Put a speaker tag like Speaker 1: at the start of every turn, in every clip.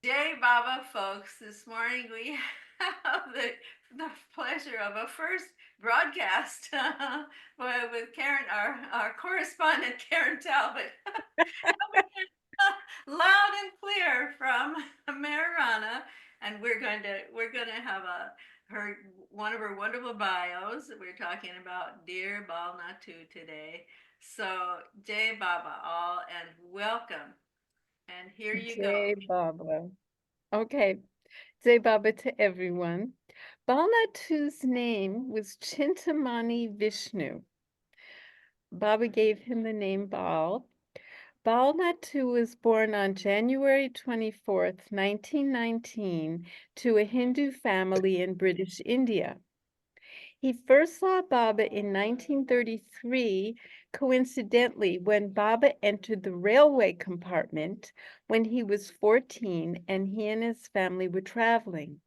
Speaker 1: Jai Baba, folks. This morning we have the pleasure of a first broadcast with Karen, our correspondent, Karen Talbot, loud and clear from Meherabad, and we're going to have a her one of her wonderful bios. We're talking about dear Bal Natu today. So Jai Baba, all and welcome. And here you go.
Speaker 2: Jai Baba. Okay, Jai Baba to everyone. Bal Natu's name was Chintamani Vishnu. Baba gave him the name Bal. Bal Natu was born on January 24th, 1919, to a Hindu family in British India. He first saw Baba in 1933, coincidentally, when Baba entered the railway compartment when he was 14 and he and his family were traveling.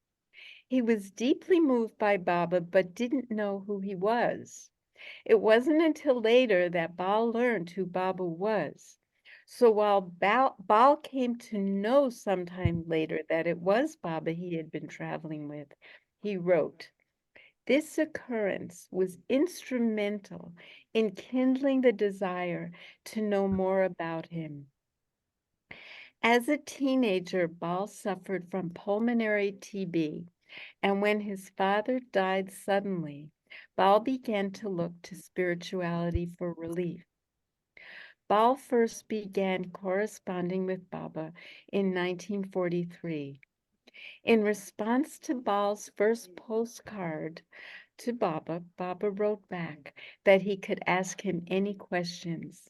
Speaker 2: He was deeply moved by Baba but didn't know who he was. It wasn't until later that Bal learned who Baba was. So while Bal came to know sometime later that it was Baba he had been traveling with, he wrote, this occurrence was instrumental in kindling the desire to know more about him. As a teenager, Bal suffered from pulmonary TB, and when his father died suddenly, Bal began to look to spirituality for relief. Bal first began corresponding with Baba in 1943. In response to Bal's first postcard to Baba, Baba wrote back that he could ask him any questions.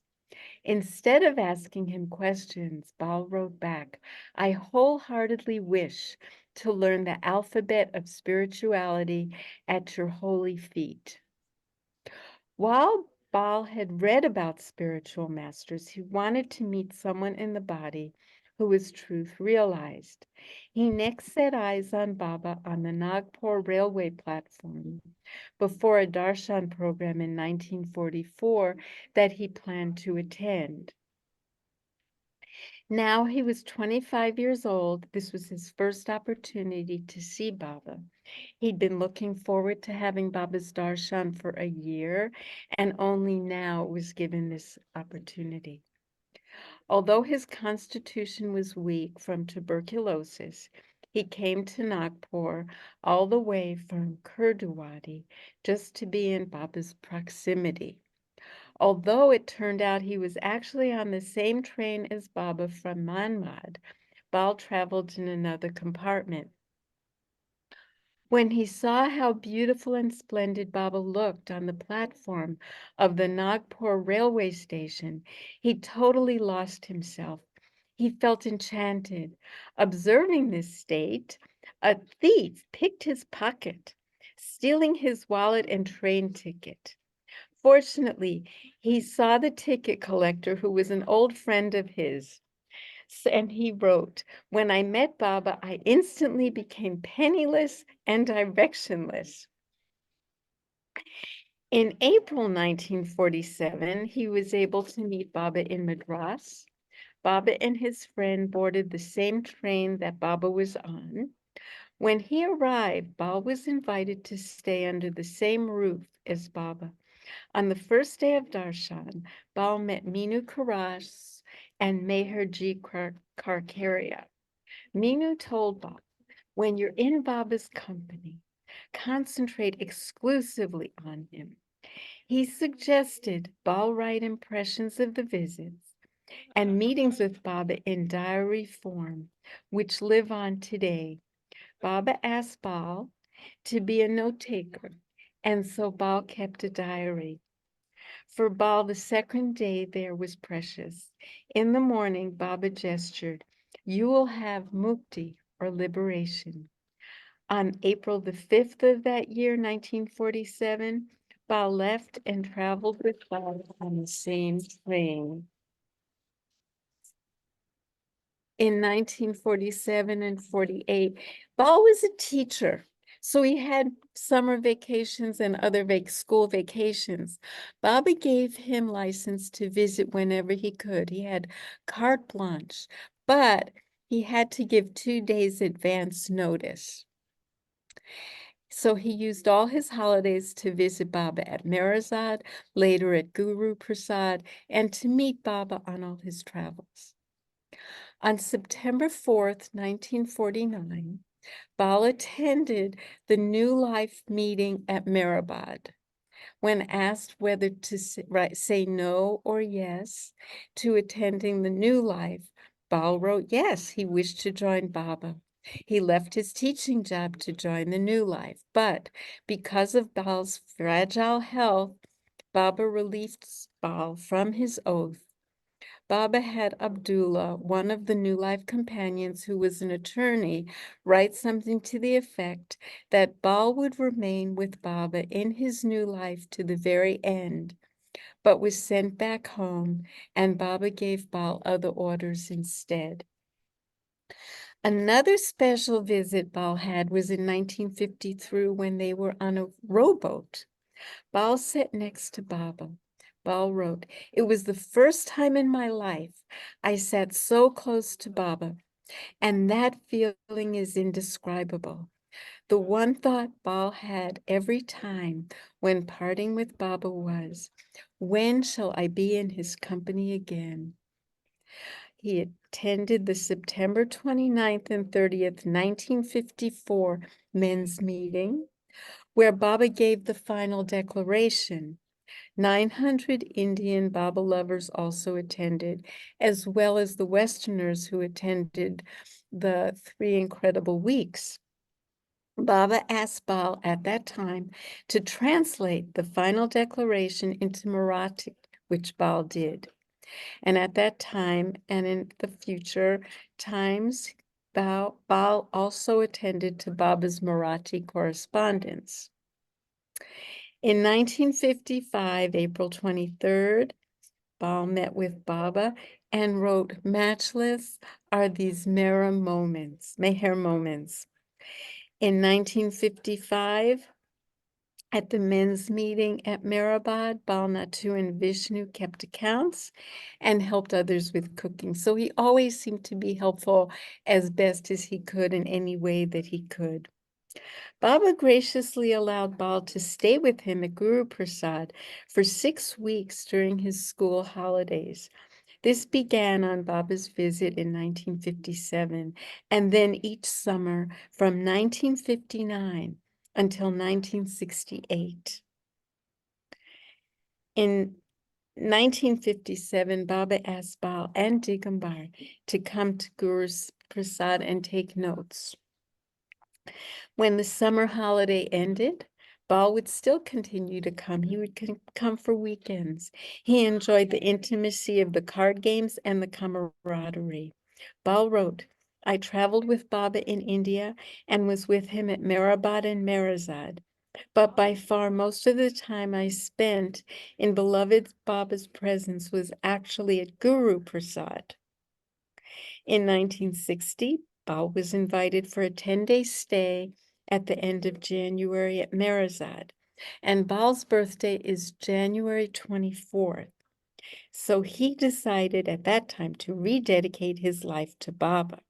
Speaker 2: Instead of asking him questions, Bal wrote back, I wholeheartedly wish to learn the alphabet of spirituality at your holy feet. While Bal had read about spiritual masters, he wanted to meet someone in the body who was truth realized. He next set eyes on Baba on the Nagpur railway platform before a darshan program in 1944 that he planned to attend. Now he was 25 years old. This was his first opportunity to see Baba. He'd been looking forward to having Baba's darshan for a year and only now was given this opportunity. Although his constitution was weak from tuberculosis, he came to Nagpur all the way from Kurdawadi just to be in Baba's proximity. Although it turned out he was actually on the same train as Baba from Manmad, Bal traveled in another compartment. When he saw how beautiful and splendid Baba looked on the platform of the Nagpur railway station, he totally lost himself. He felt enchanted. Observing this state, a thief picked his pocket, stealing his wallet and train ticket. Fortunately, he saw the ticket collector, who was an old friend of his. And he wrote, when I met Baba, I instantly became penniless and directionless. In April 1947, he was able to meet Baba in Madras. Baba and his friend boarded the same train that Baba was on. When he arrived, Baba was invited to stay under the same roof as Baba. On the first day of darshan, Bal met Minu Karas and Meherji Karkaria. Minu told Baba, when you're in Baba's company, concentrate exclusively on him. He suggested Bal write impressions of the visits and meetings with Baba in diary form, which live on today. Baba asked Bal to be a note taker, and so Bal kept a diary. For Bal, the second day there was precious. In the morning, Baba gestured, you will have mukti, or liberation. On April the 5th of that year, 1947, Bal left and traveled with Baba on the same train. In 1947 and 48, Bal was a teacher. So he had summer vacations and other school vacations. Baba gave him license to visit whenever he could. He had carte blanche, but he had to give 2 days advance notice. So he used all his holidays to visit Baba at Meherazad, later at Guru Prasad, and to meet Baba on all his travels. On September 4th, 1949, Bal attended the New Life meeting at Meherabad. When asked whether to say no or yes to attending the New Life, Bal wrote yes, he wished to join Baba. He left his teaching job to join the New Life, but because of Bal's fragile health, Baba released Bal from his oath. Baba had Abdullah, one of the New Life companions who was an attorney, write something to the effect that Bal would remain with Baba in his new life to the very end, but was sent back home, and Baba gave Bal other orders instead. Another special visit Bal had was in 1953 when they were on a rowboat. Bal sat next to Baba. Bal wrote, "It was the first time in my life I sat so close to Baba, and that feeling is indescribable. The one thought Bal had every time when parting with Baba was, when shall I be in his company again?" He attended the September 29th and 30th, 1954 men's meeting, where Baba gave the final declaration. 900 Indian Baba lovers also attended, as well as the Westerners who attended the 3 incredible weeks. Baba asked Bal at that time to translate the final declaration into Marathi, which Bal did. And at that time and in the future times, Bal also attended to Baba's Marathi correspondence. In 1955, April 23rd, Bal met with Baba and wrote, "Matchless are these Meher moments." In 1955, at the men's meeting at Meherabad, Bal Natu and Vishnu kept accounts and helped others with cooking. So he always seemed to be helpful as best as he could in any way that he could. Baba graciously allowed Bal to stay with him at Guru Prasad for 6 weeks during his school holidays. This began on Baba's visit in 1957, and then each summer from 1959 until 1968. In 1957, Baba asked Bal and Digambar to come to Guru Prasad and take notes. When the summer holiday ended, Bal would still continue to come. He would come for weekends. He enjoyed the intimacy of the card games and the camaraderie. Bal wrote, "I traveled with Baba in India and was with him at Meherabad and Meherazad. But by far most of the time I spent in beloved Baba's presence was actually at Guru Prasad." In 1960, Bal was invited for a 10-day stay at the end of January at Meherazad, and Bal's birthday is January 24th. So he decided at that time to rededicate his life to Baba.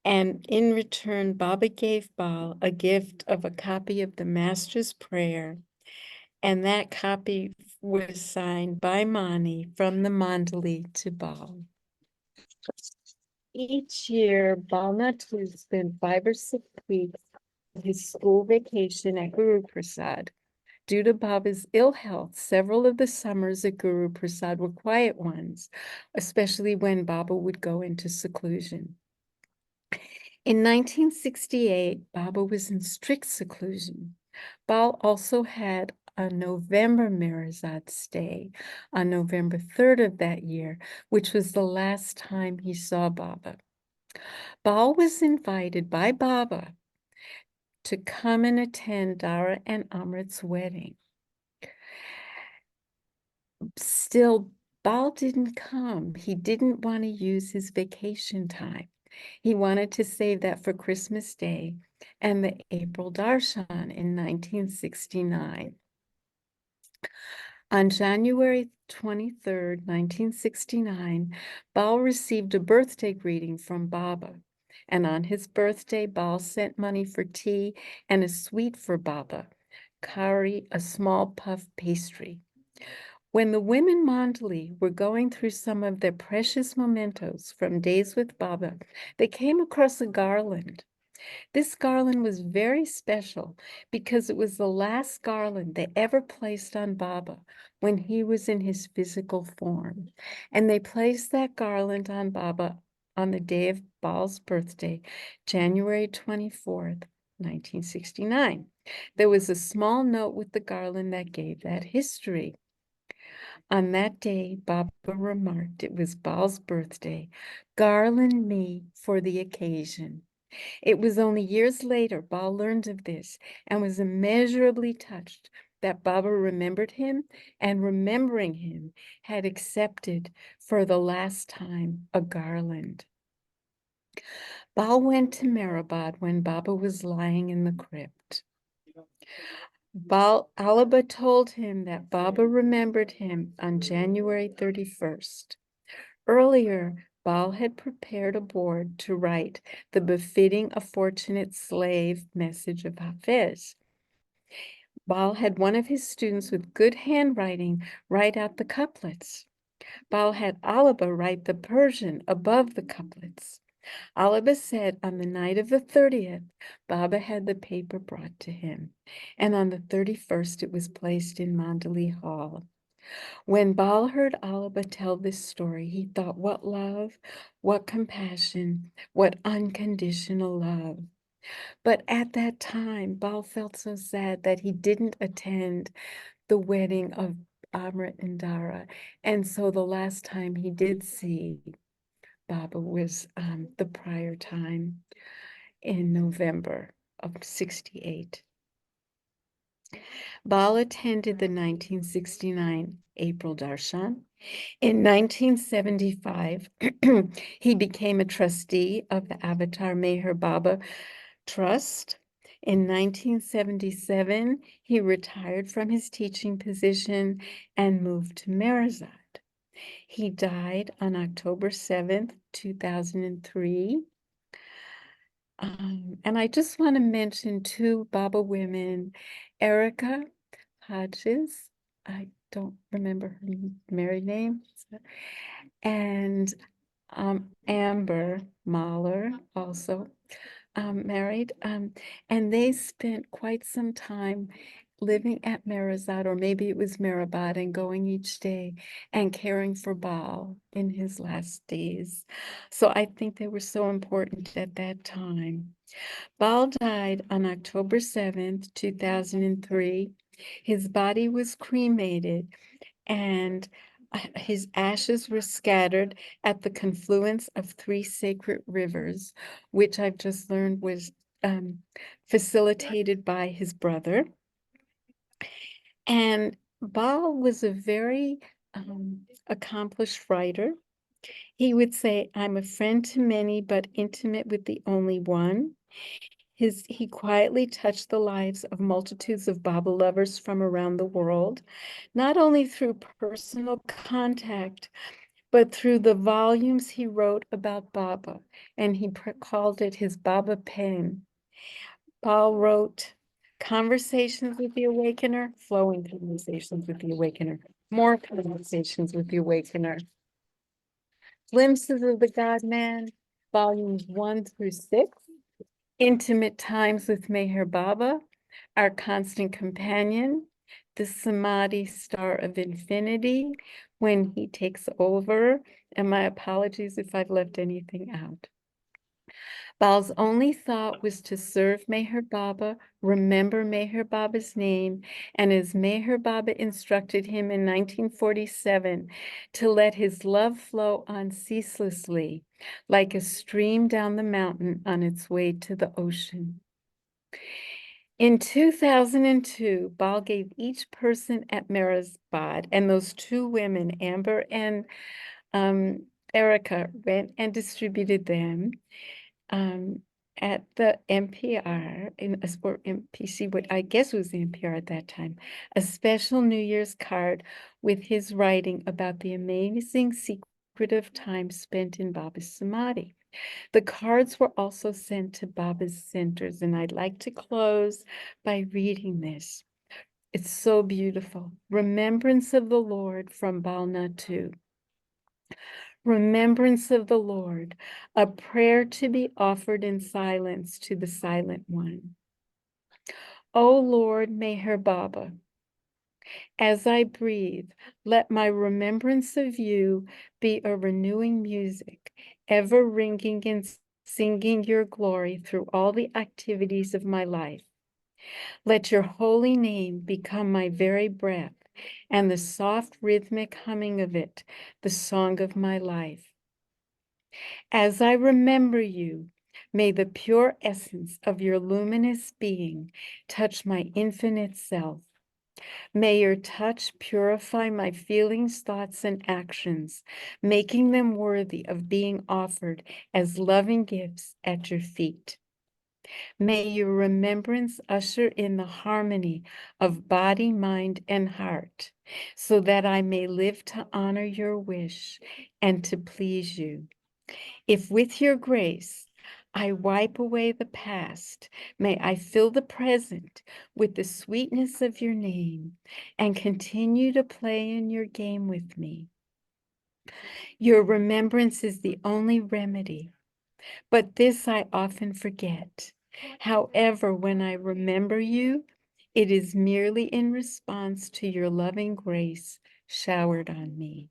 Speaker 2: And in return, Baba gave Bal a gift of a copy of the Master's Prayer, and that copy was signed by Mani from the Mandali to Bal. Each year, Bal Natu spent 5 or 6 weeks of his school vacation at Guru Prasad. Due to Baba's ill health, several of the summers at Guru Prasad were quiet ones, especially when Baba would go into seclusion. In 1968, Baba was in strict seclusion. Bal also had a November Meherazad stay on November 3rd of that year, which was the last time he saw Baba. Bal was invited by Baba to come and attend Dara and Amrit's wedding. Still, Bal didn't come. He didn't want to use his vacation time. He wanted to save that for Christmas Day and the April Darshan in 1969. On January 23rd, 1969, Bal received a birthday greeting from Baba. And on his birthday, Bal sent money for tea and a sweet for Baba, kari, a small puff pastry. When the women Mandali were going through some of their precious mementos from days with Baba, they came across a garland. This garland was very special because it was the last garland they ever placed on Baba when he was in his physical form. And they placed that garland on Baba on the day of Bal's birthday, January 24th, 1969. There was a small note with the garland that gave that history. On that day, Baba remarked it was Bal's birthday. Garland me for the occasion. It was only years later Bal learned of this and was immeasurably touched that Baba remembered him and remembering him had accepted for the last time a garland. Bal went to Meherabad when Baba was lying in the crypt. Alaba told him that Baba remembered him on January 31st. Earlier, Bal had prepared a board to write the befitting a fortunate slave message of Hafiz. Bal had one of his students with good handwriting write out the couplets. Bal had Alaba write the Persian above the couplets. Alaba said on the night of the 30th, Baba had the paper brought to him, and on the 31st it was placed in Mandali Hall. When Bal heard Alaba tell this story, he thought, what love, what compassion, what unconditional love. But at that time, Bal felt so sad that he didn't attend the wedding of Amrit and Dara. And so the last time he did see Baba was the prior time in November of 68. Bal attended the 1969 April Darshan. In 1975, he became a trustee of the Avatar Meher Baba Trust. In 1977, he retired from his teaching position and moved to Meherazad. He died on October 7th, 2003. And I just want to mention two Baba women, Erica Hodges, I don't remember her married name, and Amber Mahler, also married. And they spent quite some time living at Meherazad, or maybe it was Meherabad, and going each day and caring for Bal in his last days. So I think they were so important at that time. Bal died on October 7th, 2003. His body was cremated and his ashes were scattered at the confluence of three sacred rivers, which I've just learned was facilitated by his brother. And Bal was a very accomplished writer. He would say, I'm a friend to many, but intimate with the only one. He quietly touched the lives of multitudes of Baba lovers from around the world, not only through personal contact, but through the volumes he wrote about Baba, and he called it his Baba pen. Paul wrote Conversations with the Awakener, Flowing Conversations with the Awakener, More Conversations with the Awakener, Glimpses of the God-Man, volumes 1 through 6, Intimate Times with Meher Baba, Our Constant Companion, The Samadhi Star of Infinity, When He Takes Over, and my apologies if I've left anything out. Bal's only thought was to serve Meher Baba, remember Meher Baba's name, and as Meher Baba instructed him in 1947, to let his love flow on ceaselessly, like a stream down the mountain on its way to the ocean. In 2002, Bal gave each person at Meherabad, and those two women, Amber and Erica, went and distributed them. at the NPR, or MPC, what I guess was the NPR at that time, a special New Year's card with his writing about the amazing secretive time spent in Baba's Samadhi. The cards were also sent to Baba's centers, and I'd like to close by reading this. It's so beautiful. Remembrance of the Lord from Bal Natu. Remembrance of the Lord, a prayer to be offered in silence to the Silent One. O Lord Meherabad, as I breathe, let my remembrance of you be a renewing music, ever ringing and singing your glory through all the activities of my life. Let your holy name become my very breath, and the soft rhythmic humming of it, the song of my life. As I remember you, may the pure essence of your luminous being touch my infinite self. May your touch purify my feelings, thoughts, and actions, making them worthy of being offered as loving gifts at your feet. May your remembrance usher in the harmony of body, mind, and heart, so that I may live to honor your wish and to please you. If with your grace I wipe away the past, may I fill the present with the sweetness of your name and continue to play in your game with me. Your remembrance is the only remedy, but this I often forget. However, when I remember you, it is merely in response to your loving grace showered on me.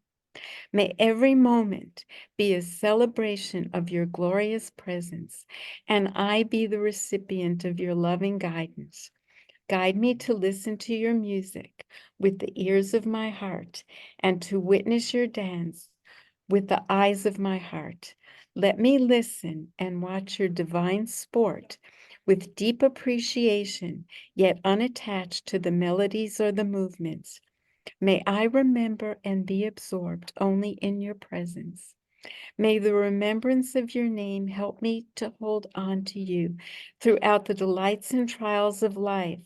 Speaker 2: May every moment be a celebration of your glorious presence, and I be the recipient of your loving guidance. Guide me to listen to your music with the ears of my heart and to witness your dance with the eyes of my heart. Let me listen and watch your divine sport with deep appreciation, yet unattached to the melodies or the movements. May I remember and be absorbed only in your presence. May the remembrance of your name help me to hold on to you throughout the delights and trials of life,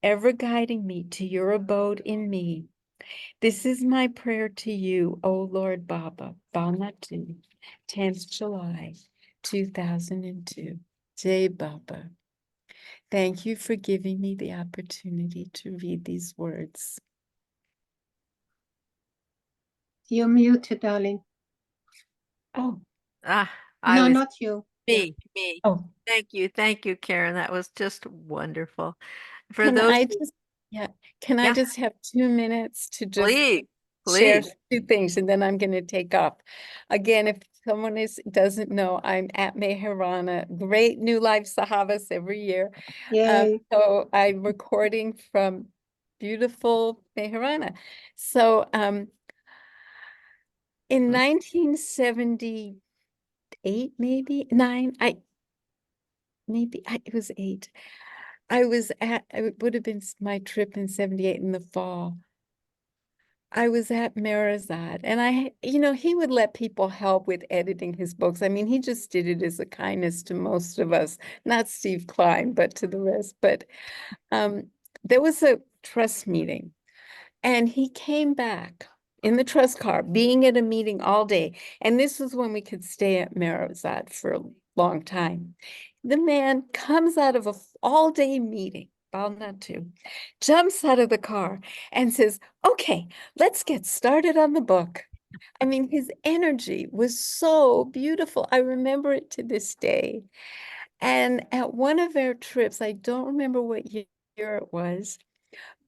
Speaker 2: ever guiding me to your abode in me. This is my prayer to you, O Lord Baba, Bal Natu, 10th July, 2002. Jai Baba. Thank you for giving me the opportunity to read these words.
Speaker 3: You're muted, darling.
Speaker 2: Oh,
Speaker 1: Ah, I
Speaker 3: No,
Speaker 1: was
Speaker 3: not you. Yeah.
Speaker 1: me.
Speaker 2: oh,
Speaker 1: Thank you, Karen. That was just wonderful. For
Speaker 2: can
Speaker 1: those,
Speaker 2: I just, yeah, can I
Speaker 1: yeah,
Speaker 2: just have 2 minutes to just
Speaker 1: please,
Speaker 2: share
Speaker 1: please.
Speaker 2: 2 things and then I'm going to take off. Again, if someone doesn't know, I'm at Meherana, great New Life Sahavas every year.
Speaker 3: Yay.
Speaker 2: So I'm recording from beautiful Meherana. So in 1978, maybe 9, it was 8. It would have been my trip in 78 in the fall. I was at Meherazad, and he would let people help with editing his books. I mean, he just did it as a kindness to most of us, not Steve Klein, but to the rest. But there was a trust meeting, and he came back in the trust car, being at a meeting all day. And this was when we could stay at Meherazad for a long time. The man comes out of a all-day meeting, Bal Natu, jumps out of the car and says, okay, let's get started on the book. I mean, his energy was so beautiful. I remember it to this day. And at one of our trips, I don't remember what year it was,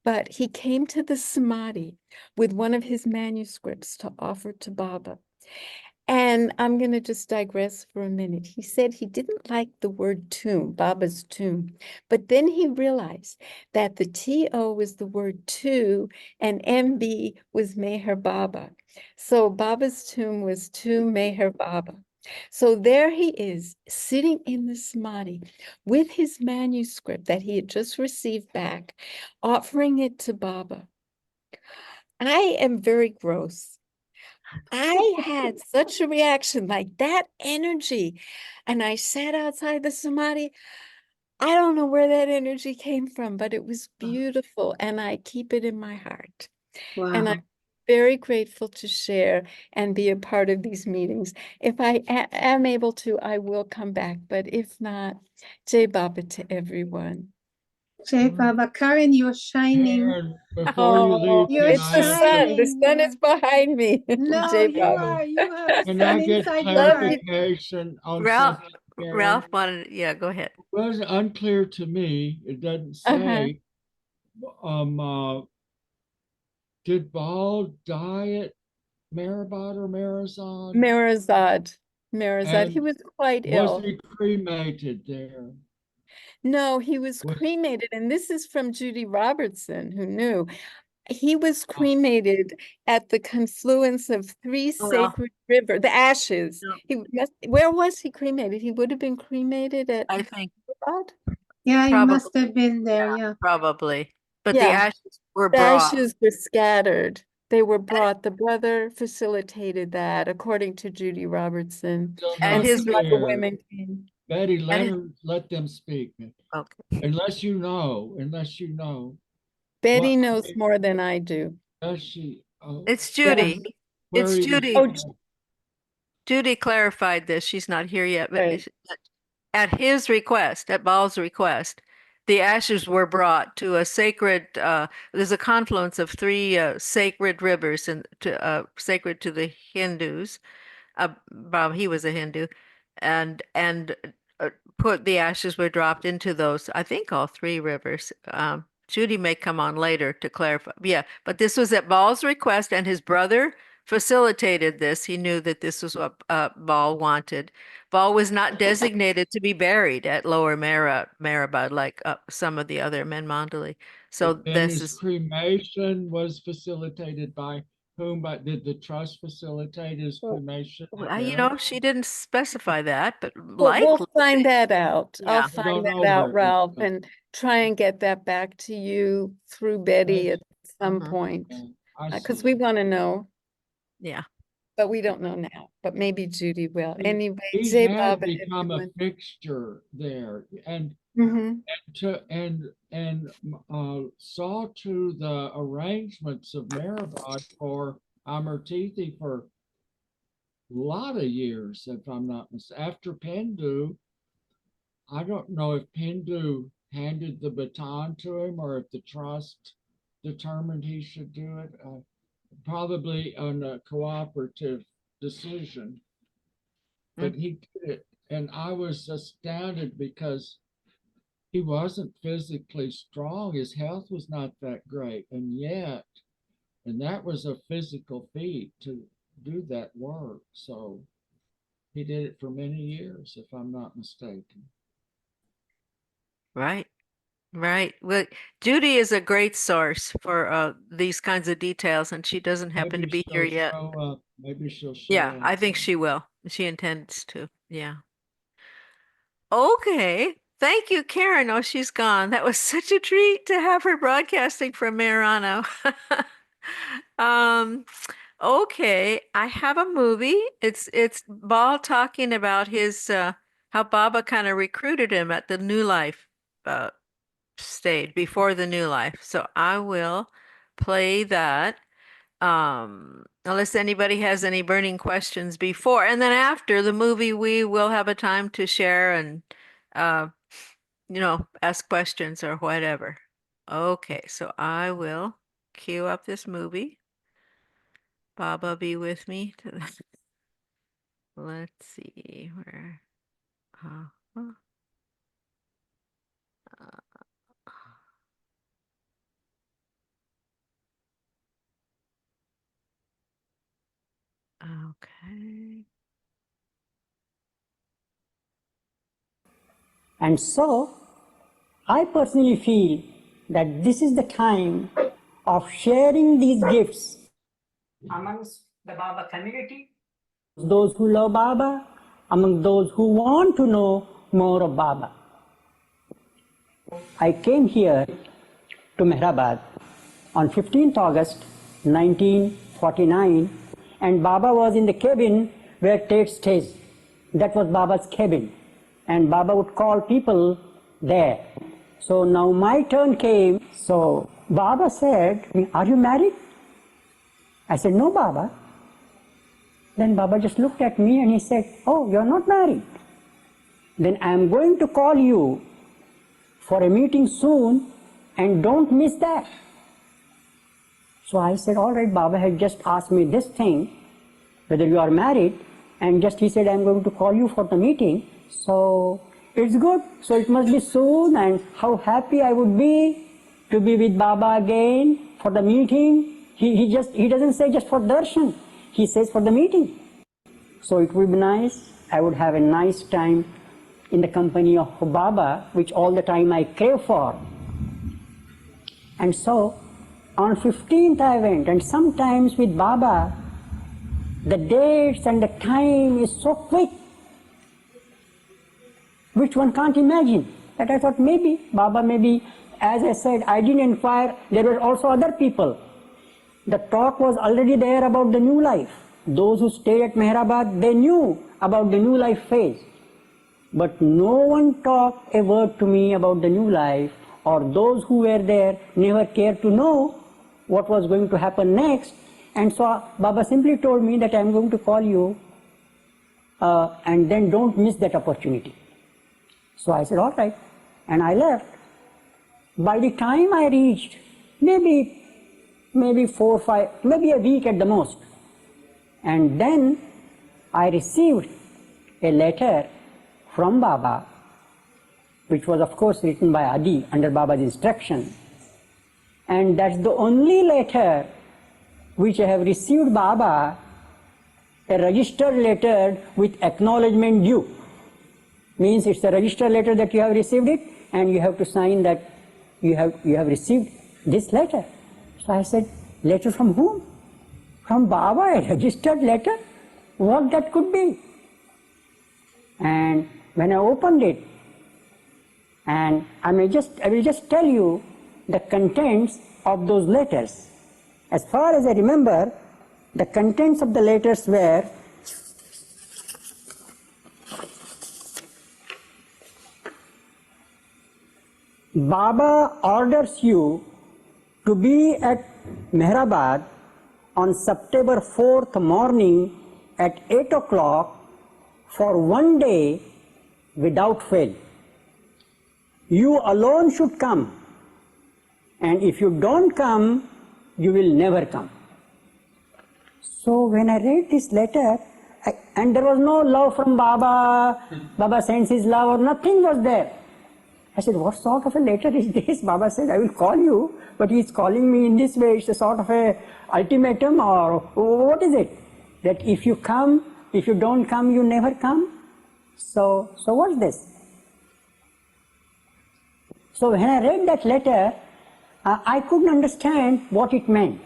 Speaker 2: but he came to the Samadhi with one of his manuscripts to offer to Baba. And I'm going to just digress for a minute. He said he didn't like the word tomb, Baba's tomb, but then he realized that the TO was the word to and MB was Meher Baba. So Baba's tomb was to Meher Baba. So there he is, sitting in the Samadhi with his manuscript that he had just received back, offering it to Baba. I am very gross. I had such a reaction, like that energy. And I sat outside the samadhi. I don't know where that energy came from, but it was beautiful. And I keep it in my heart. And I'm
Speaker 3: Wow.
Speaker 2: very grateful to share and be a part of these meetings. If I am able to, I will come back. But if not, Jai Baba to everyone.
Speaker 3: Jai Baba, Karen, you're shining.
Speaker 4: Karen, before you
Speaker 2: Oh,
Speaker 4: leave
Speaker 3: You're
Speaker 2: it's the
Speaker 4: tonight,
Speaker 2: sun. The
Speaker 3: shining.
Speaker 2: sun is behind me.
Speaker 3: No,
Speaker 2: Jai
Speaker 3: you
Speaker 2: Baba.
Speaker 3: are. You have the
Speaker 4: can I
Speaker 3: sun
Speaker 4: get
Speaker 3: inside your
Speaker 2: Love
Speaker 3: heart.
Speaker 2: you.
Speaker 4: clarification on
Speaker 1: Ralph,
Speaker 4: something, Karen?
Speaker 1: Ralph wanted, yeah, go ahead.
Speaker 4: It was unclear to me. It doesn't
Speaker 2: Uh-huh.
Speaker 4: say. Did Bal die at Meherabad or Meherazad?
Speaker 2: Meherazad. Meherazad. He
Speaker 4: And
Speaker 2: was quite
Speaker 4: was
Speaker 2: ill.
Speaker 4: he cremated there?
Speaker 2: No, he was
Speaker 4: Was
Speaker 2: cremated. And this is from Judy Robertson, who knew. He was
Speaker 4: oh,
Speaker 2: cremated at the confluence of three
Speaker 1: Well,
Speaker 2: sacred rivers, the ashes.
Speaker 1: no,
Speaker 2: Where was he cremated? He would have been cremated at
Speaker 1: I think
Speaker 2: Meherabad?
Speaker 3: Yeah, he
Speaker 1: probably,
Speaker 3: must have been there. Yeah.
Speaker 1: probably. But the
Speaker 2: Yeah,
Speaker 1: ashes were
Speaker 2: the
Speaker 1: brought.
Speaker 2: ashes were scattered. They were brought. The brother facilitated that, according to Judy Robertson.
Speaker 4: still
Speaker 1: And
Speaker 2: And
Speaker 4: not
Speaker 1: his,
Speaker 2: some other
Speaker 4: clear.
Speaker 2: women came.
Speaker 4: Betty,
Speaker 1: and his,
Speaker 4: let them speak.
Speaker 1: okay.
Speaker 4: Unless you know,
Speaker 2: Betty
Speaker 4: what
Speaker 2: knows more than I do.
Speaker 4: does she? Oh,
Speaker 1: It's
Speaker 2: Yeah.
Speaker 1: Judy.
Speaker 4: where
Speaker 1: It's
Speaker 4: he was
Speaker 1: Judy.
Speaker 2: Oh,
Speaker 4: born.
Speaker 1: Judy clarified this. She's not here yet, but
Speaker 2: right.
Speaker 1: at his request, at Bal's request, the ashes were brought to a sacred, there's a confluence of three sacred rivers and sacred to the Hindus. Bob, he was a Hindu, and put the ashes were dropped into those, I think all three rivers. Judy may come on later to clarify. Yeah, but this was at Bal's request, and his brother facilitated this. He knew that this was what Bal wanted. Bal was not designated to be buried at Lower Meherabad like some of the other men Mandali. So
Speaker 4: And
Speaker 1: this
Speaker 4: his
Speaker 1: is,
Speaker 4: cremation was facilitated by whom? But did the trust facilitate his cremation at
Speaker 1: you
Speaker 4: there?
Speaker 1: know, she didn't specify that, but
Speaker 2: Well, we'll
Speaker 1: likely,
Speaker 2: find that out. I'll
Speaker 1: yeah.
Speaker 4: I don't
Speaker 2: find
Speaker 4: know
Speaker 2: that out,
Speaker 4: very
Speaker 2: Ralph,
Speaker 4: well.
Speaker 2: and try and get that back to you through Betty at some
Speaker 1: Mhm.
Speaker 2: point.
Speaker 4: I
Speaker 2: Because
Speaker 4: see.
Speaker 2: we want to know,
Speaker 1: Yeah.
Speaker 2: but we don't know now. But maybe Judy will. Anyway,
Speaker 4: He
Speaker 2: Jai
Speaker 4: had
Speaker 2: Baba,
Speaker 4: become a
Speaker 2: everyone.
Speaker 4: fixture there, and
Speaker 2: Mhm.
Speaker 4: saw to the arrangements of Meherabad for Amartithi for a lot of years, if I'm not mistaken. After Pendu, I don't know if Pendu handed the baton to him or if the trust determined he should do it. Probably on a cooperative decision, but he did it. And I was astounded because he wasn't physically strong. His health was not that great. And that was a physical feat to do that work. So he did it for many years, if I'm not mistaken.
Speaker 1: Right. Right. Well, Judy is a great source for these kinds of details, and she doesn't happen to
Speaker 4: Maybe
Speaker 1: be here
Speaker 4: she'll
Speaker 1: yet.
Speaker 4: show up. Maybe she'll
Speaker 1: Yeah,
Speaker 4: show
Speaker 1: I
Speaker 4: up.
Speaker 1: think she will. She intends to. Yeah. Okay. Thank you, Karen. Oh, she's gone. That was such a treat to have her broadcasting from Marano. Um, okay. I have a movie. It's Bal talking about his how Baba kind of recruited him at the New Life stage before the New Life. So I will play that. Unless anybody has any burning questions before, and then after the movie, we will have a time to share and, uh, ask questions or whatever. Okay, so I will queue up this movie. Baba be with me. Let's see where. Uh, uh, okay.
Speaker 5: And so, I personally feel that this is the time of sharing these gifts amongst the Baba community, those who love Baba, among those who want to know more of Baba. I came here to Meherabad on 15th August 1949 and Baba was in the cabin where Tate stays. That was Baba's cabin, and Baba would call people there. So now my turn came. So Baba said, "Are you married?" I said, "No, Baba." Then Baba just looked at me and he said, "Oh, you're not married? Then I am going to call you for a meeting soon, and don't miss that." So I said, "All right, Baba had just asked me this thing, whether you are married, and just he said, I'm going to call you for the meeting. So it's good. So it must be soon, and how happy I would be to be with Baba again for the meeting." He doesn't say just for darshan. He says for the meeting. So it would be nice. I would have a nice time in the company of Baba, which all the time I crave for. And so on 15th I went, and sometimes with Baba, the dates and the time is so quick, which one can't imagine. That I thought maybe Baba, maybe, as I said, I didn't inquire, there were also other people. The talk was already there about the new life. Those who stayed at Meherabad, they knew about the new life phase. But no one talked a word to me about the new life, or those who were there never cared to know what was going to happen next. And so Baba simply told me that I am going to call you, and then don't miss that opportunity. So I said, all right, and I left. By the time I reached, maybe 4 or 5, maybe a week at the most, and then I received a letter from Baba, which was of course written by Adi under Baba's instruction, and that's the only letter which I have received Baba, a registered letter with acknowledgement due. Means it's a registered letter that you have received it, and you have to sign that you have received this letter. So I said, letter from whom? From Baba, a registered letter? What that could be? And when I opened it, and I will just tell you the contents of those letters. As far as I remember, the contents of the letters were, Baba orders you to be at Meherabad on September 4th morning at 8 o'clock for 1 day without fail. You alone should come, and if you don't come, you will never come. So when I read this letter, and there was no love from Baba, Baba sends his love, or nothing was there. I said, what sort of a letter is this? Baba said, I will call you, but he is calling me in this way. It's a sort of a ultimatum, or what is it? That if you come, if you don't come, you never come? So what's this? So when I read that letter, I couldn't understand what it meant.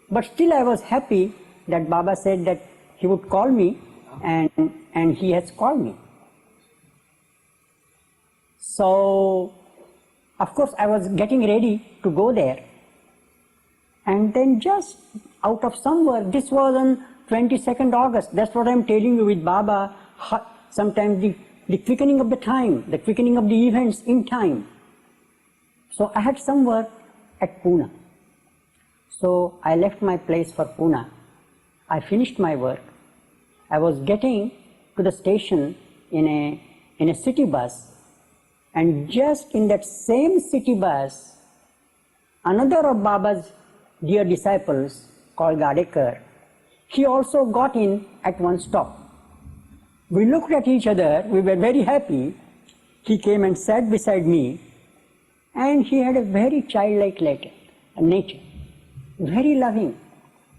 Speaker 5: But still I was happy that Baba said that he would call me, and he has called me. So, of course, I was getting ready to go there. And then just out of somewhere, this was on 22nd August. That's what I'm telling you with Baba. Sometimes the quickening of the time, the quickening of the events in time. So I had some work at Pune. So I left my place for Pune. I finished my work. I was getting to the station in a city bus. And just in that same city bus, another of Baba's dear disciples called Gadekar, he also got in at one stop. We looked at each other, we were very happy. He came and sat beside me, and he had a very childlike nature, very loving,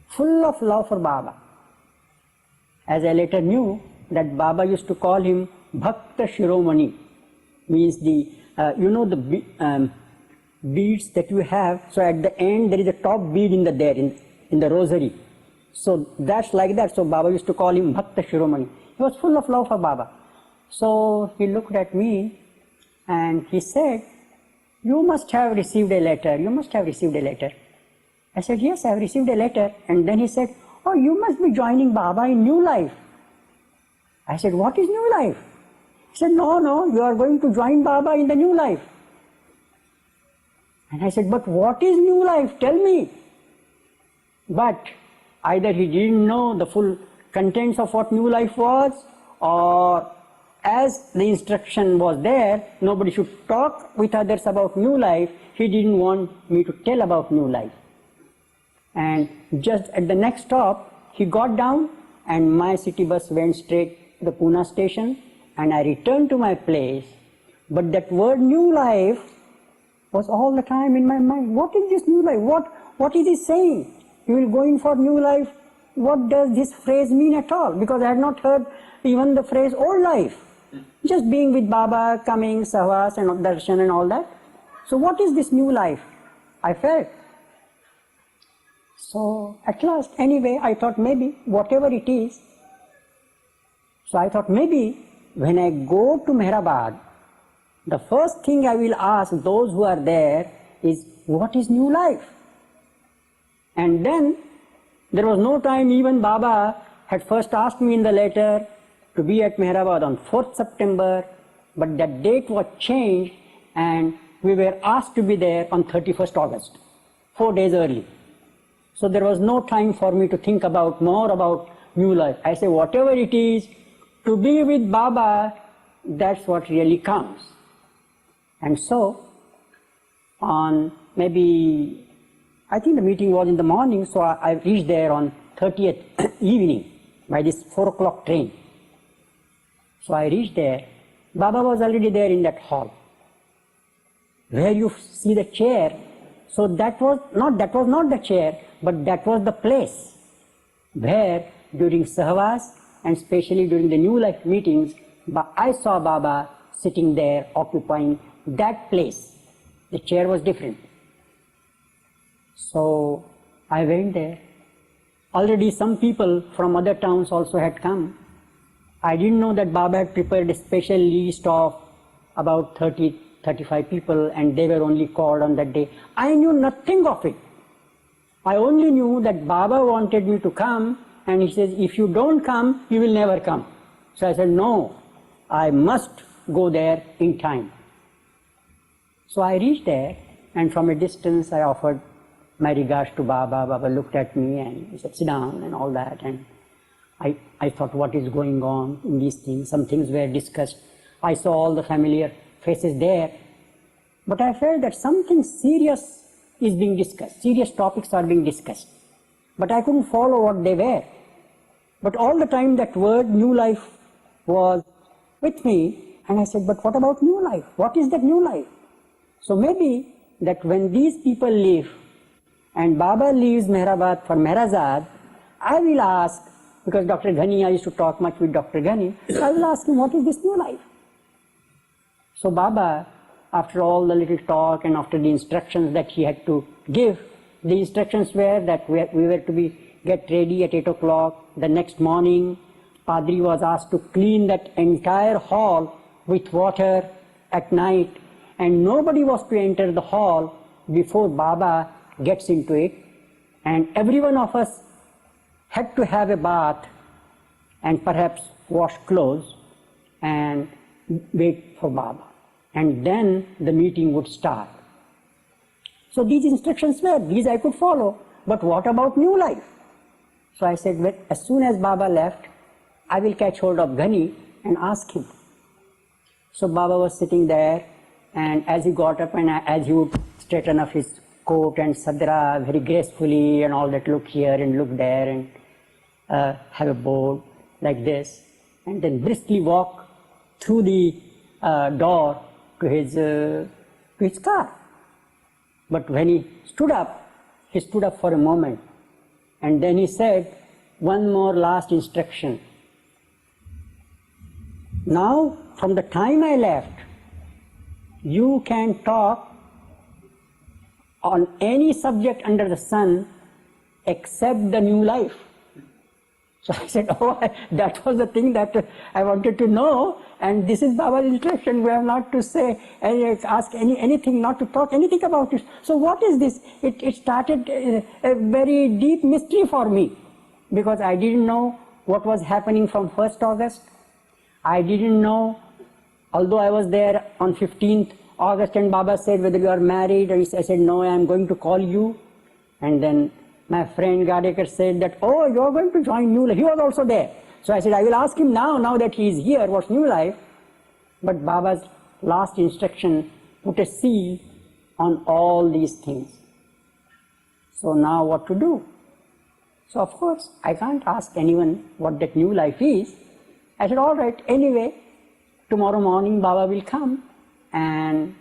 Speaker 5: full of love for Baba. As I later knew that Baba used to call him Bhakta Shiromani, means the beads that you have. So at the end there is a top bead in the rosary. So that's like that. So Baba used to call him Bhakta Shiromani. He was full of love for Baba. So he looked at me and he said, you must have received a letter. You must have received a letter. I said, yes, I have received a letter. And then he said, "Oh, you must be joining Baba in New Life." I said, "What is New Life?" He said, no, you are going to join Baba in the New Life." And I said, "But what is New Life? Tell me." But either he didn't know the full contents of what New Life was, or as the instruction was there, nobody should talk with others about New Life, he didn't want me to tell about New Life. And just at the next stop, he got down and my city bus went straight to the Pune station, and I returned to my place. But that word New Life was all the time in my mind. What is this New Life? What is he saying? You will go in for New Life. What does this phrase mean at all? Because I had not heard even the phrase Old Life. Just being with Baba, coming, Sahwas and Darshan and all that. So what is this New Life? I felt. So at last, anyway, I thought maybe whatever it is. So I thought maybe when I go to Meherabad, the first thing I will ask those who are there is, what is New Life? And then there was no time, even Baba had first asked me in the letter to be at Meherabad on 4th September, but that date was changed and we were asked to be there on 31st August, 4 days early. So there was no time for me to think more about New Life. I say, whatever it is, to be with Baba, that's what really counts. And so, on maybe, I think the meeting was in the morning, so I reached there on 30th evening by this 4 o'clock train. So I reached there. Baba was already there in that hall, where you see the chair. So that was not the chair, but that was the place where during Sahwas and especially during the New Life meetings, I saw Baba sitting there occupying that place. The chair was different. So I went there. Already some people from other towns also had come. I didn't know that Baba had prepared a special list of about 35 people, and they were only called on that day. I knew nothing of it. I only knew that Baba wanted me to come, and he says, if you don't come, you will never come. So I said, no, I must go there in time. So I reached there, and from a distance I offered my regards to Baba. Baba looked at me and he said, sit down and all that. And I thought, what is going on in these things? Some things were discussed. I saw all the familiar faces there. But I felt that something serious is being discussed. Serious topics are being discussed. But I couldn't follow what they were. But all the time that word New Life was with me. And I said, but what about New Life? What is that New Life? So maybe that when these people leave and Baba leaves Meherabad for Meherazad, I will ask, because Dr. Ghani, I used to talk much with Dr. Ghani, I will ask him, what is this New Life? So Baba, after all the little talk and after the instructions that he had to give, the instructions were that we were to get ready at 8 o'clock. The next morning, Padri was asked to clean that entire hall with water at night, and nobody was to enter the hall before Baba gets into it. And every one of us had to have a bath and perhaps wash clothes and wait for Baba. And then the meeting would start. So these instructions these I could follow, but what about New Life? So I said, well, as soon as Baba left, I will catch hold of Ghani and ask him. So Baba was sitting there, and as he got up and as he would straighten up his coat and sadra very gracefully and all that, look here and look there and have a bow like this, and then briskly walk through the door to his car. But when he stood up for a moment, and then he said, one more last instruction. Now, from the time I left, you can talk on any subject under the sun except the New Life. So I said, oh, that was the thing that I wanted to know, and this is Baba's instruction. We are not to say, ask anything, not to talk anything about it. So what is this? It started a very deep mystery for me. because I didn't know what was happening from 1st August. I didn't know, although I was there on 15th August and Baba said whether you are married, and I said no, I am going to call you. And then my friend Gadekar said that, oh, you are going to join New Life. He was also there. So I said, I will ask him now that he is here, what's New Life? But Baba's last instruction put a seal on all these things. So now what to do? So of course, I can't ask anyone what that New Life is. I said, all right, anyway, tomorrow morning Baba will come and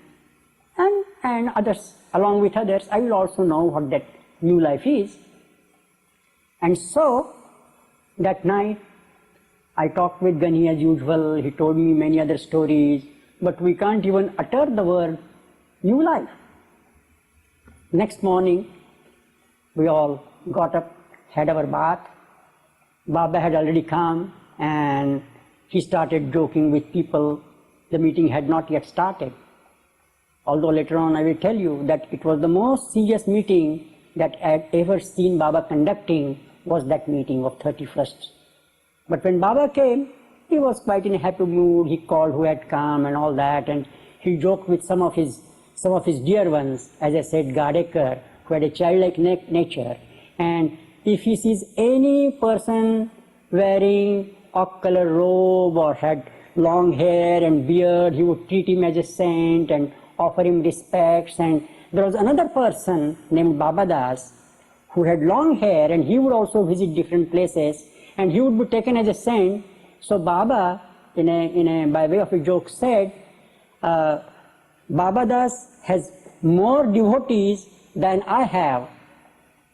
Speaker 5: others, along with others, I will also know what that New Life is. And so that night I talked with Gani as usual. He told me many other stories, but we can't even utter the word New Life. Next morning we all got up, had our bath. Baba had already come and he started joking with people. The meeting had not yet started. Although later on I will tell you that it was the most serious meeting that I had ever seen Baba conducting, was that meeting of 31st. But when Baba came, he was quite in a happy mood. He called who had come and all that, and he joked with some of his dear ones, as I said, Gadekar, who had a childlike nature. And if he sees any person wearing off-color robe or had long hair and beard, he would treat him as a saint and offer him respects. And there was another person named Babadas who had long hair, and he would also visit different places, and he would be taken as a saint. So Baba, by way of a joke, said, Babadas has more devotees than I have,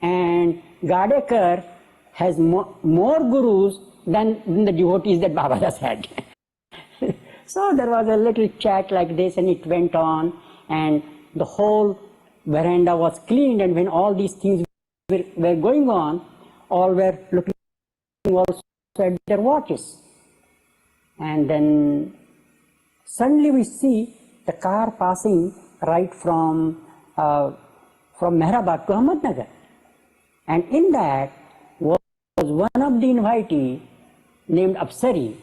Speaker 5: and Gadekar has more gurus than the devotees that Babadas had. So there was a little chat like this, and it went on, and the whole veranda was cleaned, and when all these things were going on, all were looking also at their watches. And then suddenly we see the car passing right from Meherabad to Ahmednagar. And in that was one of the invitees named Apsari,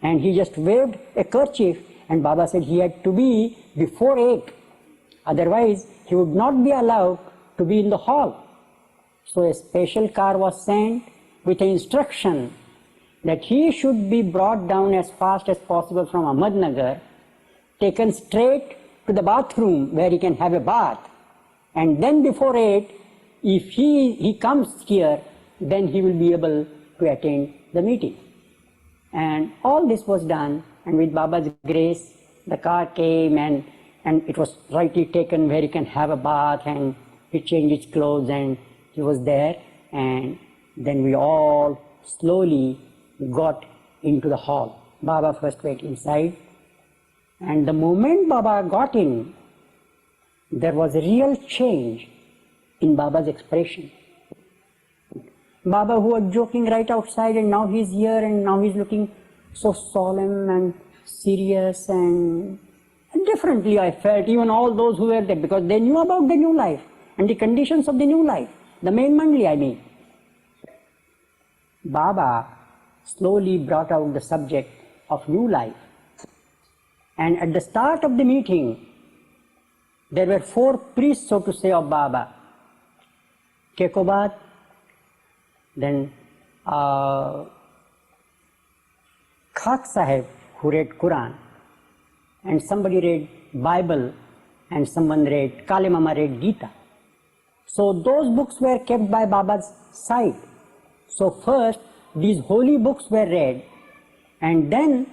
Speaker 5: and he just waved a kerchief, and Baba said he had to be before 8. Otherwise, he would not be allowed to be in the hall. So a special car was sent with an instruction that he should be brought down as fast as possible from Ahmednagar, taken straight to the bathroom where he can have a bath, and then before 8, if he comes here, then he will be able to attend the meeting. And all this was done, and with Baba's grace, the car came, and it was rightly taken where he can have a bath, and he changed his clothes, and he was there. And then we all slowly got into the hall. Baba first went inside, and the moment Baba got in, there was a real change in Baba's expression. Baba, who was joking right outside, and now he's here, and now he's looking so solemn and serious, and differently I felt, even all those who were there, because they knew about the New Life and the conditions of the New Life, the main mandli, I mean. Baba slowly brought out the subject of New Life. And at the start of the meeting, there were 4 priests, so to say, of Baba. Kekobad, then Khak Sahib, who read Quran, and somebody read Bible, and someone read, Kale Mama read Gita. So those books were kept by Baba's side. So first, these holy books were read, and then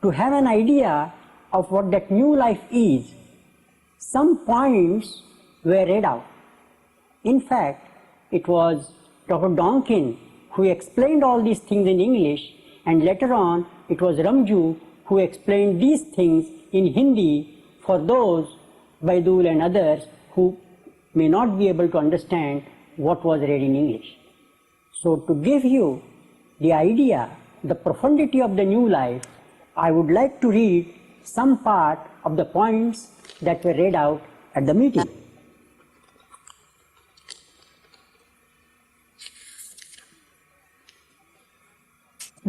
Speaker 5: to have an idea of what that New Life is, some points were read out. In fact, it was Dr. Donkin who explained all these things in English, and later on it was Ramju who explained these things in Hindi for those, Baidul and others, who may not be able to understand what was read in English. So to give you the idea, the profundity of the New Life, I would like to read some part of the points that were read out at the meeting.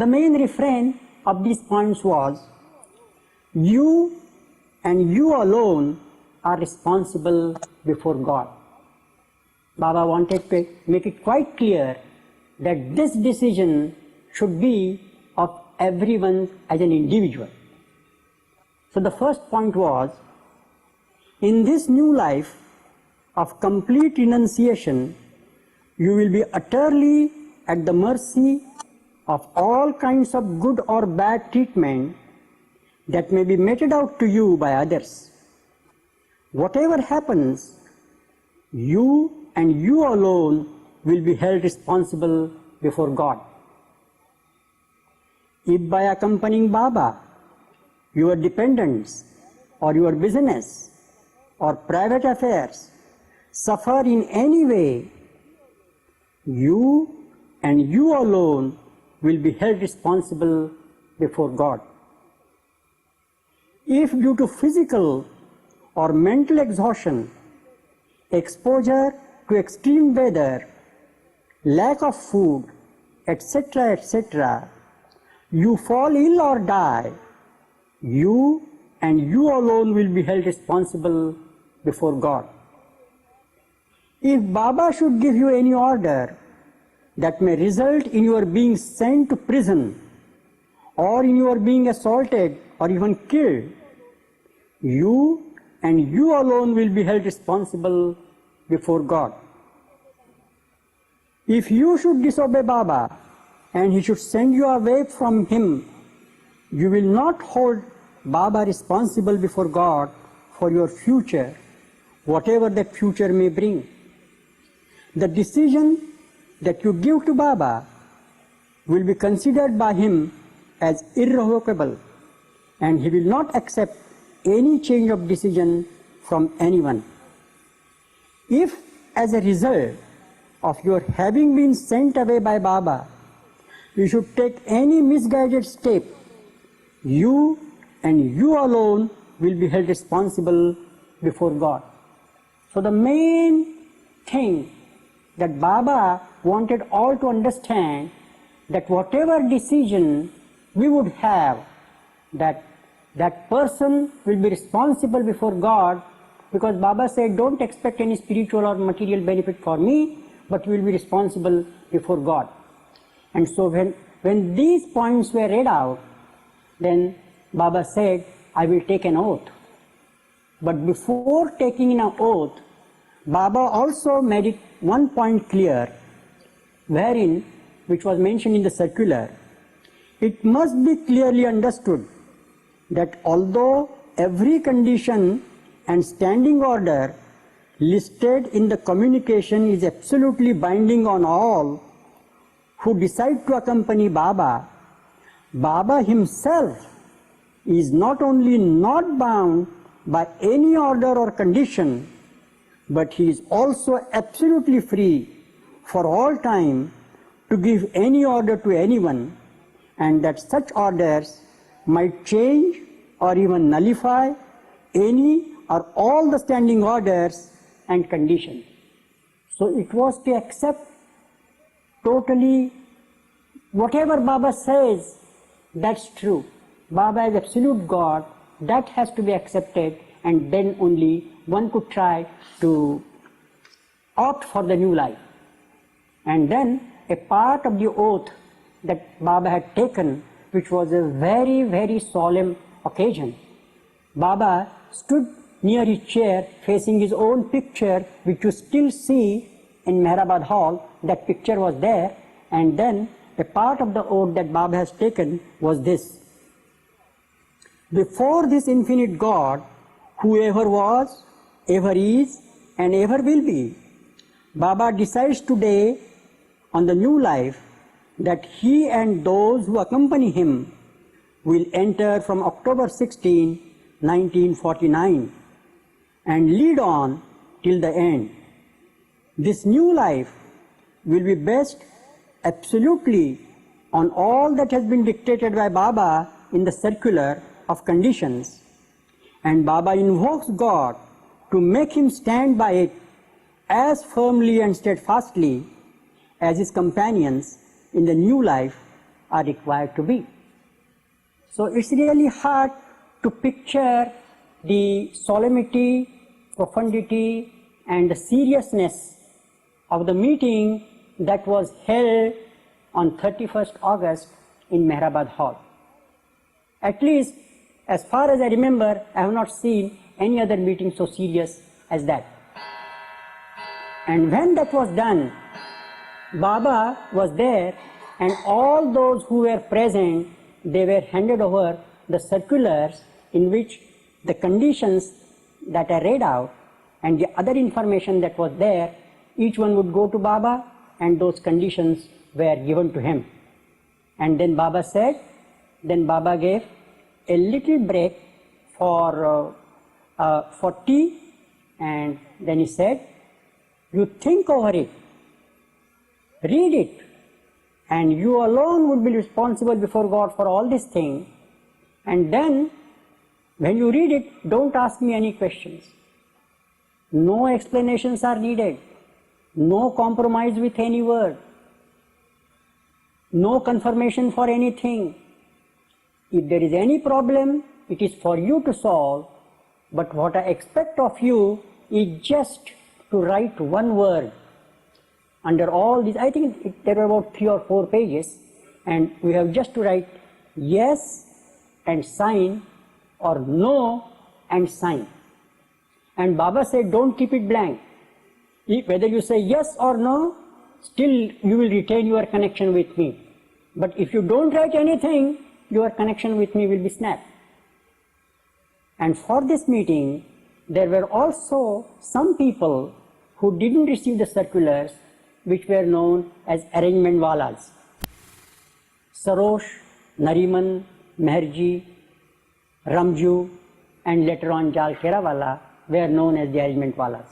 Speaker 5: The main refrain of these points was, you and you alone are responsible before God. Baba wanted to make it quite clear that this decision should be of everyone as an individual. So the first point was, in this new life of complete renunciation, you will be utterly at the mercy of all kinds of good or bad treatment that may be meted out to you by others. Whatever happens, you and you alone will be held responsible before God. If by accompanying Baba, your dependents or your business or private affairs suffer in any way, you and you alone will be held responsible before God. If due to physical or mental exhaustion, exposure to extreme weather, lack of food, etc., etc., you fall ill or die, you and you alone will be held responsible before God. If Baba should give you any order that may result in your being sent to prison or in your being assaulted or even killed, you and you alone will be held responsible before God. If you should disobey Baba and he should send you away from him, you will not hold Baba responsible before God for your future, whatever that future may bring. The decision that you give to Baba will be considered by him as irrevocable, and he will not accept any change of decision from anyone. If, as a result of your having been sent away by Baba, you should take any misguided step, you and you alone will be held responsible before God. So the main thing that Baba wanted all to understand, that whatever decision we would have, that person will be responsible before God, because Baba said, don't expect any spiritual or material benefit for me, but you will be responsible before God. And so when these points were read out, then Baba said, I will take an oath. But before taking an oath, Baba also made it one point clear, wherein, which was mentioned in the circular, it must be clearly understood that although every condition and standing order listed in the communication is absolutely binding on all who decide to accompany Baba, Baba himself is not only not bound by any order or condition, but he is also absolutely free for all time to give any order to anyone, and that such orders might change or even nullify any or all the standing orders and conditions. So it was to accept totally whatever Baba says, that's true. Baba is absolute God, that has to be accepted, and then only one could try to opt for the new life. And then a part of the oath that Baba had taken, which was a very, very solemn occasion. Baba stood near his chair facing his own picture, which you still see in Meherabad Hall. That picture was there, and then a part of the oath that Baba has taken was this. Before this infinite God, who ever was, ever is, and ever will be, Baba decides today on the new life that he and those who accompany him will enter from October 16, 1949 and lead on till the end. This new life will be based absolutely on all that has been dictated by Baba in the circular of conditions, and Baba invokes God to make him stand by it as firmly and steadfastly as his companions in the new life are required to be. So it's really hard to picture the solemnity, profundity, and the seriousness of the meeting that was held on 31st August in Meherabad Hall. At least, as far as I remember, I have not seen any other meeting so serious as that. And when that was done, Baba was there, and all those who were present, they were handed over the circulars in which the conditions that I read out and the other information that was there, each one would go to Baba, and those conditions were given to him. And then Baba gave a little break for tea, and then he said, you think over it, read it, and you alone would be responsible before God for all these things. And then, when you read it, don't ask me any questions. No explanations are needed. No compromise with any word. No confirmation for anything. If there is any problem, it is for you to solve. But what I expect of you is just to write one word. Under all these, I think there were about 3 or 4 pages, and we have just to write yes and sign, or no and sign. And Baba said, don't keep it blank. Whether you say yes or no, still you will retain your connection with me. But if you don't write anything, your connection with me will be snapped. And for this meeting, there were also some people who didn't receive the circulars, which were known as arrangement walas. Sarosh, Nariman, Meherji, Ramju, and later on Jal Kerawala were known as the arrangement walas.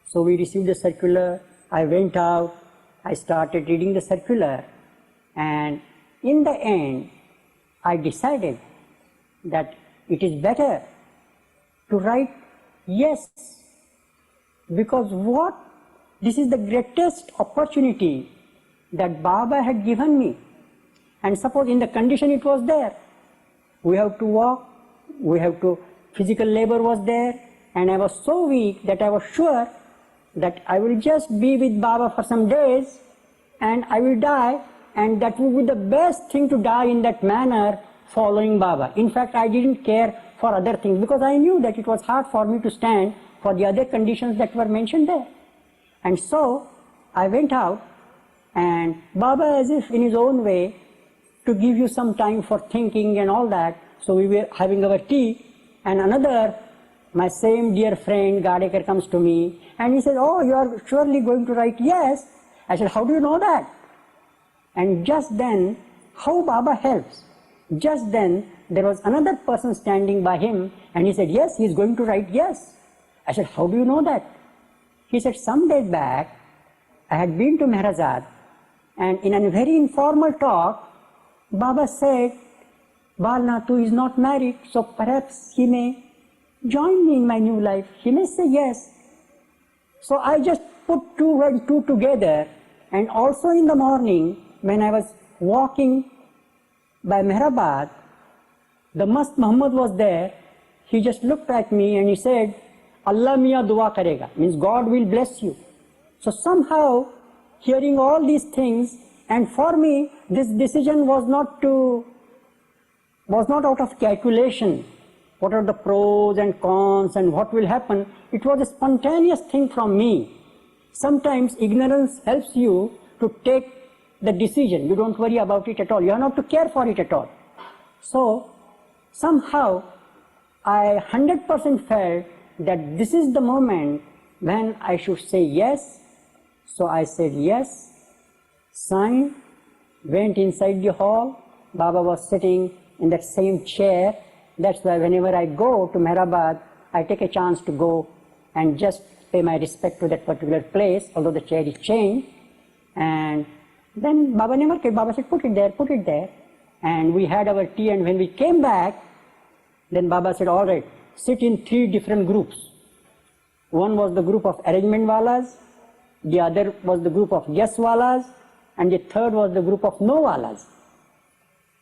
Speaker 5: So we received the circular, I went out, I started reading the circular, and in the end, I decided that it is better to write yes, because this is the greatest opportunity that Baba had given me. And suppose in the condition it was there, we have to walk, physical labor was there, and I was so weak that I was sure that I will just be with Baba for some days and I will die, and that would be the best thing to die in that manner, following Baba. In fact, I didn't care for other things because I knew that it was hard for me to stand for the other conditions that were mentioned there. And so I went out, and Baba, as if in his own way, to give you some time for thinking and all that, so we were having our tea, and my same dear friend Gadekar comes to me and he said, oh, you are surely going to write yes. I said, how do you know that? And just then, how Baba helps. Just then, there was another person standing by him and he said, yes, he is going to write yes. I said, how do you know that? He said, some days back, I had been to Meherazad, and in a very informal talk, Baba said, Bal Natu is not married, so perhaps he may join me in my new life. He may say yes. So I just put 2 and 2 together, and also in the morning, when I was walking by Meherabad, the Mast Muhammad was there. He just looked at me and he said, Allah miya dua karega, means God will bless you. So somehow, hearing all these things, and for me, this decision was not out of calculation. What are the pros and cons and what will happen? It was a spontaneous thing from me. Sometimes ignorance helps you to take the decision. You don't worry about it at all. You are not to care for it at all. So somehow I 100% felt that this is the moment when I should say yes. So I said yes, signed, went inside the hall. Baba was sitting in that same chair. That's why whenever I go to Meherabad, I take a chance to go and just pay my respect to that particular place, although the chair is changed. And then Baba never came. Baba said, put it there. And we had our tea, and when we came back, then Baba said, all right, sit in 3 different groups. One was the group of arrangement walas, the other was the group of yes walas, and the third was the group of no-walas.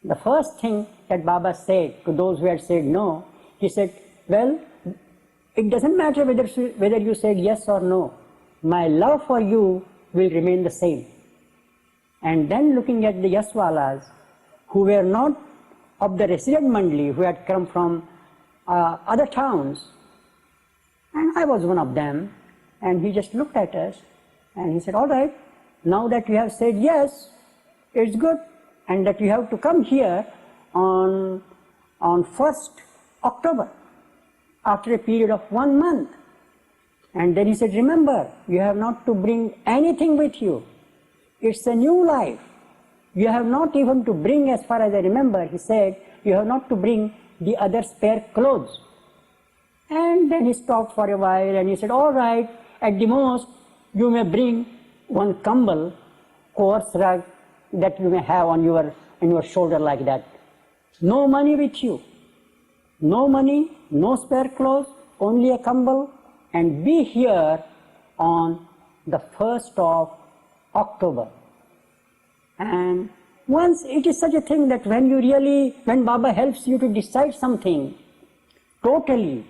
Speaker 5: The first thing that Baba said to those who had said no, he said, well, it doesn't matter whether you said yes or no. My love for you will remain the same. And then looking at the yaswalas, who were not of the resident mandali, who had come from other towns, and I was one of them, and he just looked at us and he said, all right, now that you have said yes, it's good, and that you have to come here on 1st October after a period of 1 month. And then he said, remember, you have not to bring anything with you. It's a new life. You have not even to bring, as far as I remember, he said, you have not to bring the other spare clothes. And then he stopped for a while and he said, all right, at the most, you may bring one kambal, coarse rug, that you may have on your shoulder like that. No money with you. No money, no spare clothes, only a kambal, and be here on the 1st of October. And once it is such a thing that when Baba helps you to decide something totally,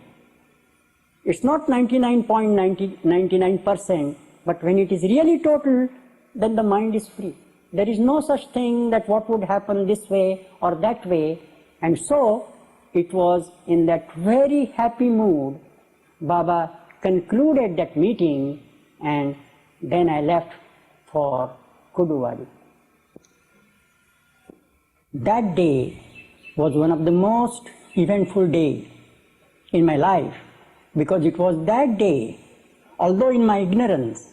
Speaker 5: it's not 99.99%, but when it is really total, then the mind is free. There is no such thing that what would happen this way or that way. And so it was in that very happy mood Baba concluded that meeting, and then I left for Kuduvadi. That day was one of the most eventful days in my life, because it was that day, although in my ignorance,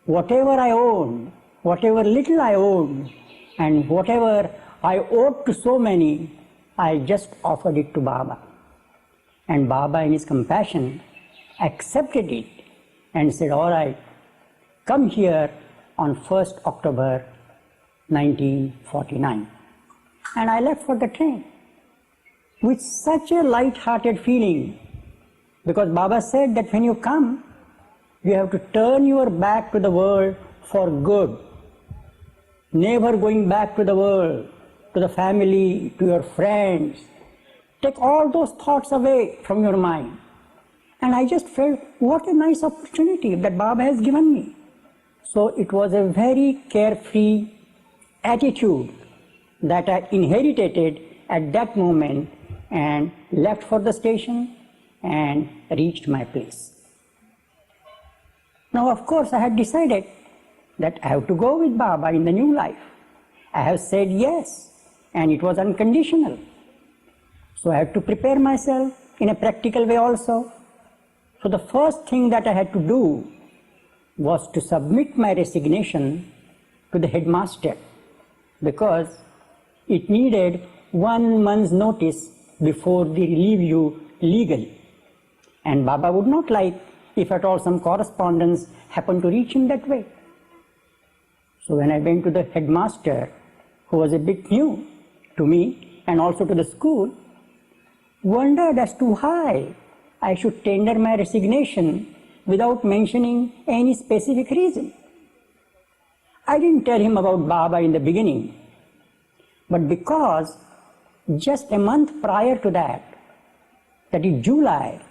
Speaker 5: whatever I owned, whatever little I owned, and whatever I owed to so many, I just offered it to Baba. And Baba, in his compassion, accepted it and said, all right, come here on 1st October 1949. And I left for the train with such a light-hearted feeling, because Baba said that when you come, you have to turn your back to the world for good, never going back to the world, to the family, to your friends. Take all those thoughts away from your mind. And I just felt, what a nice opportunity that Baba has given me. So it was a very carefree attitude that I inherited at that moment, and left for the station and reached my place. Now, of course, I had decided that I have to go with Baba in the new life. I have said yes, and it was unconditional. So I had to prepare myself in a practical way also. So the first thing that I had to do was to submit my resignation to the headmaster, because it needed 1 month's notice before they relieve you legally. And Baba would not like if at all some correspondence happened to reach him that way. So when I went to the headmaster, who was a bit new to me and also to the school, wondered as to why I should tender my resignation without mentioning any specific reason. I didn't tell him about Baba in the beginning, but because just a month prior to that is July,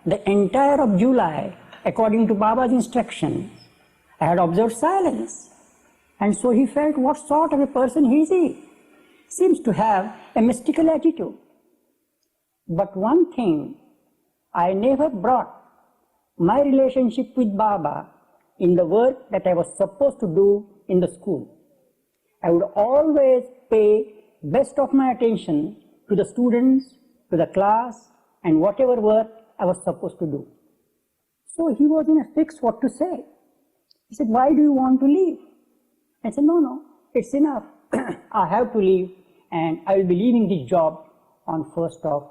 Speaker 5: the entire of July, according to Baba's instructions, I had observed silence. And so he felt, what sort of a person is he? Seems to have a mystical attitude. But one thing, I never brought my relationship with Baba in the work that I was supposed to do in the school. I would always pay best of my attention to the students, to the class, and whatever work I was supposed to do. So he was in a fix what to say. He said, why do you want to leave? I said, no, it's enough. I have to leave, and I will be leaving this job on 1st of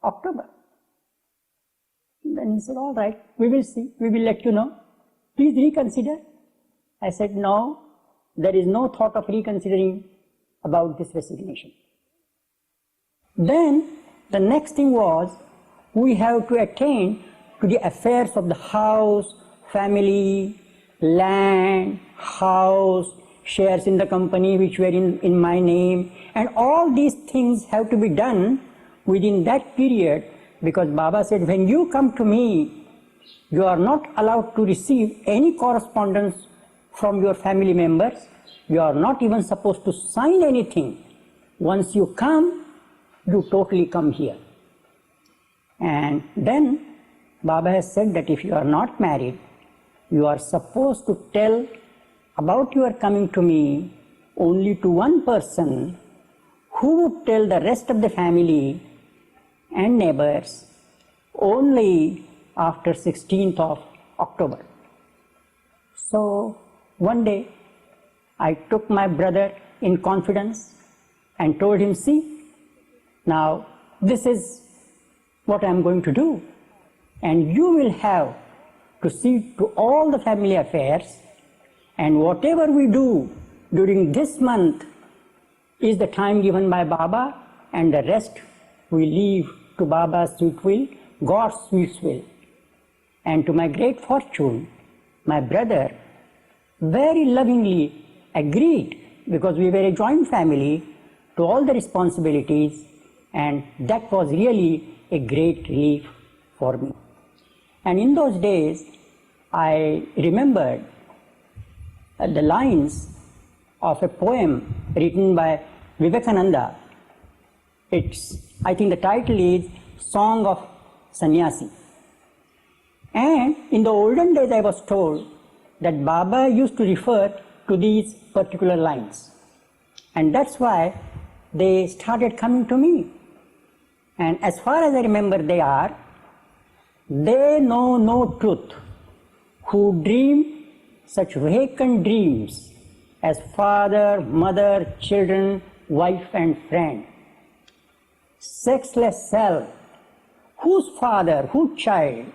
Speaker 5: October. And then he said, all right, we will see, we will let you know. Please reconsider. I said, no, there is no thought of reconsidering about this resignation. Then the next thing was, we have to attend to the affairs of the house, family, land, house, shares in the company which were in my name, and all these things have to be done within that period, because Baba said, when you come to me, you are not allowed to receive any correspondence from your family members. You are not even supposed to sign anything. Once you come, you totally come here. And then Baba has said that if you are not married, you are supposed to tell about your coming to me only to one person, who would tell the rest of the family and neighbors only after 16th of October. So one day I took my brother in confidence and told him, see, now this is what I am going to do, and you will have to see to all the family affairs, and whatever we do during this month is the time given by Baba, and the rest we leave to Baba's sweet will, God's sweet will. And to my great fortune, my brother very lovingly agreed, because we were a joint family, to all the responsibilities, and that was really a great relief for me. And in those days, I remembered the lines of a poem written by Vivekananda. I think the title is Song of Sannyasi. And in the olden days I was told that Baba used to refer to these particular lines. And that's why they started coming to me. And as far as I remember, they are, they know no truth who dream such vacant dreams as father, mother, children, wife and friend. Sexless self, whose father, whose child,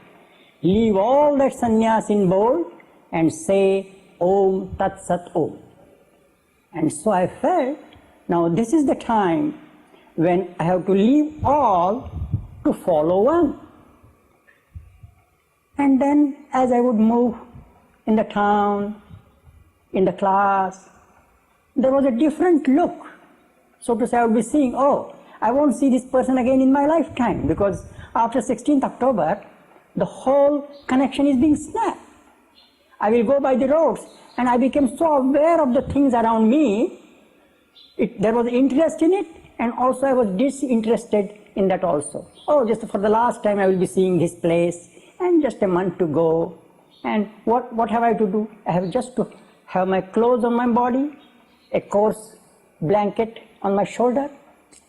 Speaker 5: leave all that sannyas in bold and say Om Tat Sat Om. And so I felt, now this is the time when I have to leave all to follow one. And then as I would move in the town, in the class, there was a different look. So to say, I would be seeing, oh, I won't see this person again in my lifetime, because after 16th October, the whole connection is being snapped. I will go by the roads, and I became so aware of the things around me. There was interest in it, and also I was disinterested in that also. Oh, just for the last time I will be seeing this place, and just a month to go. And what have I to do? I have just to have my clothes on my body, a coarse blanket on my shoulder,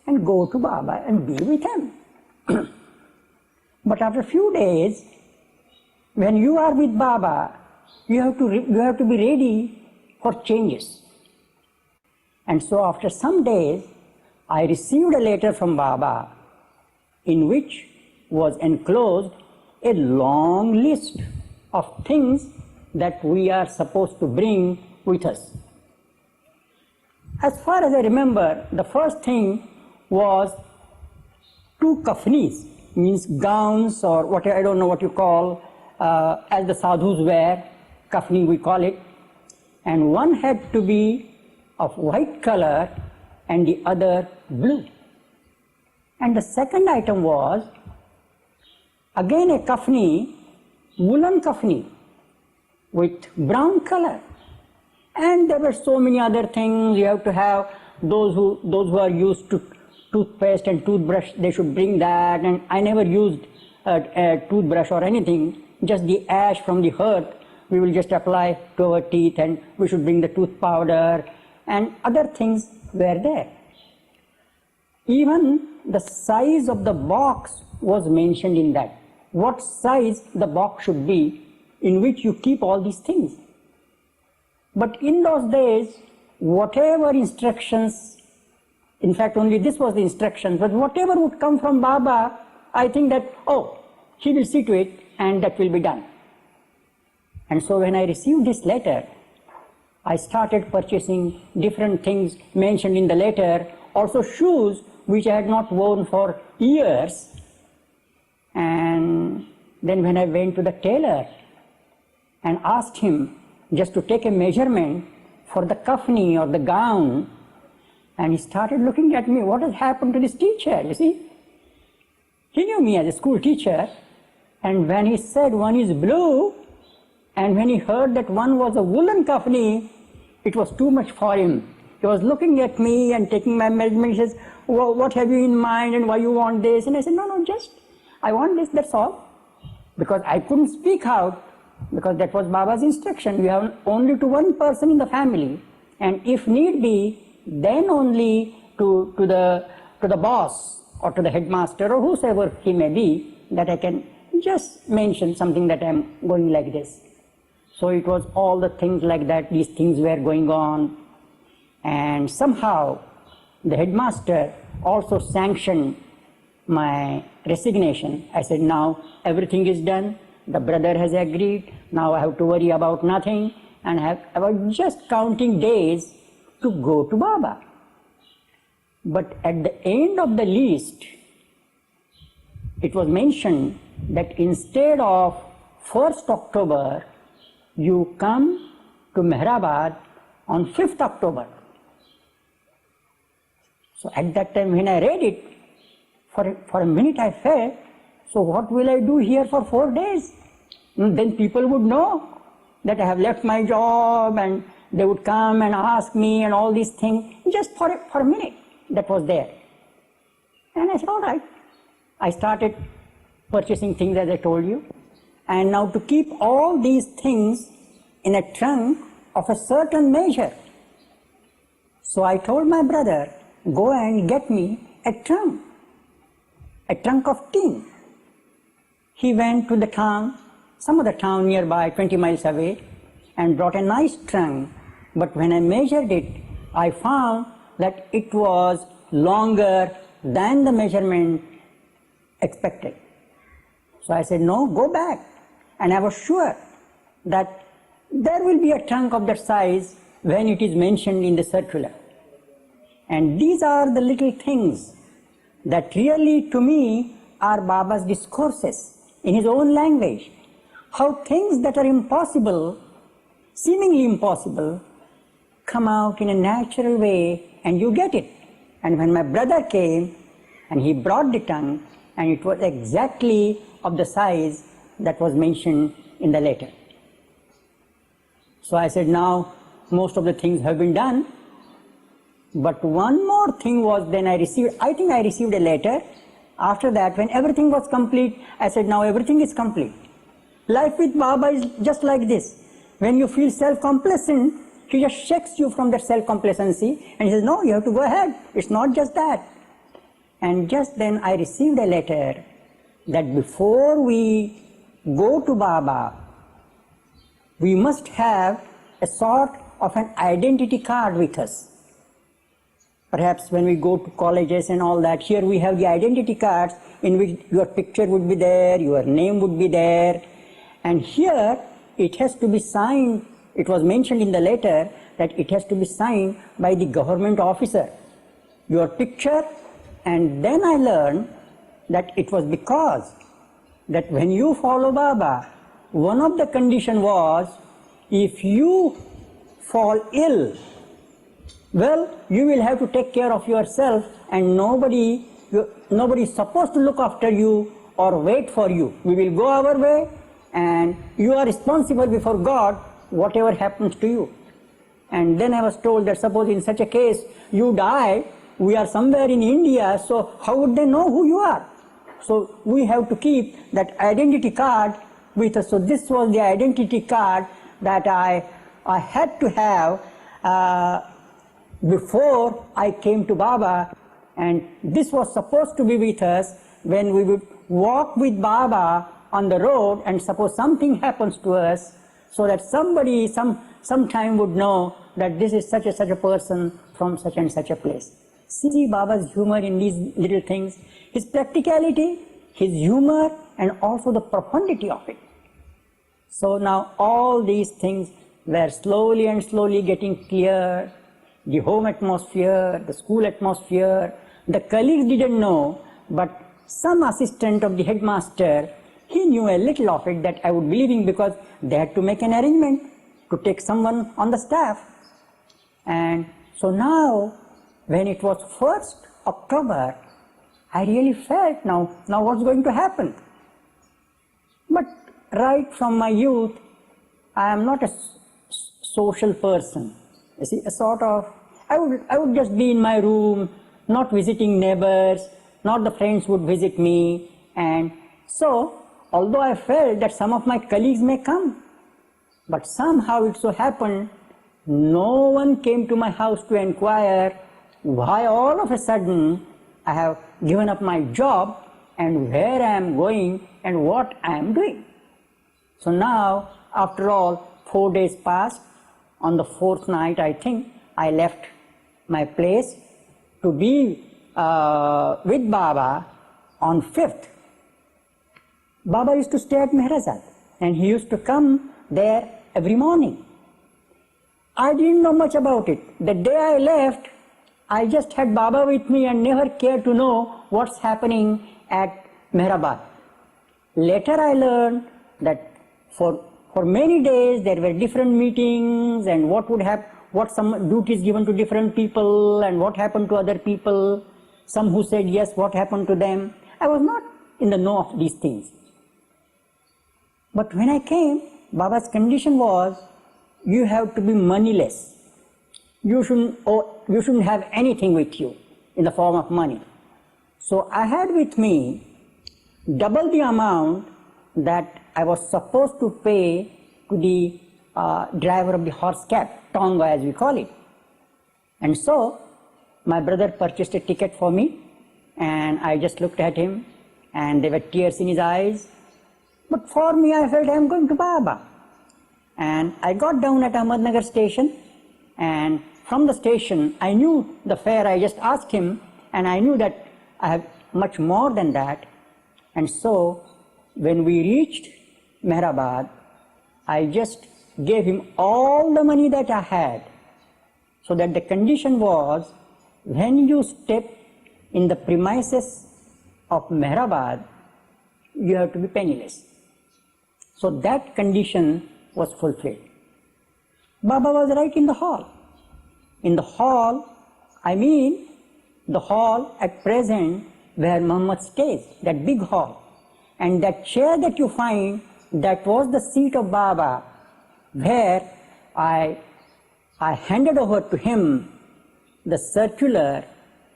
Speaker 5: and go to Baba and be with him. But after a few days, when you are with Baba, you have to be ready for changes. And so after some days, I received a letter from Baba in which was enclosed a long list of things that we are supposed to bring with us. As far as I remember, the first thing was 2 kafnis, means gowns or whatever, I don't know what you call, as the sadhus wear, kafni we call it, and one had to be of white color and the other blue. And the second item was again a kafni, woolen kafni with brown color. And there were so many other things. You have to have those who are used to toothpaste and toothbrush, they should bring that. And I never used a toothbrush or anything, just the ash from the hearth we will just apply to our teeth, and we should bring the tooth powder, and other things were there. Even the size of the box was mentioned in that. What size the box should be in which you keep all these things. But in those days, whatever instructions, in fact only this was the instruction, but whatever would come from Baba, I think that, oh, he will see to it and that will be done. And so when I received this letter, I started purchasing different things mentioned in the letter, also shoes which I had not worn for years. And then when I went to the tailor and asked him just to take a measurement for the kafni or the gown, and he started looking at me. What has happened to this teacher? You see, he knew me as a school teacher, and when he said one is blue, and when he heard that one was a woolen kafni, it was too much for him. He was looking at me and taking my measurement. He says, what have you in mind and why you want this? And I said, no, just I want this, that's all. Because I couldn't speak out, because that was Baba's instruction. We have only to one person in the family, and if need be, then only to the boss or to the headmaster or whosoever he may be, that I can just mention something that I'm going like this. So it was all the things like that, these things were going on, and somehow the headmaster also sanctioned my resignation. I said, now everything is done, the brother has agreed, now I have to worry about nothing, and I was just counting days to go to Baba. But at the end of the list, it was mentioned that instead of 1st October, you come to Meherabad on 5th October. So at that time when I read it, for a minute I felt, so what will I do here for 4 days? And then people would know that I have left my job, and they would come and ask me and all these things, just for a minute that was there. And I said, all right. I started purchasing things as I told you. And now to keep all these things in a trunk of a certain measure. So I told my brother, go and get me a trunk of tin. He went to the town, some other town nearby, 20 miles away, and brought a nice trunk. But when I measured it, I found that it was longer than the measurement expected. So I said, no, go back. And I was sure that there will be a trunk of that size when it is mentioned in the circular. And these are the little things that really to me are Baba's discourses in his own language. How things that are impossible, seemingly impossible, come out in a natural way and you get it. And when my brother came and he brought the tongue, and it was exactly of the size that was mentioned in the letter. So I said, now most of the things have been done, but one more thing was, then I think I received a letter. After that, when everything was complete, I said, now everything is complete. Life with Baba is just like this. When you feel self-complacent, he just shakes you from that self-complacency and he says, no, you have to go ahead. It's not just that. And just then I received a letter that before we go to Baba, we must have a sort of an identity card with us. Perhaps when we go to colleges and all that, here we have the identity cards in which your picture would be there, your name would be there, and here it has to be signed. It was mentioned in the letter that it has to be signed by the government officer, your picture. And then I learned that it was because that when you follow Baba, one of the condition was, if you fall ill, well, you will have to take care of yourself, and nobody is supposed to look after you or wait for you. We will go our way, and you are responsible before God, whatever happens to you. And then I was told that suppose in such a case you die, we are somewhere in India, so how would they know who you are? So we have to keep that identity card with us. So this was the identity card that I had to have before I came to Baba, and this was supposed to be with us when we would walk with Baba on the road, and suppose something happens to us, so that somebody sometime would know that this is such a person from such and such a place. See Baba's humor in these little things, his practicality, his humor, and also the profundity of it. So now all these things were slowly and slowly getting clear. The home atmosphere, the school atmosphere, the colleagues didn't know, but some assistant of the headmaster, he knew a little of it, that I would believe him, because they had to make an arrangement to take someone on the staff. And so now, when it was 1st October, I really felt now what's going to happen? But right from my youth, I am not a social person. You see, a sort of, I would just be in my room, not visiting neighbors, not the friends would visit me. And so, although I felt that some of my colleagues may come, but somehow it so happened, no one came to my house to inquire why all of a sudden I have given up my job and where I am going and what I am doing. So now, after all, 4 days passed. On the 4th night, I think, I left my place to be with Baba on 5th. Baba used to stay at Meherazad and he used to come there every morning. I didn't know much about it. The day I left, I just had Baba with me and never cared to know what's happening at Meherabad. Later I learned that for many days there were different meetings and what some duties given to different people and what happened to other people. Some who said yes, what happened to them. I was not in the know of these things. But when I came, Baba's condition was, you have to be moneyless. You shouldn't have anything with you in the form of money. So I had with me double the amount that I was supposed to pay to the driver of the horse cab, Tonga as we call it. And so my brother purchased a ticket for me and I just looked at him and there were tears in his eyes. But for me, I felt I am going to Baba. And I got down at Ahmednagar station and from the station I knew the fare. I just asked him and I knew that I have much more than that. And so when we reached Meherabad, I just gave him all the money that I had, so that the condition was, when you step in the premises of Meherabad, you have to be penniless. So that condition was fulfilled. Baba was right in the hall. In the hall, I mean the hall at present where Muhammad stays, that big hall. And that chair that you find, that was the seat of Baba, where I handed over to him the circular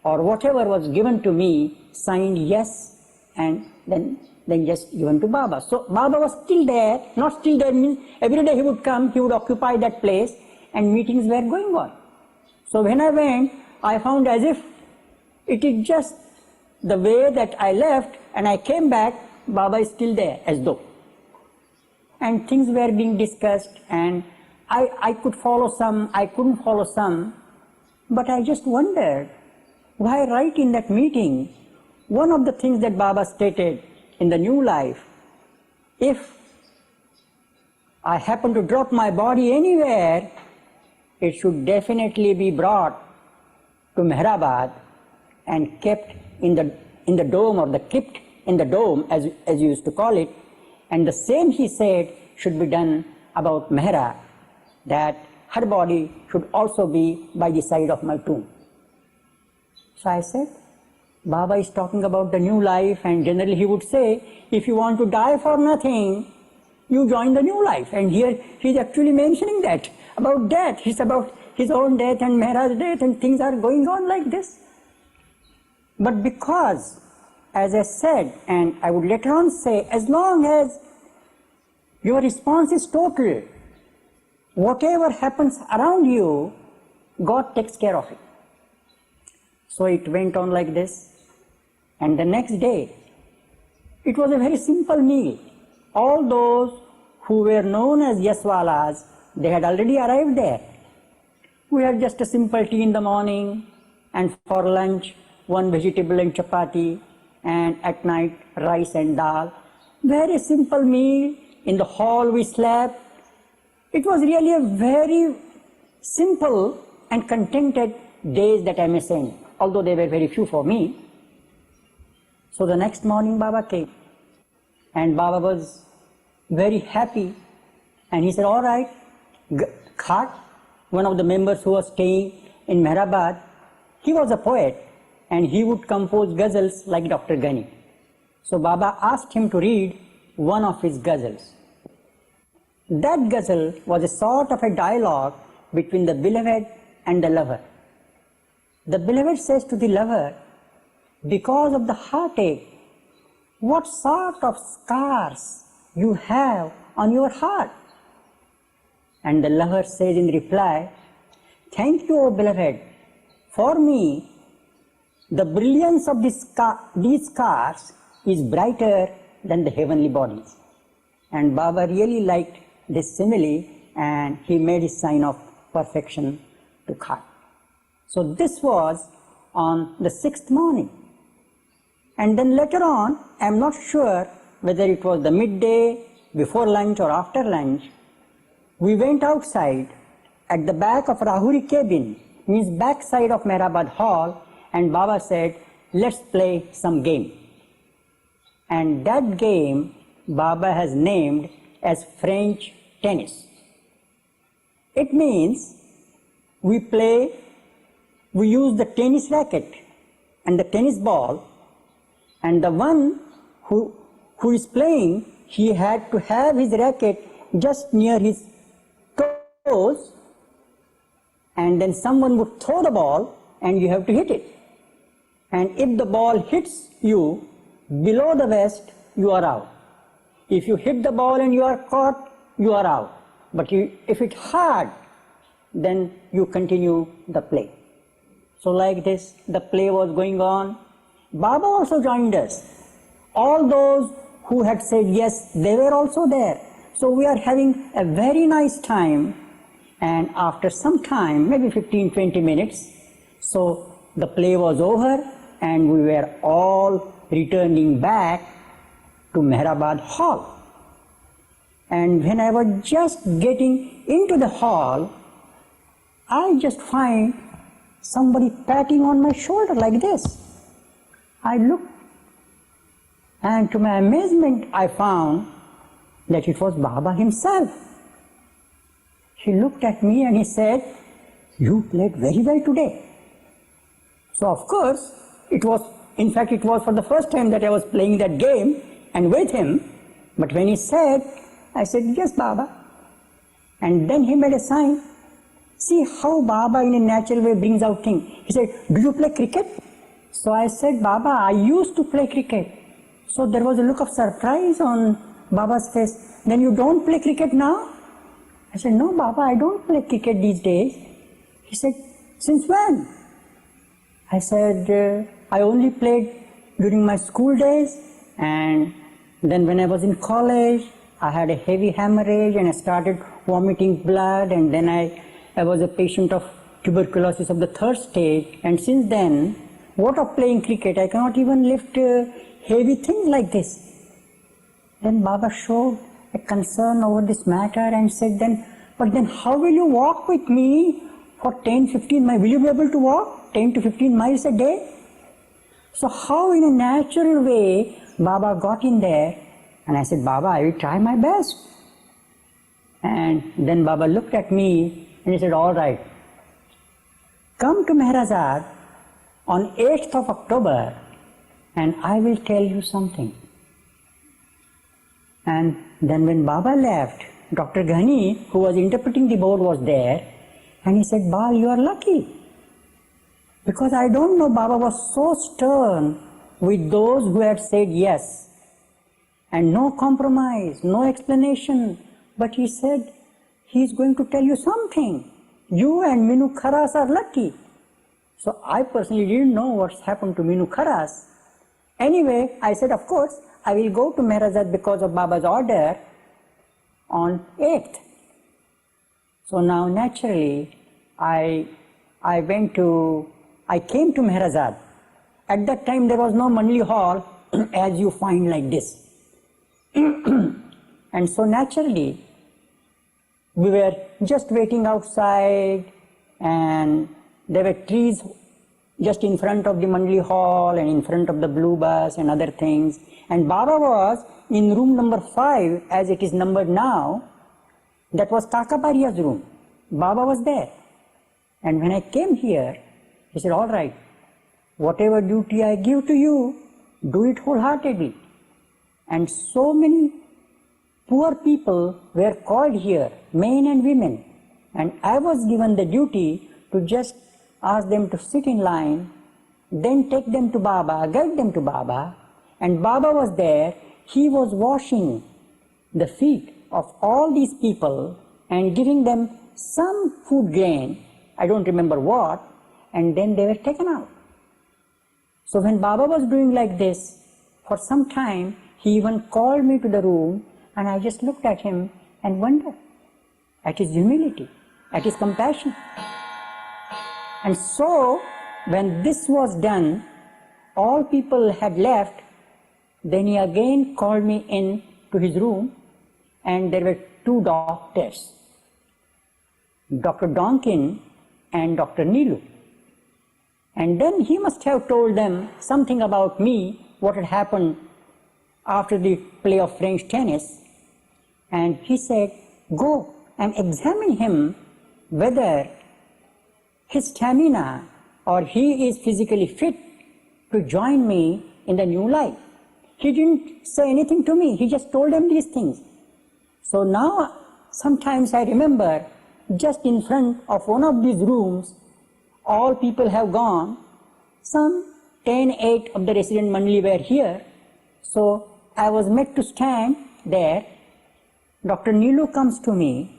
Speaker 5: or whatever was given to me, signed yes, and then just given to Baba. So Baba was still there, not still there means every day he would come, he would occupy that place and meetings were going on. So when I went, I found as if it is just the way that I left and I came back, Baba is still there as though. And things were being discussed and I could follow some, I couldn't follow some, but I just wondered why right in that meeting, one of the things that Baba stated in the new life, if I happen to drop my body anywhere, it should definitely be brought to Meherabad and kept in the dome or the crypt in the dome as you used to call it. And the same he said should be done about Mehra, that her body should also be by the side of my tomb. So I said, Baba is talking about the new life and generally he would say, if you want to die for nothing, you join the new life. And here he is actually mentioning that, about death. It's about his own death and Mehra's death and things are going on like this. But because, as I said, and I would later on say, as long as your response is total, whatever happens around you, God takes care of it. So it went on like this. And the next day, it was a very simple meal. All those who were known as Yaswalas, they had already arrived there. We had just a simple tea in the morning, and for lunch, one vegetable and chapati, and at night, rice and dal. Very simple meal. In the hall we slept. It was really a very simple and contented days that I may say, although they were very few for me. So the next morning Baba came and Baba was very happy and he said, all right, Khat, one of the members who was staying in Meherabad, he was a poet and he would compose ghazals like Dr. Ghani. So Baba asked him to read one of his ghazals. That ghazal was a sort of a dialogue between the beloved and the lover. The beloved says to the lover, because of the heartache, what sort of scars you have on your heart? And the lover says in reply, thank you, O beloved. For me, the brilliance of these scars is brighter than the heavenly bodies. And Baba really liked this simile and he made his sign of perfection to heart. So this was on the 6th morning. And then later on, I am not sure whether it was the midday, before lunch or after lunch, we went outside at the back of Rahuri cabin, means back side of Meherabad hall, and Baba said, let's play some game. And that game Baba has named as French tennis. It means we use the tennis racket and the tennis ball, and the one who is playing, he had to have his racket just near his toes, and then someone would throw the ball and you have to hit it. And if the ball hits you below the waist, you are out. If you hit the ball and you are caught, you are out. But if it's hard, then you continue the play. So like this, the play was going on. Baba also joined us. All those who had said yes, they were also there. So we are having a very nice time. And after some time, maybe 15-20 minutes, so the play was over and we were all returning back to Meherabad hall. And when I was just getting into the hall, I just find somebody patting on my shoulder like this. I looked, and to my amazement, I found that it was Baba himself. He looked at me and he said, you played very well today. So of course, it was for the first time that I was playing that game and with him. But when he said, I said, yes, Baba. And then he made a sign. See how Baba in a natural way brings out things. He said, do you play cricket? So I said, Baba, I used to play cricket. So there was a look of surprise on Baba's face. Then you don't play cricket now? I said, no, Baba, I don't play cricket these days. He said, since when? I said, I only played during my school days, and then when I was in college, I had a heavy hemorrhage and I started vomiting blood, and then I was a patient of tuberculosis of the 3rd stage, and since then, what of playing cricket, I cannot even lift heavy things like this. Then Baba showed a concern over this matter and said, but then how will you walk with me for 10-15 miles? Will you be able to walk 10 to 15 miles a day? So how in a natural way Baba got in there, and I said, Baba, I will try my best. And then Baba looked at me and he said, all right, come to Meherazad on 8th of October and I will tell you something. And then when Baba left, Dr. Ghani, who was interpreting the board, was there, and he said, Bal, you are lucky. Because I don't know, Baba was so stern with those who had said yes, and no compromise, no explanation, but he said, he is going to tell you something. You and Minu Kharas are lucky. So I personally didn't know what's happened to Minu Kharas. Anyway, I said, of course, I will go to Meherazad because of Baba's order on 8th. So now naturally, I came to Meherazad. At that time there was no Mandli hall as you find like this. And so naturally, we were just waiting outside, and there were trees just in front of the Mandli hall and in front of the blue bus and other things. And Baba was in room number 5, as it is numbered now. That was Kakabariya's room. Baba was there. And when I came here, he said, all right, whatever duty I give to you, do it wholeheartedly. And so many poor people were called here, men and women, and I was given the duty to just ask them to sit in line, then take them to Baba, guide them to Baba, and Baba was there. He was washing the feet of all these people and giving them some food grain, I don't remember what, and then they were taken out. So when Baba was doing like this, for some time, he even called me to the room, and I just looked at him and wondered at his humility, at his compassion. And so, when this was done, all people had left, then he again called me in to his room, and there were two doctors, Dr. Donkin and Dr. Neelu. And then he must have told them something about me, what had happened after the play of French tennis. And he said, go and examine him whether his stamina or he is physically fit to join me in the new life. He didn't say anything to me, he just told them these things. So now sometimes I remember just in front of one of these rooms, all people have gone. Some 10-8 of the resident Mandali were here. So I was made to stand there. Dr. Neelu comes to me,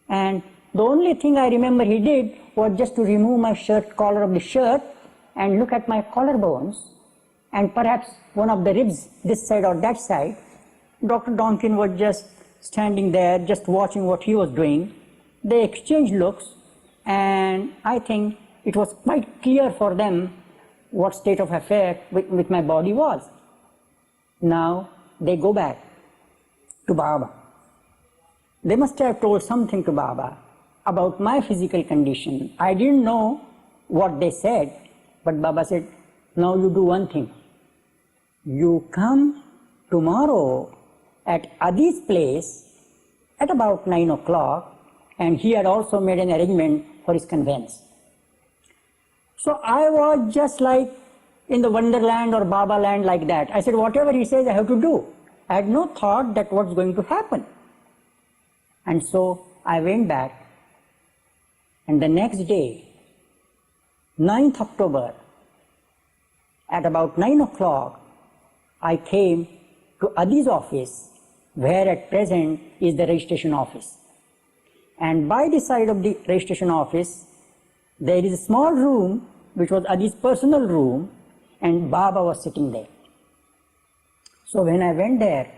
Speaker 5: and the only thing I remember he did was just to remove my shirt, collar of the shirt, and look at my collarbones, and perhaps one of the ribs, this side or that side. Dr. Donkin was just standing there, just watching what he was doing. They exchanged looks, and I think it was quite clear for them what state of affair with my body was. Now they go back to Baba. They must have told something to Baba about my physical condition. I didn't know what they said, but Baba said, now you do one thing. You come tomorrow at Adi's place at about 9 o'clock, and he had also made an arrangement for his conveyance. So I was just like in the Wonderland or Baba land like that. I said, whatever he says, I have to do. I had no thought that what's going to happen. And so I went back, and the next day, 9th October, at about 9 o'clock, I came to Adi's office, where at present is the registration office. And by the side of the registration office, there is a small room, which was Adi's personal room, and Baba was sitting there. So when I went there,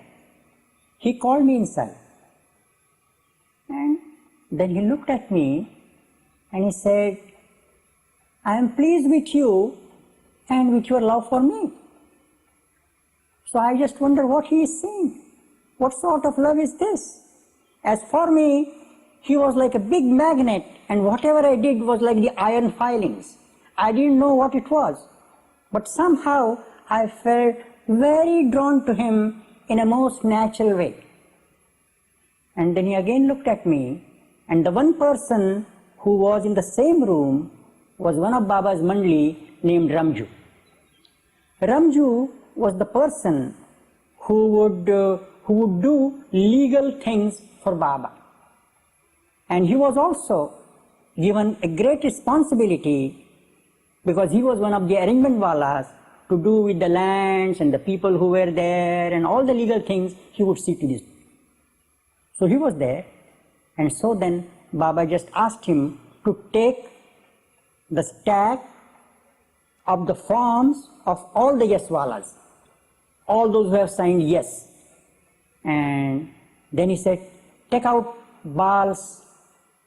Speaker 5: he called me inside. And then he looked at me and he said, I am pleased with you and with your love for me. So I just wonder what he is saying. What sort of love is this? As for me, he was like a big magnet, and whatever I did was like the iron filings. I didn't know what it was, but somehow I felt very drawn to him in a most natural way. And then he again looked at me, and the one person who was in the same room was one of Baba's Mandali named Ramju. Ramju was the person who would do legal things for Baba. And he was also given a great responsibility, because he was one of the arrangement walas, to do with the lands and the people who were there and all the legal things. He would see to this. So he was there, and so then Baba just asked him to take the stack of the forms of all the yeswalas, all those who have signed yes. And then he said, take out Bal's,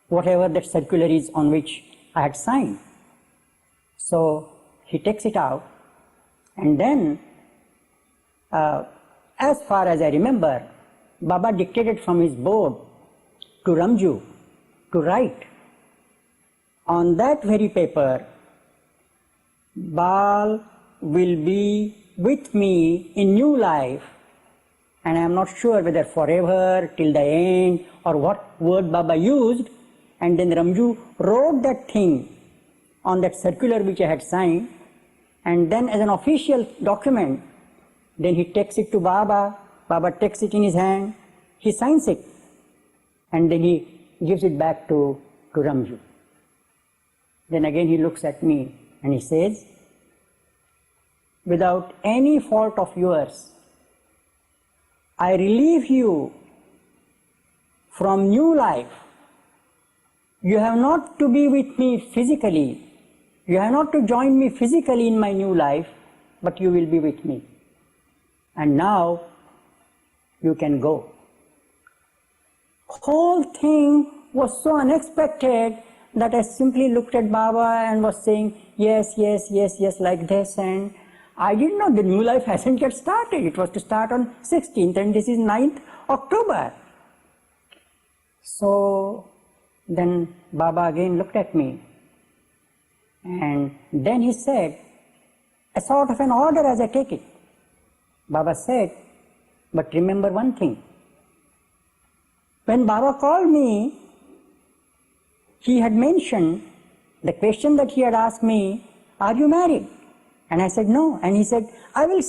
Speaker 5: whatever that circular is on which I had signed. So he takes it out, and then as far as I remember, Baba dictated from his board to Ramju to write on that very paper, Bal will be with me in new life, and I am not sure whether forever, till the end, or what word Baba used, And then Ramju wrote that thing on that circular which I had signed, and then as an official document, then he takes it to Baba, Baba takes it in his hand, he signs it, and then he gives it back to Ramju. Then again he looks at me and he says, without any fault of yours, I relieve you from new life. You have not to be with me physically. You have not to join me physically in my new life, but you will be with me. And now you can go. Whole thing was so unexpected that I simply looked at Baba and was saying, yes, yes, yes, yes, like this. And I didn't know the new life hasn't yet started. It was to start on 16th and this is 9th October. So then Baba again looked at me and then he said, a sort of an order as I take it. Baba said, but remember one thing. When Baba called me, he had mentioned the question that he had asked me, are you married? And I said, no. And he said, I will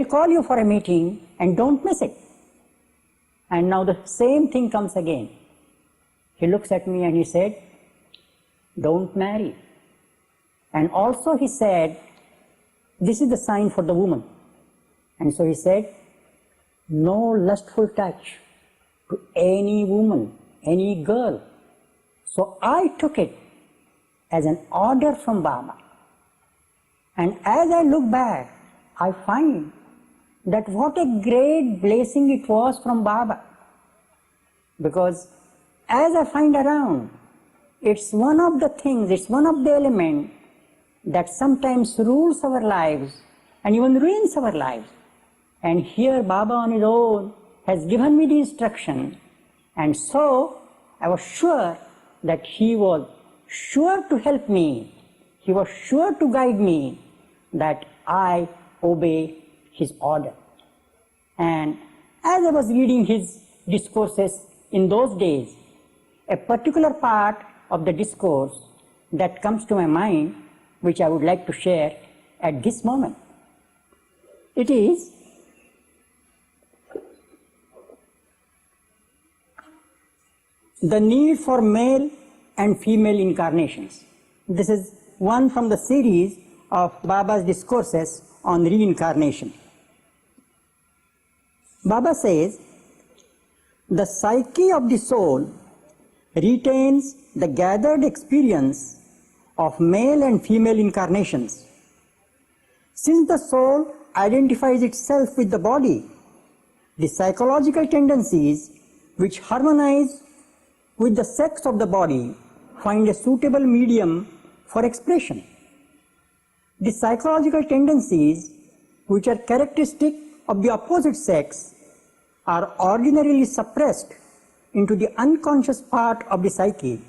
Speaker 5: call you for a meeting and don't miss it. And now the same thing comes again. He looks at me and he said, don't marry. And also he said, this is the sign for the woman. And so he said, no lustful touch to any woman, any girl. So I took it as an order from Baba. And as I look back, I find that what a great blessing it was from Baba. Because as I find around, it's one of the things, it's one of the elements that sometimes rules our lives and even ruins our lives. And here Baba on his own has given me the instruction, and so I was sure that he was sure to help me, he was sure to guide me, that I obey his order. And as I was reading his discourses in those days, a particular part of the discourse that comes to my mind, which I would like to share at this moment. It is, the need for male and female incarnations. This is one from the series of Baba's discourses on reincarnation. Baba says, the psyche of the soul retains the gathered experience of male and female incarnations. Since the soul identifies itself with the body, the psychological tendencies which harmonize with the sex of the body find a suitable medium for expression. The psychological tendencies which are characteristic of the opposite sex are ordinarily suppressed into the unconscious part of the psyche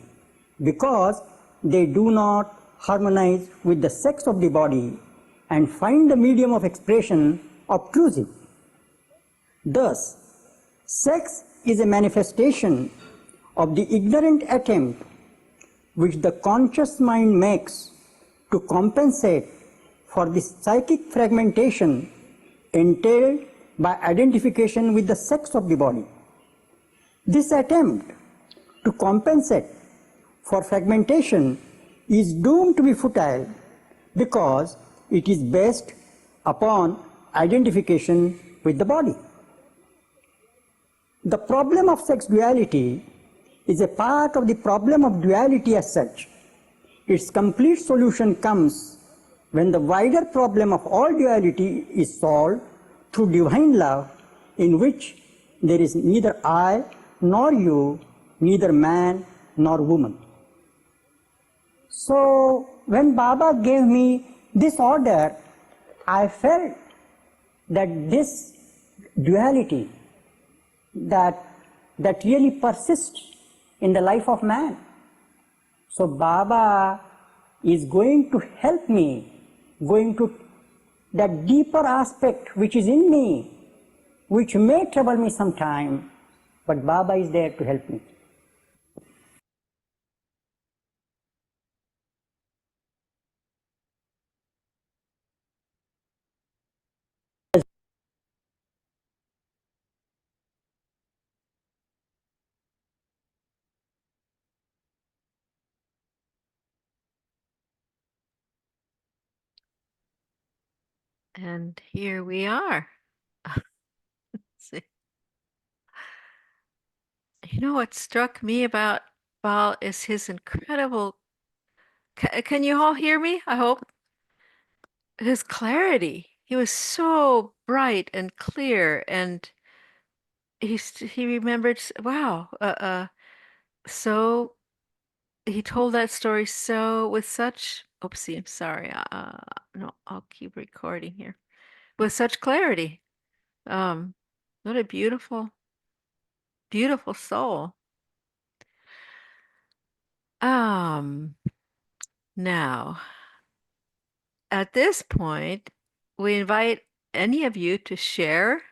Speaker 5: because they do not harmonize with the sex of the body and find the medium of expression obtrusive. Thus, sex is a manifestation of the ignorant attempt which the conscious mind makes to compensate for the psychic fragmentation entailed by identification with the sex of the body. This attempt to compensate for fragmentation is doomed to be futile because it is based upon identification with the body. The problem of sex duality is a part of the problem of duality as such. Its complete solution comes when the wider problem of all duality is solved through divine love, in which there is neither I nor you, neither man nor woman. So when Baba gave me this order, I felt that this duality that really persists in the life of man. So Baba is going to help me, going to that deeper aspect which is in me, which may trouble me sometime, but Baba is there to help me.
Speaker 1: And here we are. See. You know what struck me about Bal is his incredible. Can you all hear me? I hope. His clarity. He was so bright and clear, and he remembered. Wow. So he told that story so with such. Oopsie, I'm sorry. No, I'll keep recording here. With such clarity. Um, what a beautiful, beautiful soul. Um, Now, at this point, we invite any of you to share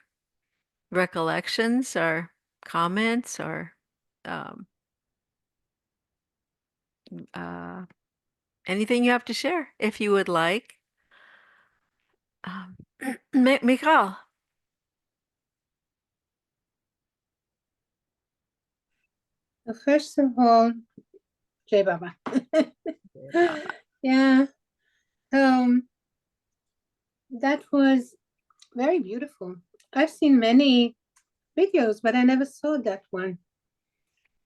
Speaker 1: recollections or comments or um, uh, anything you have to share if you would like. Um, Michal.
Speaker 3: So first of all, Jai Baba. Yeah. That was very beautiful. I've seen many videos, but I never saw that one.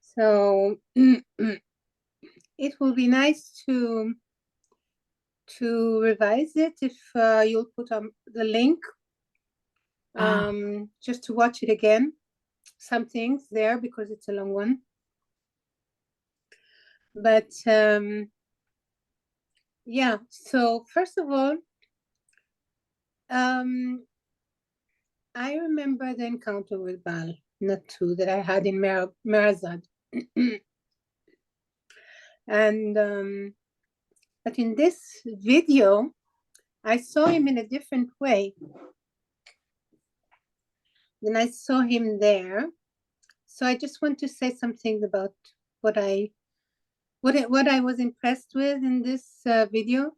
Speaker 3: So it will be nice to revise it if you'll put the link just to watch it again. Some things there because it's a long one. But yeah, so first of all, I remember the encounter with Bal Natu that I had in Meherazad. And but in this video, I saw him in a different way than I saw him there. So I just want to say something about what I was impressed with in this video.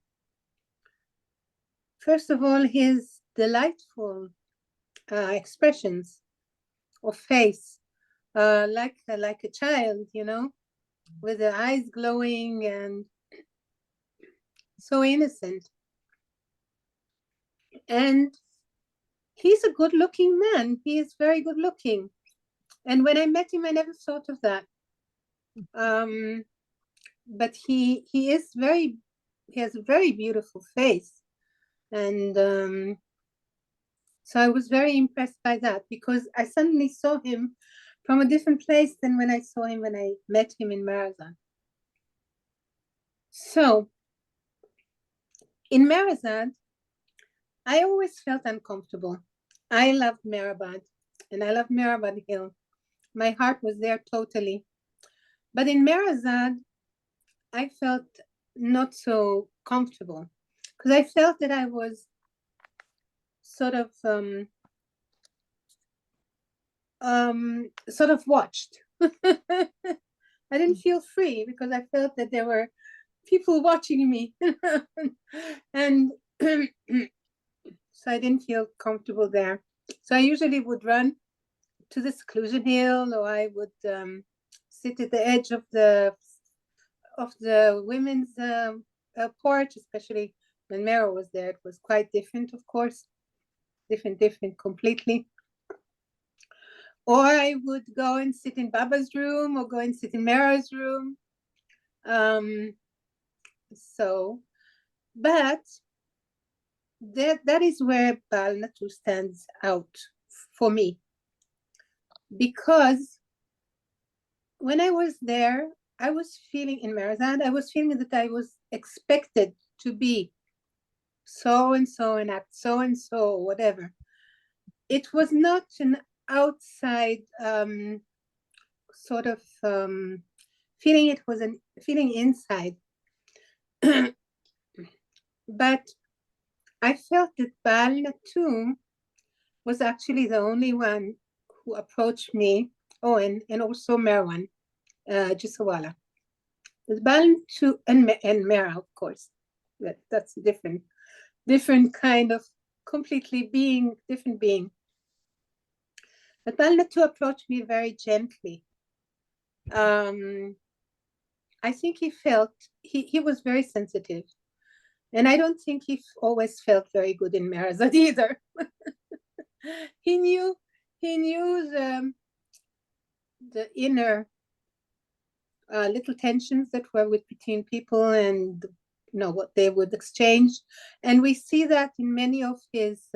Speaker 3: First of all, his delightful expressions of face, like a child, you know, with the eyes glowing and so innocent. And he's a good-looking man. He is very good-looking. And when I met him, I never thought of that. But he has a very beautiful face. And so I was very impressed by that because I suddenly saw him from a different place than when I saw him when I met him in Meherazad. So in Meherazad, I always felt uncomfortable. I loved Meherabad and I loved Meherabad Hill. My heart was there totally. But in Meherazad, I felt not so comfortable because I felt that I was sort of watched. I didn't feel free because I felt that there were people watching me. And so I didn't feel comfortable there. So I usually would run to the seclusion hill, or I would sit at the edge of the women's porch, especially when Mara was there. It was quite different, of course, different completely. Or I would go and sit in Baba's room or go and sit in Mara's room. But that is where Bal Natu stands out for me. Because when I was there, I was feeling in Meherazad, I was feeling that I was expected to be so and so and act so and so, whatever. It was not an outside sort of feeling, it was a feeling inside. But I felt that Bal Natu was actually the only one who approached me. Oh, and also Merwan, Jisawala. Bal Natu and Mera, of course. That's a different kind of completely different being. But Bal Natu approached me very gently. I think he felt, he was very sensitive. And I don't think he always felt very good in Meherazad either. he knew the inner little tensions that were between people, and what they would exchange. And we see that in many of his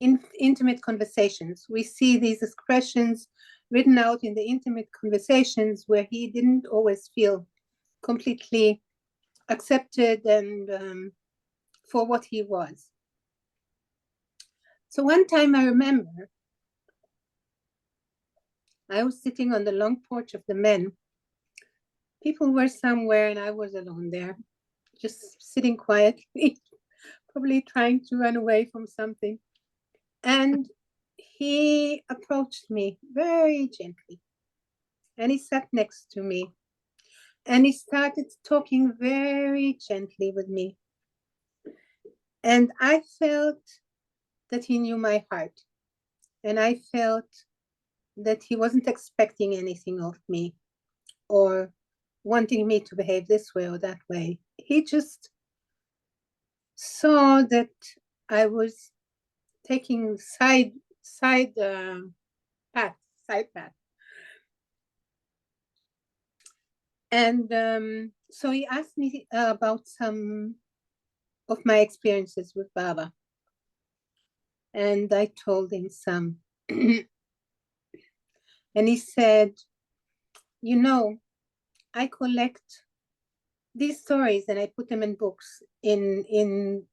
Speaker 3: intimate conversations. We see these expressions written out in the intimate conversations where he didn't always feel completely accepted and for what he was. So one time I remember I was sitting on the long porch of the men. People were somewhere and I was alone there, just sitting quietly, probably trying to run away from something. And he approached me very gently and he sat next to me and he started talking very gently with me. And I felt that he knew my heart, and I felt that he wasn't expecting anything of me or wanting me to behave this way or that way. He just saw that I was taking side path. And so he asked me about some of my experiences with Baba. And I told him some. And he said, I collect these stories and I put them in books, in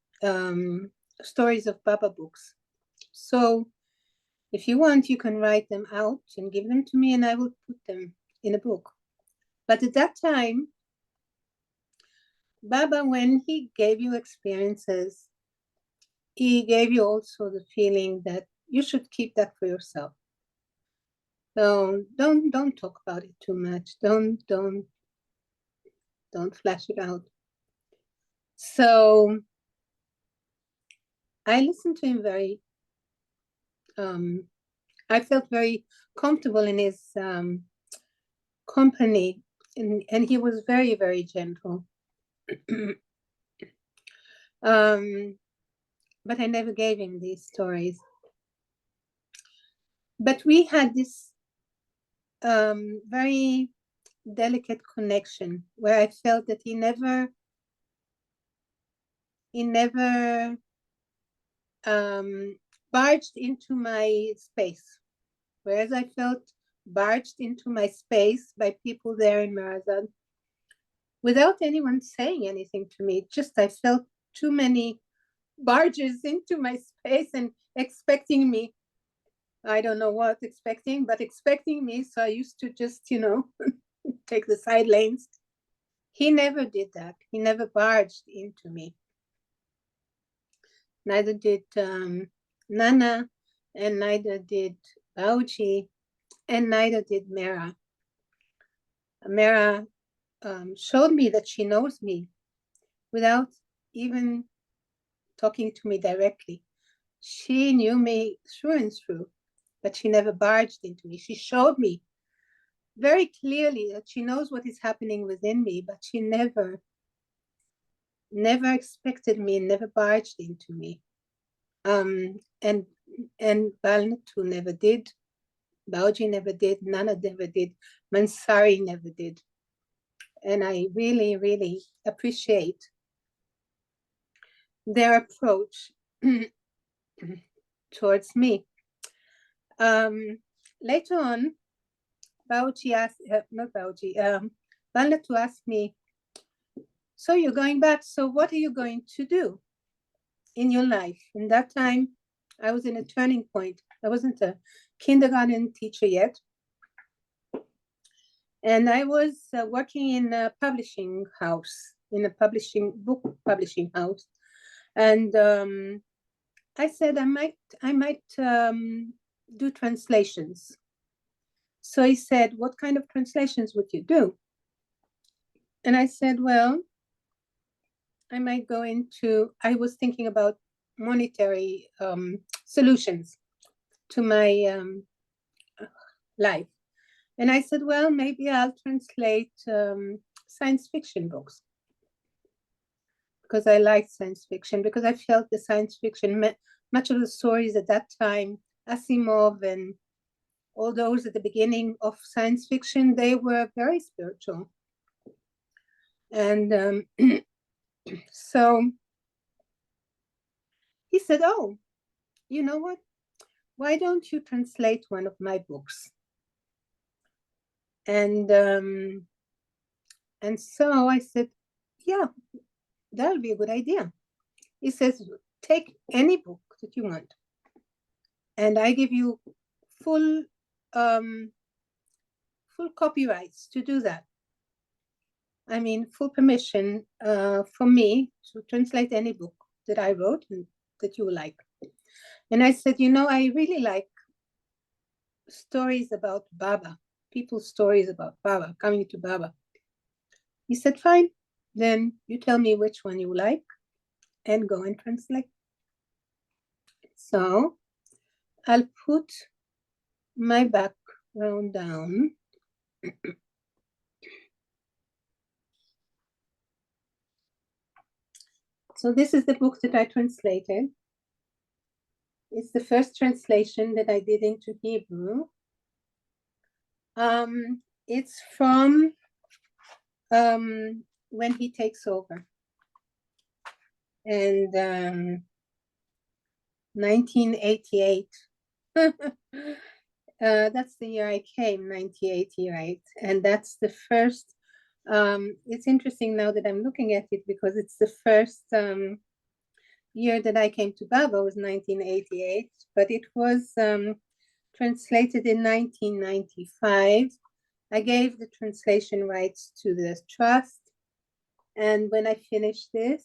Speaker 3: stories of Baba books. So if you want, you can write them out and give them to me and I will put them in a book. But at that time, Baba, when he gave you experiences, he gave you also the feeling that you should keep that for yourself. So don't talk about it too much. Don't flash it out. So I listened to him very, I felt very comfortable in his company, and he was very, very gentle. But I never gave him these stories. But we had this very delicate connection where I felt that he never barged into my space, whereas I felt barged into my space by people there in Meherazad without anyone saying anything to me. Just I felt too many barges into my space and expecting me. I don't know what expecting, but expecting me. So I used to just, take the side lanes. He never did that. He never barged into me. Neither did Nana, and neither did Bauchi, and neither did Mera. Mera showed me that she knows me without even talking to me directly. She knew me through and through, but she never barged into me. She showed me very clearly that she knows what is happening within me, but she never expected me, never barged into me. And Bal Natu never did. Bauji never did. Nana never did. Mansari never did. And I really, really appreciate their approach towards me. Later on, Bauji asked, not Bauji, Bal Natu asked me, so you're going back, so what are you going to do in your life? In that time, I was in a turning point. I wasn't a kindergarten teacher yet. And I was working in a publishing house, in a book publishing house. And I said, I might do translations. So he said, what kind of translations would you do? And I said, well, I might go into, I was thinking about monetary solutions to my life. And I said, well, maybe I'll translate science fiction books. because I liked science fiction, because I felt the science fiction, much of the stories at that time, Asimov and all those at the beginning of science fiction, they were very spiritual. And so he said, oh, you know what? Why don't you translate one of my books? And so I said, yeah, that'll be a good idea. He says, take any book that you want, and I give you full copyrights to do that. I mean, full permission for me to translate any book that I wrote and that you like. And I said, you know, I really like stories about Baba, people's stories about Baba, coming to Baba. He said, fine, then you tell me which one you like and go and translate. So I'll put my background down. So this is the book that I translated. It's the first translation that I did into Hebrew. It's from when he takes over. And 1988. That's the year I came, 1988. And that's the first, it's interesting now that I'm looking at it because it's the first year that I came to Baba was 1988, but it was translated in 1995. I gave the translation rights to the trust. And when I finished this,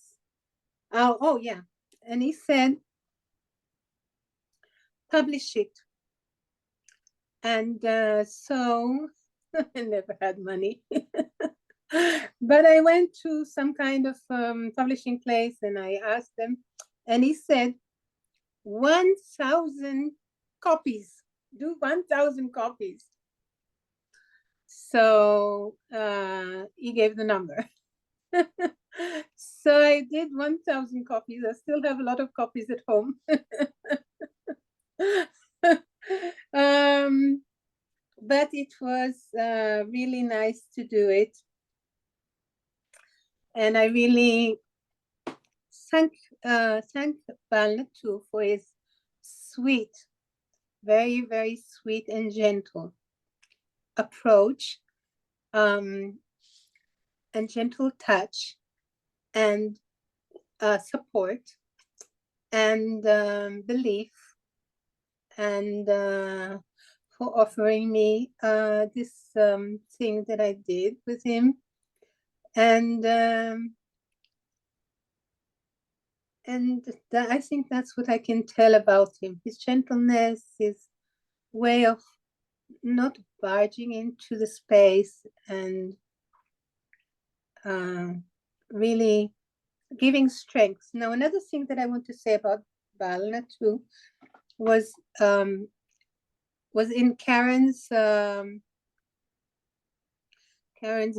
Speaker 3: oh yeah, and he said, publish it. And so I never had money. But I went to some kind of publishing place and I asked them, and he said, 1,000 copies, do 1,000 copies. So he gave the number. So I did 1,000 copies. I still have a lot of copies at home. But it was really nice to do it. And I really thank Bal Natu for his sweet, very, very sweet and gentle approach, and gentle touch and support and belief, and for offering me this thing that I did with him. And I think that's what I can tell about him. His gentleness, his way of not barging into the space, and really giving strength. Now, another thing that I want to say about Bal Natu was in Karen's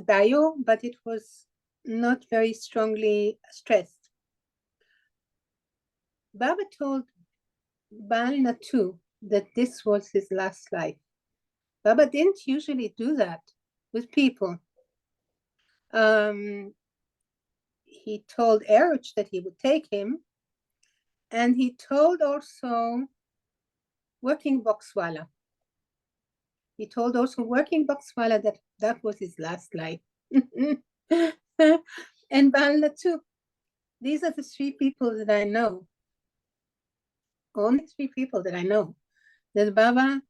Speaker 3: bio, but it was not very strongly stressed. Baba told Bal Natu that this was his last life. Baba didn't usually do that with people. He told Eruch that he would take him, and he told also working Boxwala. He told also working Boxwala that that was his last life. And Bal Natu. These are the three people that I know. Only three people that I know that Baba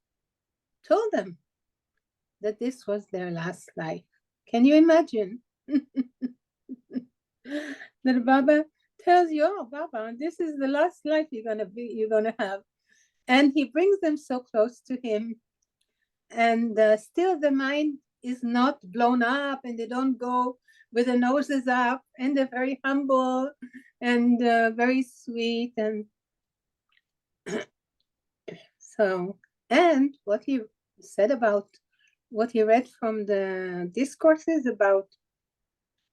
Speaker 3: told them that this was their last life. Can you imagine? That Baba tells you, oh, Baba, this is the last life you're gonna have. And he brings them so close to him. And still the mind is not blown up, and they don't go with the noses up, and they're very humble and very sweet. And so, and what he said about what he read from the discourses about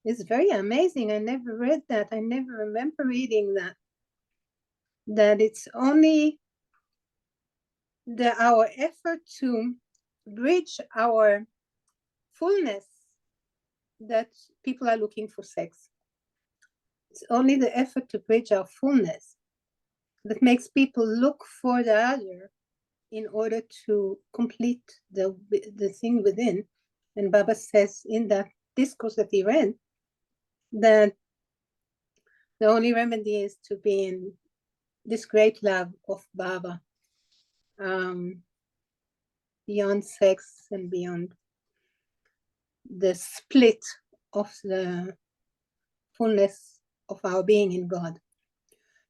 Speaker 3: It's very amazing. I never read that. I never remember reading that. That it's only our effort to bridge our fullness that people are looking for sex. It's only the effort to bridge our fullness that makes people look for the other in order to complete the thing within. And Baba says in that discourse that he read that the only remedy is to be in this great love of Baba, beyond sex and beyond the split of the fullness of our being in God.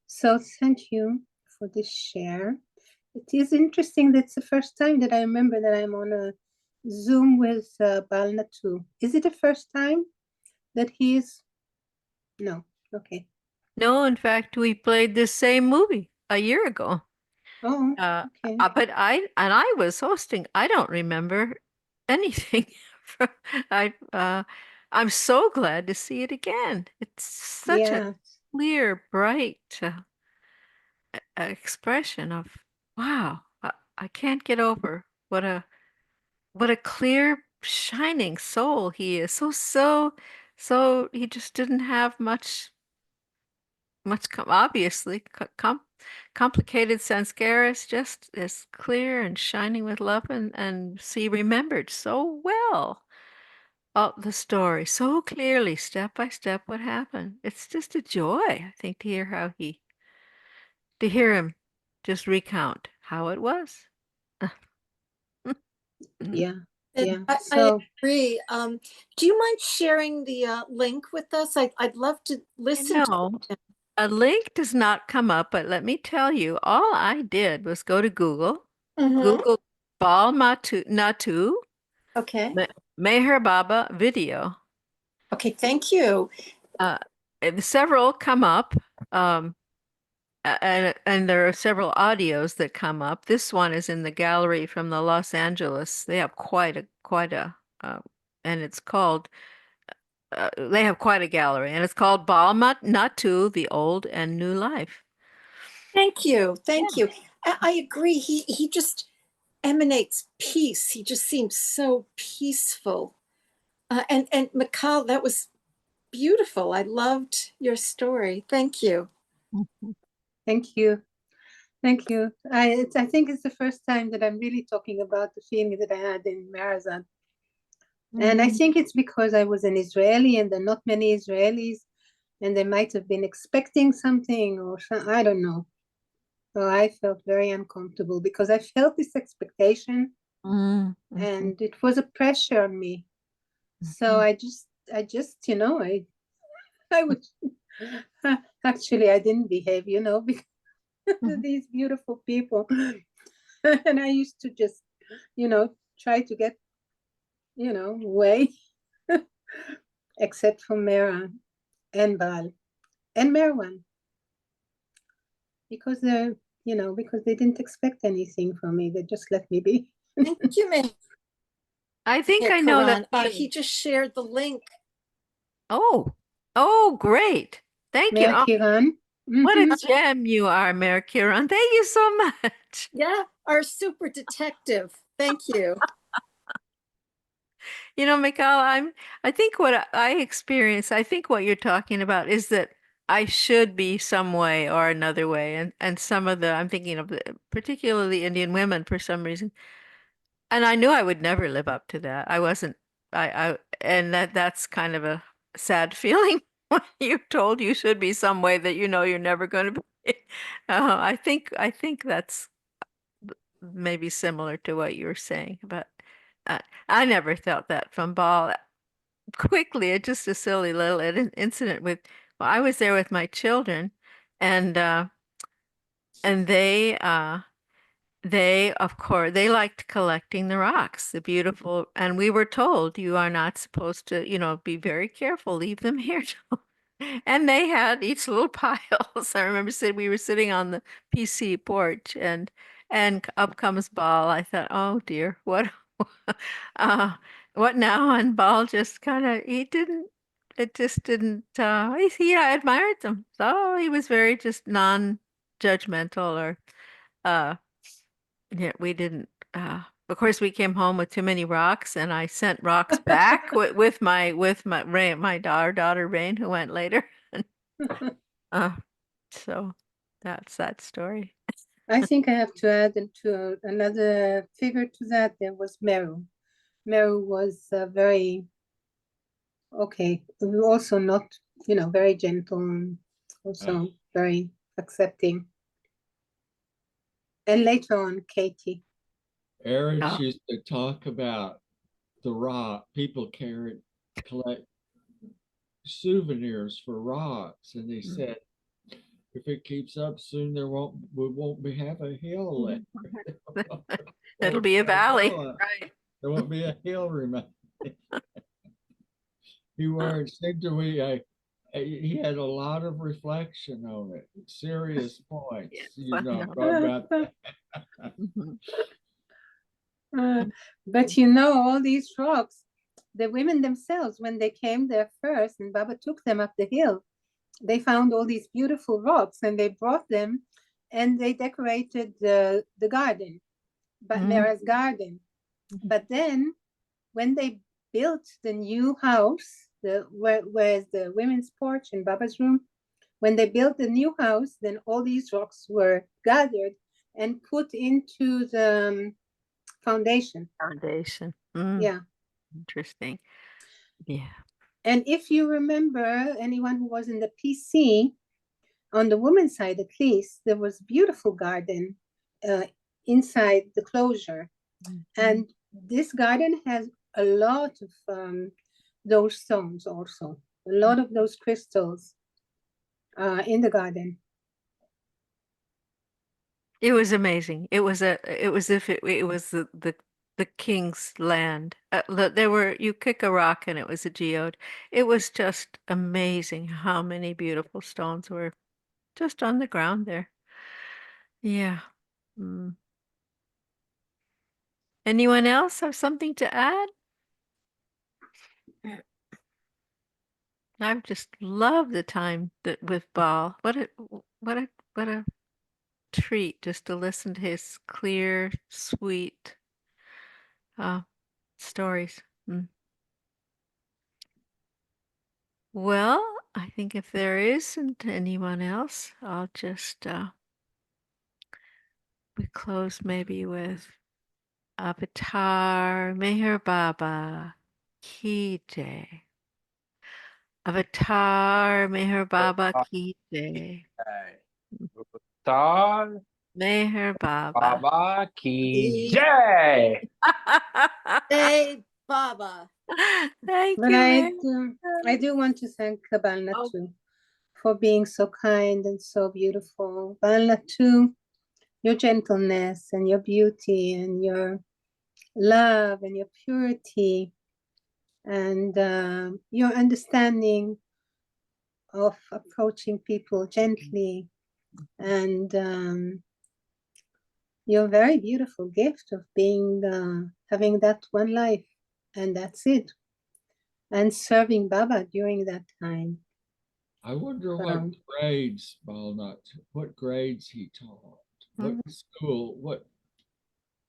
Speaker 3: So thank you for this share. It is interesting that it's the first time that I remember that I'm on a Zoom with Bal Natu. Is it the first time that he's? No, okay.
Speaker 1: No, in fact, we played this same movie a year ago.
Speaker 3: Oh,
Speaker 1: Uh,
Speaker 3: okay.
Speaker 1: but I was hosting. I don't remember anything from I'm so glad to see it again. It's such a
Speaker 3: Yeah,
Speaker 1: clear, bright expression of wow. I can't get over what a clear, shining soul he is. So he just didn't have obviously complicated sanskaras, just as clear and shining with love, and he remembered so well the story so clearly, step by step, what happened. It's just a joy, I think, to hear him just recount how it was.
Speaker 3: yeah,
Speaker 6: And
Speaker 3: yeah.
Speaker 6: I
Speaker 3: So
Speaker 6: agree. Do you mind sharing the link with us? I'd love to listen to
Speaker 1: No,
Speaker 6: it.
Speaker 1: a link does not come up, but let me tell you, all I did was go to Google,
Speaker 6: Mhm.
Speaker 1: Google Bal Natu,
Speaker 6: Okay.
Speaker 1: Meherabad video.
Speaker 6: Okay, thank you.
Speaker 1: Uh, Several come up, um, and there are several audios that come up. This one is in the gallery from the Los Angeles. They have uh, and it's called. They have quite a gallery, and it's called Bal Natu: The Old and New Life.
Speaker 6: Thank you. Thank
Speaker 1: Yeah.
Speaker 6: you. I agree. He just emanates peace. He just seems so peaceful. And Mikal, that was beautiful. I loved your story. Thank you.
Speaker 3: thank you. Thank you. I think it's the first time that I'm really talking about the feeling that I had in Meherazad. And I
Speaker 1: Mhm.
Speaker 3: think it's because I was an Israeli and there are not many Israelis and they might have been expecting something or I don't know. So I felt very uncomfortable because I felt this expectation
Speaker 1: Mhm.
Speaker 3: and it was a pressure on me. So
Speaker 1: Mhm.
Speaker 3: I would actually I didn't behave, because
Speaker 1: Mhm.
Speaker 3: these beautiful people. And I used to just, try to get, way, except for Mera and Bal and Merwan, because because they didn't expect anything from me. They just let me be.
Speaker 6: Thank you,
Speaker 1: I think I know that
Speaker 6: Karan. He
Speaker 1: feeling.
Speaker 6: just shared the link.
Speaker 1: Oh, oh, great. Thank you.
Speaker 3: Mera
Speaker 1: Oh,
Speaker 3: Kiran.
Speaker 1: what a
Speaker 3: Mhm.
Speaker 1: gem you are, Mary Kiran. Thank you so much.
Speaker 6: Yeah, our super detective. Thank you.
Speaker 1: Mikhail, I think what I experience, I think what you're talking about is that I should be some way or another way. And some of I'm thinking of particularly Indian women for some reason. And I knew I would never live up to that. I wasn't, and that's kind of a sad feeling when you're told you should be some way that you know you're never going to be. I think that's maybe similar to what you were saying, but uh, I never felt that from Ball. Quickly, just a silly little incident well, I was there with my children, and uh, and they, of course, they liked collecting the rocks, the beautiful, and we were told you are not supposed to, be very careful, leave them here. And they had each little piles. I remember we were sitting on the PC porch, and up comes Ball. I thought, oh dear, uh, what now? And Ball just kind of, he didn't it just didn't, I admired them. So he was very just non-judgmental or, uh, yeah, we didn't, of course we came home with too many rocks and I sent rocks back with my Rain, our daughter Rain, who went later. Uh, so that's that story.
Speaker 3: I think I have to add to another figure to that. There was Meru. Meru was very okay, also not, very gentle, and also very accepting. And later on, Katie.
Speaker 4: Eric
Speaker 1: Oh.
Speaker 4: used to talk about the rock. People collect souvenirs for rocks, and he said, if it keeps up soon, we won't be have a hill left.
Speaker 1: It'll be a valley,
Speaker 4: Hill,
Speaker 1: right?
Speaker 4: there won't be a hill remaining. Seemed to me, he had a lot of reflection on it, serious points,
Speaker 1: Yes, I know.
Speaker 4: about that.
Speaker 1: Mhm.
Speaker 3: But all these rocks, the women themselves, when they came there first and Baba took them up the hill, they found all these beautiful rocks and they brought them and they decorated the garden, but Mera's garden. But then when they built the new house, where's the women's porch and Baba's room, when they built the new house, then all these rocks were gathered and put into the foundation.
Speaker 1: Foundation.
Speaker 3: Yeah.
Speaker 1: Interesting. Yeah.
Speaker 3: And if you remember, anyone who was in the PC, on the woman's side at least, there was beautiful garden inside the closure. And this garden has a lot of those stones also, a lot of those crystals in the garden.
Speaker 1: It was amazing. It was if it was the king's land. You kick a rock and it was a geode. It was just amazing how many beautiful stones were just on the ground there. Yeah. Mm. Anyone else have something to add? I've just loved the time that with Bal. What a treat just to listen to his clear, sweet stories. Mm. Well, I think if there isn't anyone else, I'll just we close maybe with Avatar Meherbaba Ki Jai. Avatar Meherbaba Ki Jai.
Speaker 7: Avatar
Speaker 1: Meherbaba.
Speaker 7: Baba Ki Jai.
Speaker 6: Hey, Baba.
Speaker 1: Thank
Speaker 3: But
Speaker 1: you,
Speaker 3: I do want to thank Bal Natu for being so kind and so beautiful. Bal Natu, your gentleness and your beauty and your love and your purity and your understanding of approaching people gently and your very beautiful gift of being having that one life and that's it, and serving Baba during that time.
Speaker 4: I wonder what grades what grades he taught, what school, what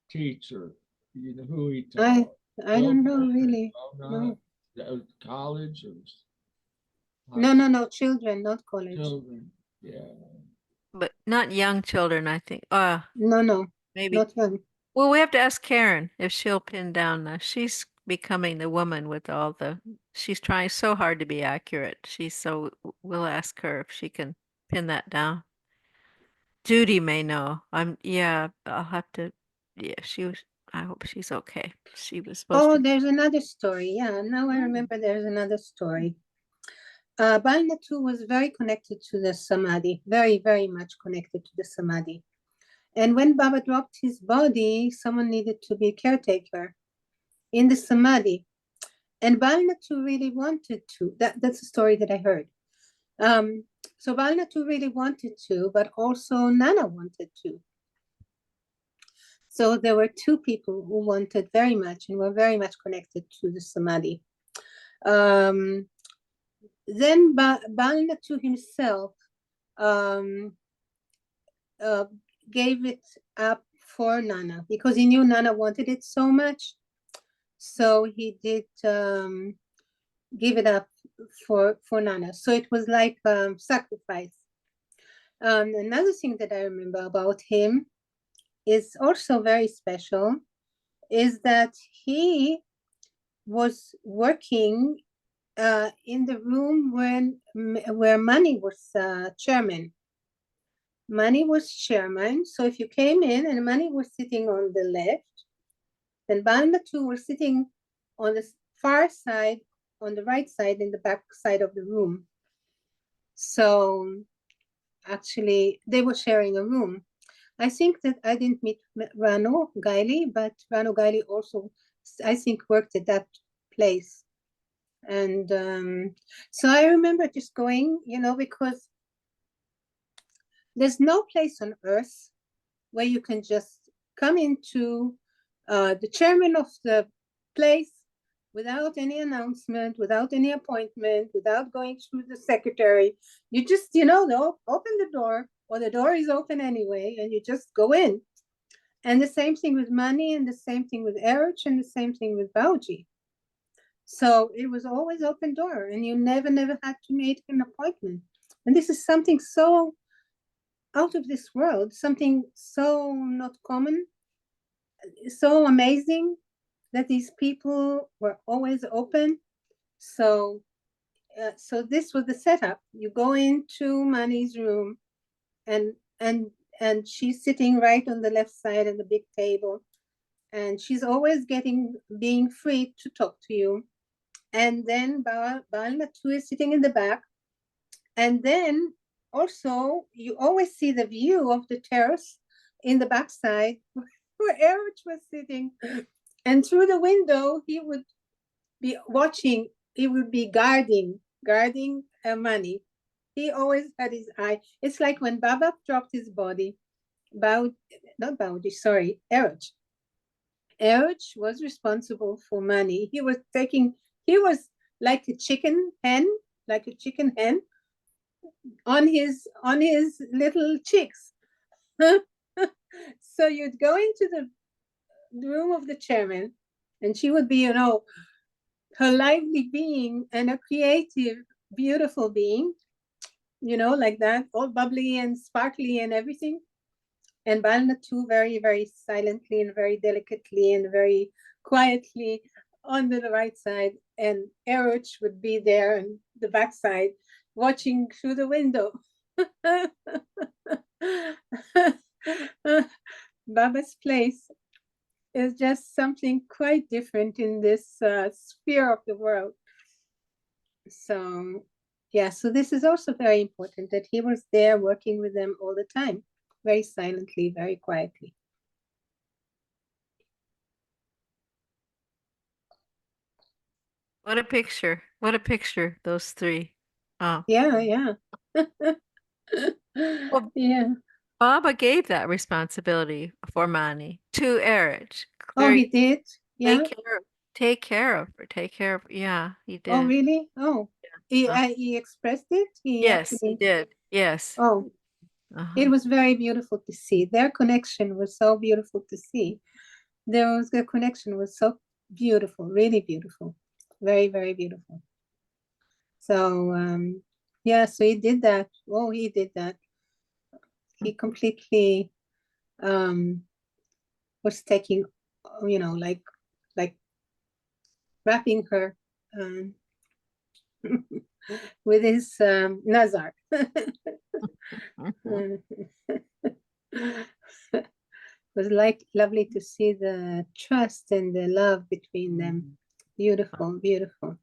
Speaker 4: teacher, who he taught.
Speaker 3: I don't know really. No.
Speaker 4: College or
Speaker 3: No, children, not college.
Speaker 4: children. Yeah.
Speaker 1: But not young children, I think.
Speaker 3: No,
Speaker 1: Maybe.
Speaker 3: not young.
Speaker 1: Well, we have to ask Karen if she'll pin down. She's becoming the woman with all she's trying so hard to be accurate. We'll ask her if she can pin that down. Judy may know. I'll have to, yeah, I hope she's okay. She was supposed to.
Speaker 3: There's another story. Yeah, now I remember there's another story. Bal Natu was very connected to the Samadhi, very, very much connected to the Samadhi. And when Baba dropped his body, someone needed to be caretaker in the Samadhi. And Bal Natu really wanted to. That's a story that I heard. So Bal Natu really wanted to, but also Nana wanted to. So there were two people who wanted very much and were very much connected to the Samadhi. then Bal Natu himself um, uh, gave it up for Nana because he knew Nana wanted it so much. So he did give it up for Nana. So it was like sacrifice. Another thing that I remember about him is also very special, is that he was working in the room where Money was chairman. Money was chairman, so if you came in and Money was sitting on the left, then Bal Natu was sitting on the far side, on the right side, in the back side of the room. So actually, they were sharing a room. I think that I didn't meet Rano Gaili, but Rano Gaili also, I think, worked at that place. And so I remember just going, because there's no place on earth where you can just come into the chairman of the place without any announcement, without any appointment, without going through the secretary. You just, they'll open the door, or the door is open anyway, and you just go in. And the same thing with Money, and the same thing with Erich, and the same thing with Bauji. So it was always open door, and you never had to make an appointment. And this is something so out of this world, something so not common, so amazing that these people were always open. So this was the setup. You go into Mani's room, and she's sitting right on the left side of the big table, and she's always being free to talk to you. And then Bal Natu is sitting in the back, and then also you always see the view of the terrace in the backside where Erich was sitting, and through the window he would be watching. He would be guarding Money. He always had his eye. It's like when Baba dropped his body, Erich. Erich was responsible for Money. He was like a chicken hen on his little chicks. So you'd go into the room of the chairman, and she would be, her lively being and a creative, beautiful being, like that, all bubbly and sparkly and everything. And Bal Natu very, very silently and very delicately and very quietly on the right side. And Erich would be there on the back side, watching through the window. Baba's place is just something quite different in this sphere of the world. So, yeah, so this is also very important, that he was there working with them all the time, very silently, very quietly.
Speaker 1: What a picture. What a picture, those three. Oh.
Speaker 3: Yeah.
Speaker 1: Well,
Speaker 3: yeah.
Speaker 1: Baba gave that responsibility for Mani to Erich.
Speaker 3: Oh, he did? Yeah.
Speaker 1: Take care of her. Yeah, he did.
Speaker 3: Oh, really? Oh, he expressed it?
Speaker 1: Yes, he did. Yes.
Speaker 3: Oh, it was very beautiful to see. Their connection was so beautiful to see. The connection was so beautiful, really beautiful. Very, very beautiful. So, yeah, so he did that. Oh, he did that. He completely was taking, like wrapping her with his Nazar. It was like lovely to see the trust and the love between them. Beautiful, beautiful.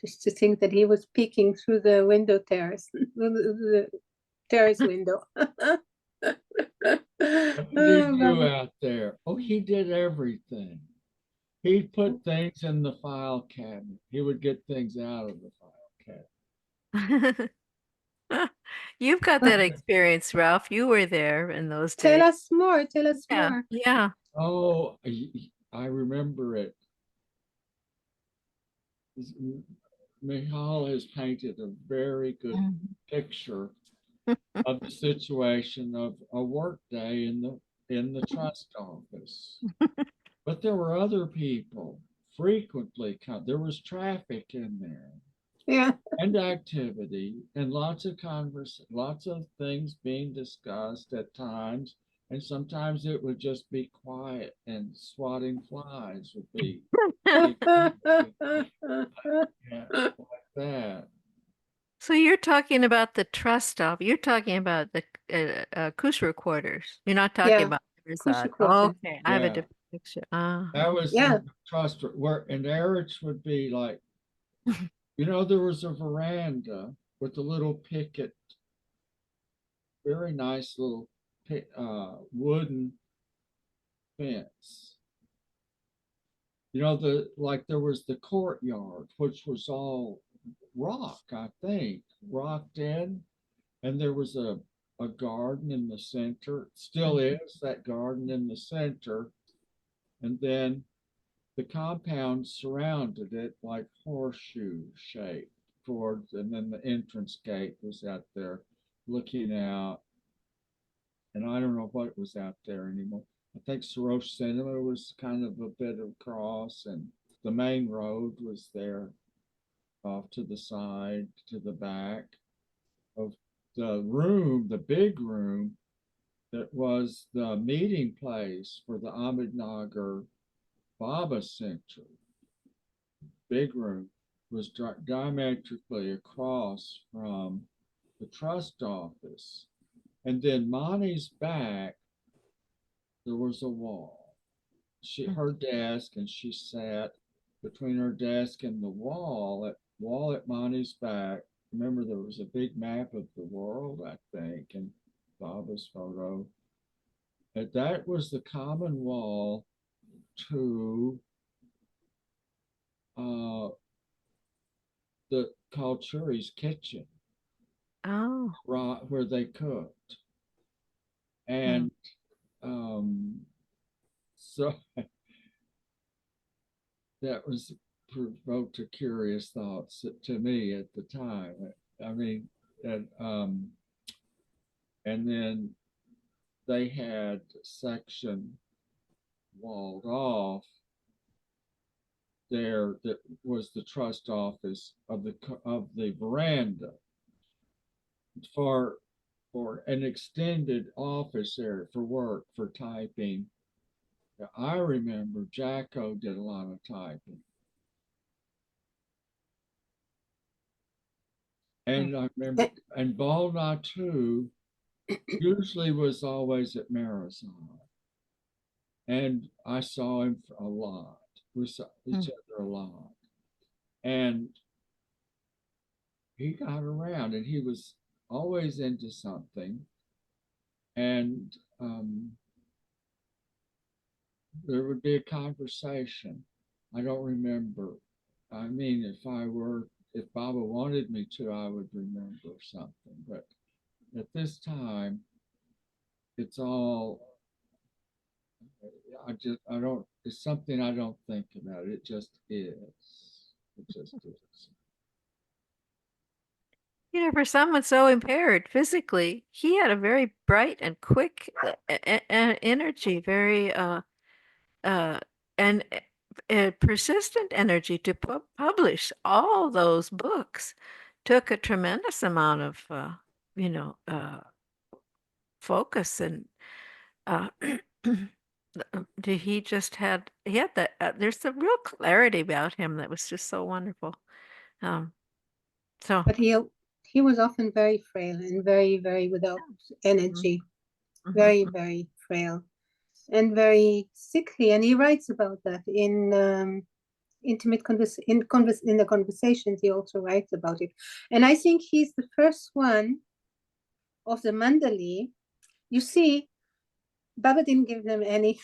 Speaker 3: Just to think that he was peeking through the window terrace, the terrace window.
Speaker 4: What did he do out there? Oh, he did everything. He'd put things in the file cabinet. He would get things out of the file cabinet.
Speaker 1: You've got that experience, Ralph. You were there in those days.
Speaker 3: Tell us more. Tell us more.
Speaker 1: Yeah.
Speaker 4: Oh, I remember it. Michal has painted a very good picture of the situation of a work day in the trust office. But there were other people frequently come. There was traffic in there
Speaker 3: Yeah.
Speaker 4: and activity and lots of things being discussed at times. And sometimes it would just be quiet and swatting flies would be yeah, like that.
Speaker 1: So you're talking about the trust of, you're talking about the Kushra quarters. You're not talking
Speaker 3: Yeah,
Speaker 1: about
Speaker 3: Kusha
Speaker 1: Meherazad.
Speaker 3: quarters.
Speaker 1: Okay, I have a
Speaker 4: Yeah.
Speaker 1: different picture. Ah,
Speaker 4: That was
Speaker 3: Yeah.
Speaker 4: in the trust where and Eric's would be like, there was a veranda with a little picket, very nice little wooden fence. There was the courtyard, which was all rock, I think, rocked in, and there was a garden in the center. It still is that garden in the center, and then the compound surrounded it like horseshoe shape towards, and then the entrance gate was out there looking out. And I don't know what was out there anymore. I think Sarosh Cinema was kind of a bit across, and the main road was there off to the side, to the back of the room, the big room that was the meeting place for the Ahmednagar Baba Center. Big room was diametrically across from the trust office. And then Monty's back, there was a wall. Her desk, and she sat between her desk and the wall at Monty's back. Remember, there was a big map of the world, I think, and Baba's photo. And that was the common wall to uh, the Kalchuri's kitchen,
Speaker 1: oh,
Speaker 4: where they cooked. And so that was provoked a curious thoughts to me at the time. I mean, and then they had a section walled off there that was the trust office of the veranda for an extended office area for work, for typing. I remember Jacko did a lot of typing. And I remember, and Bal Natu usually was always at Meherazad. And I saw him a lot. We saw each other a lot. And he got around and he was always into something. And there would be a conversation. I don't remember. I mean, if Baba wanted me to, I would remember something. But at this time, it's all, I don't, it's something I don't think about. It just is. It just is.
Speaker 1: for someone so impaired physically, he had a very bright and quick energy, very uh, and persistent energy to publish all those books. Took a tremendous amount of, focus and uh, he had that. There's a real clarity about him that was just so wonderful. So
Speaker 3: But he was often very frail and very, very without energy, very, very frail and very sickly. And he writes about that in intimate in the conversations. He also writes about it. And I think he's the first one of the Mandali. You see, Baba didn't give them any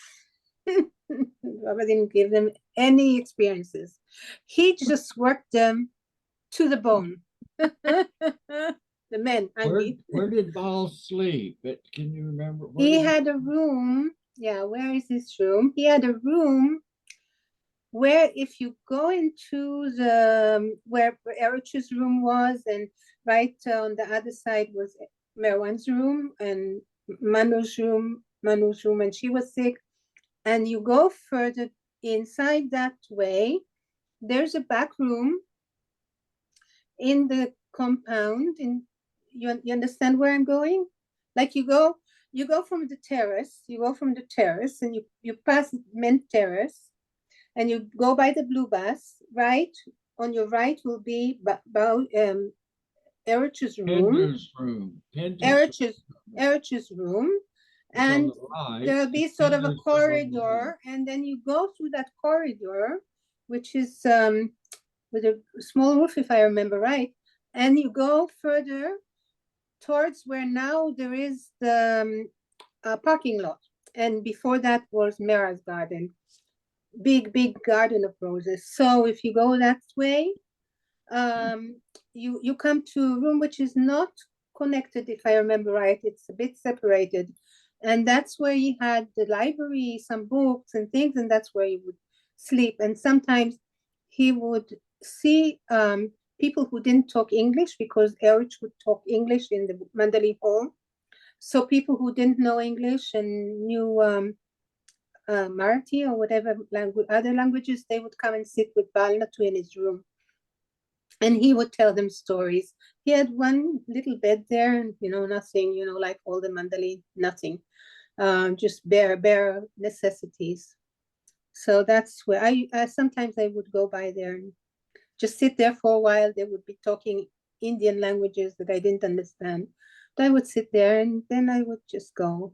Speaker 3: Baba didn't give them any experiences. He just worked them to the bone. The men, I mean.
Speaker 4: Where did Bal sleep? Can you remember?
Speaker 3: He had a room. Yeah, where is his room? He had a room where if you go into the where Erich's room was, and right on the other side was Merwan's room and Manu's room, and she was sick. And you go further inside that way, there's a back room in the compound. In you understand where I'm going? Like you go from the terrace, and you pass Mint Terrace, and you go by the blue bus, right? On your right will be Erich's room.
Speaker 4: Pendu's room.
Speaker 3: Erich's room.
Speaker 4: It's on
Speaker 3: And
Speaker 4: the right.
Speaker 3: there'll be sort of a
Speaker 4: Pendu's is on the left.
Speaker 3: corridor, and then you go through that corridor, which is with a small roof, if I remember right, and you go further towards where now there is the parking lot, and before that was Mera's garden, big garden of roses. So if you go that way, you come to a room which is not connected, if I remember right. It's a bit separated, and that's where he had the library, some books and things, and that's where he would sleep. And sometimes he would see people who didn't talk English, because Erich would talk English in the Mandali home. So people who didn't know English and knew Marathi or whatever other languages, they would come and sit with Bal Natu in his room, and he would tell them stories. He had one little bed there, and nothing, like all the Mandali, nothing, just bare necessities. So that's where I sometimes I would go by there and just sit there for a while. They would be talking Indian languages that I didn't understand, but I would sit there, and then I would just go.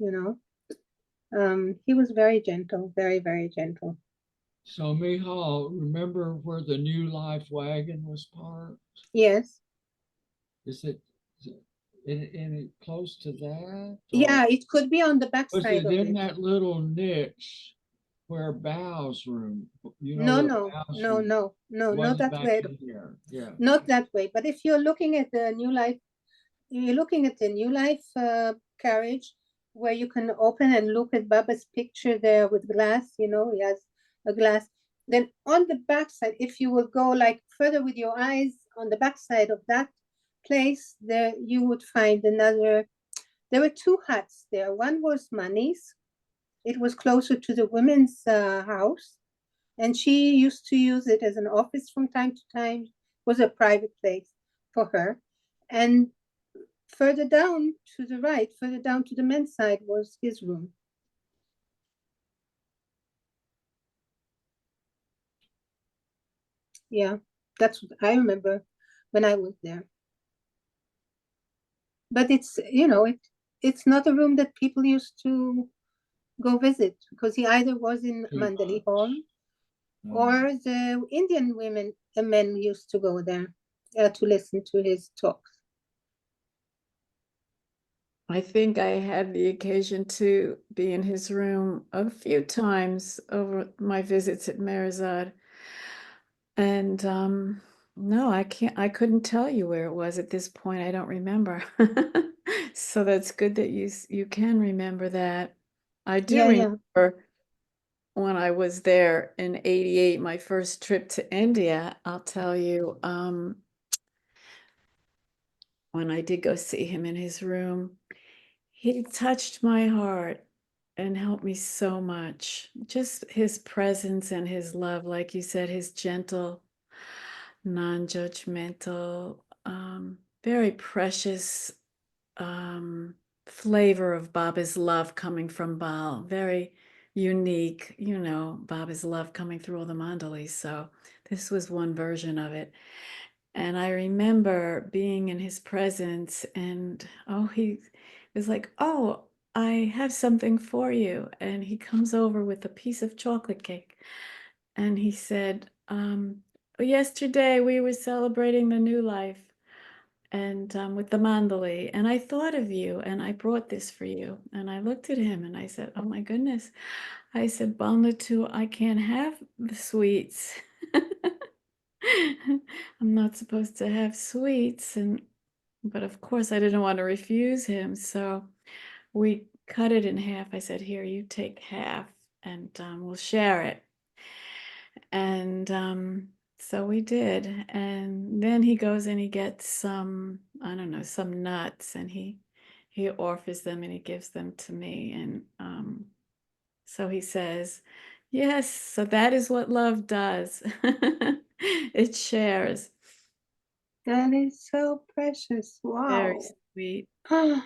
Speaker 3: He was very gentle, very, very gentle.
Speaker 4: So Michal, remember where the New Life wagon was parked?
Speaker 3: Yes.
Speaker 4: Is it in close to that?
Speaker 3: Yeah, it could be on the back
Speaker 4: Was
Speaker 3: side
Speaker 4: it
Speaker 3: of
Speaker 4: in
Speaker 3: it.
Speaker 4: that little niche where Bal's room?
Speaker 3: No,
Speaker 4: Bal's room
Speaker 3: not
Speaker 4: was
Speaker 3: that
Speaker 4: back
Speaker 3: way.
Speaker 4: in here. Yeah.
Speaker 3: Not that way. But if you're looking at the New Life, carriage, where you can open and look at Baba's picture there with glass, he has a glass. Then on the back side, if you will go like further with your eyes on the back side of that place, there you would find another. There were two huts there. One was Mani's. It was closer to the women's house, and she used to use it as an office from time to time. It was a private place for her. And further down to the right, further down to the men's side, was his room. Yeah, that's what I remember when I was there. But it's it's not a room that people used to go visit, because he either was in
Speaker 4: Too
Speaker 3: Mandali
Speaker 4: much.
Speaker 3: home, or the Indian men used to go there to listen to his talks.
Speaker 2: I think I had the occasion to be in his room a few times over my visits at Meherazad. And no, I couldn't tell you where it was at this point. I don't remember. So that's good that you can remember that. I do
Speaker 3: Yeah.
Speaker 2: remember when I was there in 88, my first trip to India. I'll tell you, when I did go see him in his room, he touched my heart and helped me so much. Just his presence and his love, like you said, his gentle, non-judgmental, very precious flavor of Baba's love coming from Bal. Very unique, Baba's love coming through all the mandalis. So this was one version of it. And I remember being in his presence, and he was like, "Oh, I have something for you." And he comes over with a piece of chocolate cake. And he said, yesterday we were celebrating the new life, and with the mandali, and I thought of you, and I brought this for you. And I looked at him and I said, "Oh my goodness." I said, "Bal Natu, I can't have the sweets." I'm not supposed to have sweets, but of course I didn't want to refuse him, so we cut it in half. I said, "Here, you take half, and we'll share it." And so we did. And then he goes and he gets some, I don't know, some nuts, and he offers them and he gives them to me. And so he says, yes, so that is what love does. It shares.
Speaker 3: That is so precious.
Speaker 2: Very
Speaker 3: Wow.
Speaker 2: sweet.
Speaker 3: Oh,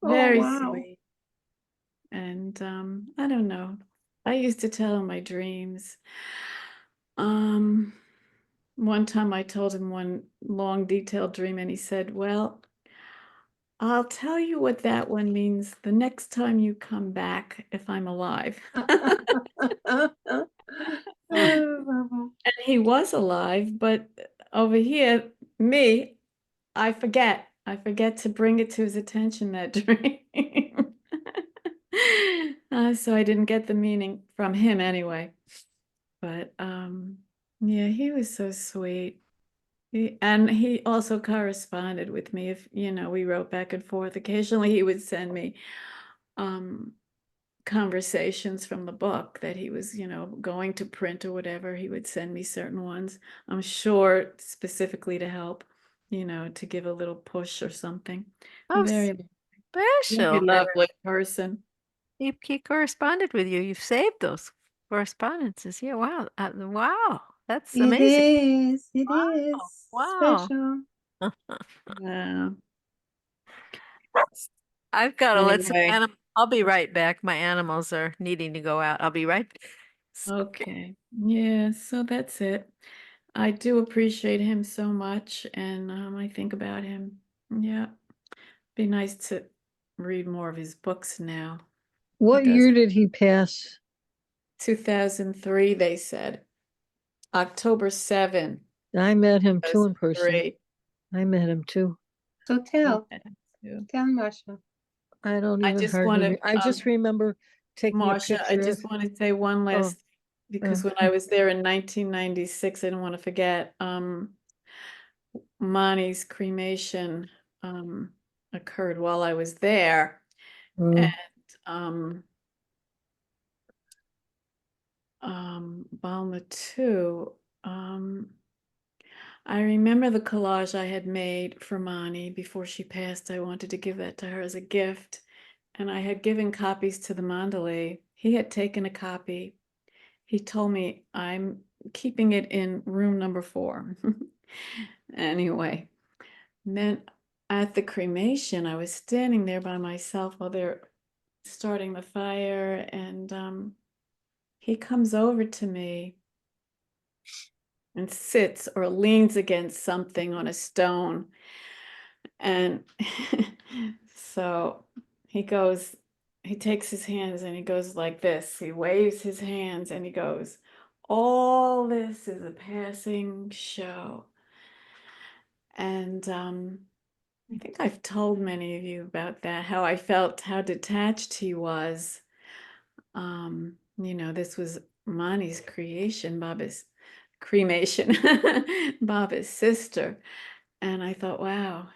Speaker 2: Very
Speaker 3: wow.
Speaker 2: sweet. And I don't know. I used to tell him my dreams. One time I told him one long detailed dream and he said, well, I'll tell you what that one means the next time you come back if I'm alive.
Speaker 3: Oh, Baba.
Speaker 2: And he was alive, but over here, me, I forget. I forget to bring it to his attention that dream. So I didn't get the meaning from him anyway. But yeah, he was so sweet. And he also corresponded with me. If, we wrote back and forth. Occasionally he would send me conversations from the book that he was, going to print or whatever. He would send me certain ones, I'm sure specifically to help, to give a little push or something.
Speaker 1: Oh,
Speaker 2: Very, very
Speaker 1: special.
Speaker 2: lovely person.
Speaker 1: He corresponded with you. You've saved those correspondences. Yeah, wow. Wow. That's
Speaker 3: It
Speaker 1: amazing.
Speaker 3: is. It
Speaker 1: Wow.
Speaker 3: is
Speaker 1: Wow.
Speaker 3: special.
Speaker 2: Yeah.
Speaker 1: I've got to let some
Speaker 2: Anyway,
Speaker 1: animal. I'll be right back. My animals are needing to go out. I'll be right back.
Speaker 2: okay. Yeah, so that's it. I do appreciate him so much, and I think about him. Yeah, be nice to read more of his books now.
Speaker 8: What
Speaker 2: does.
Speaker 8: year did he pass?
Speaker 2: 2003, they said. October 7,
Speaker 8: I met him too in person.
Speaker 2: 2003.
Speaker 8: I met him too.
Speaker 3: So tell
Speaker 2: Yeah.
Speaker 3: Marsha.
Speaker 8: I don't
Speaker 2: I
Speaker 8: even
Speaker 2: just want
Speaker 8: hardly.
Speaker 2: to,
Speaker 8: I just remember taking a
Speaker 2: Marsha, I
Speaker 8: picture
Speaker 2: just
Speaker 8: of.
Speaker 2: want to say one last, because when I was there in 1996, I didn't want to forget, Monty's cremation occurred while I was there. And Bal Natu, I remember the collage I had made for Mani before she passed. I wanted to give that to her as a gift. And I had given copies to the Mandalay. He had taken a copy. He told me I'm keeping it in room number 4. Anyway, and then at the cremation, I was standing there by myself while they're starting the fire, and he comes over to me and sits or leans against something on a stone. And so he takes his hands and he goes like this. He waves his hands and he goes, all this is a passing show. And I think I've told many of you about that, how I felt, how detached he was. This was Mani's creation, Baba's cremation, Baba's sister. And I thought, wow,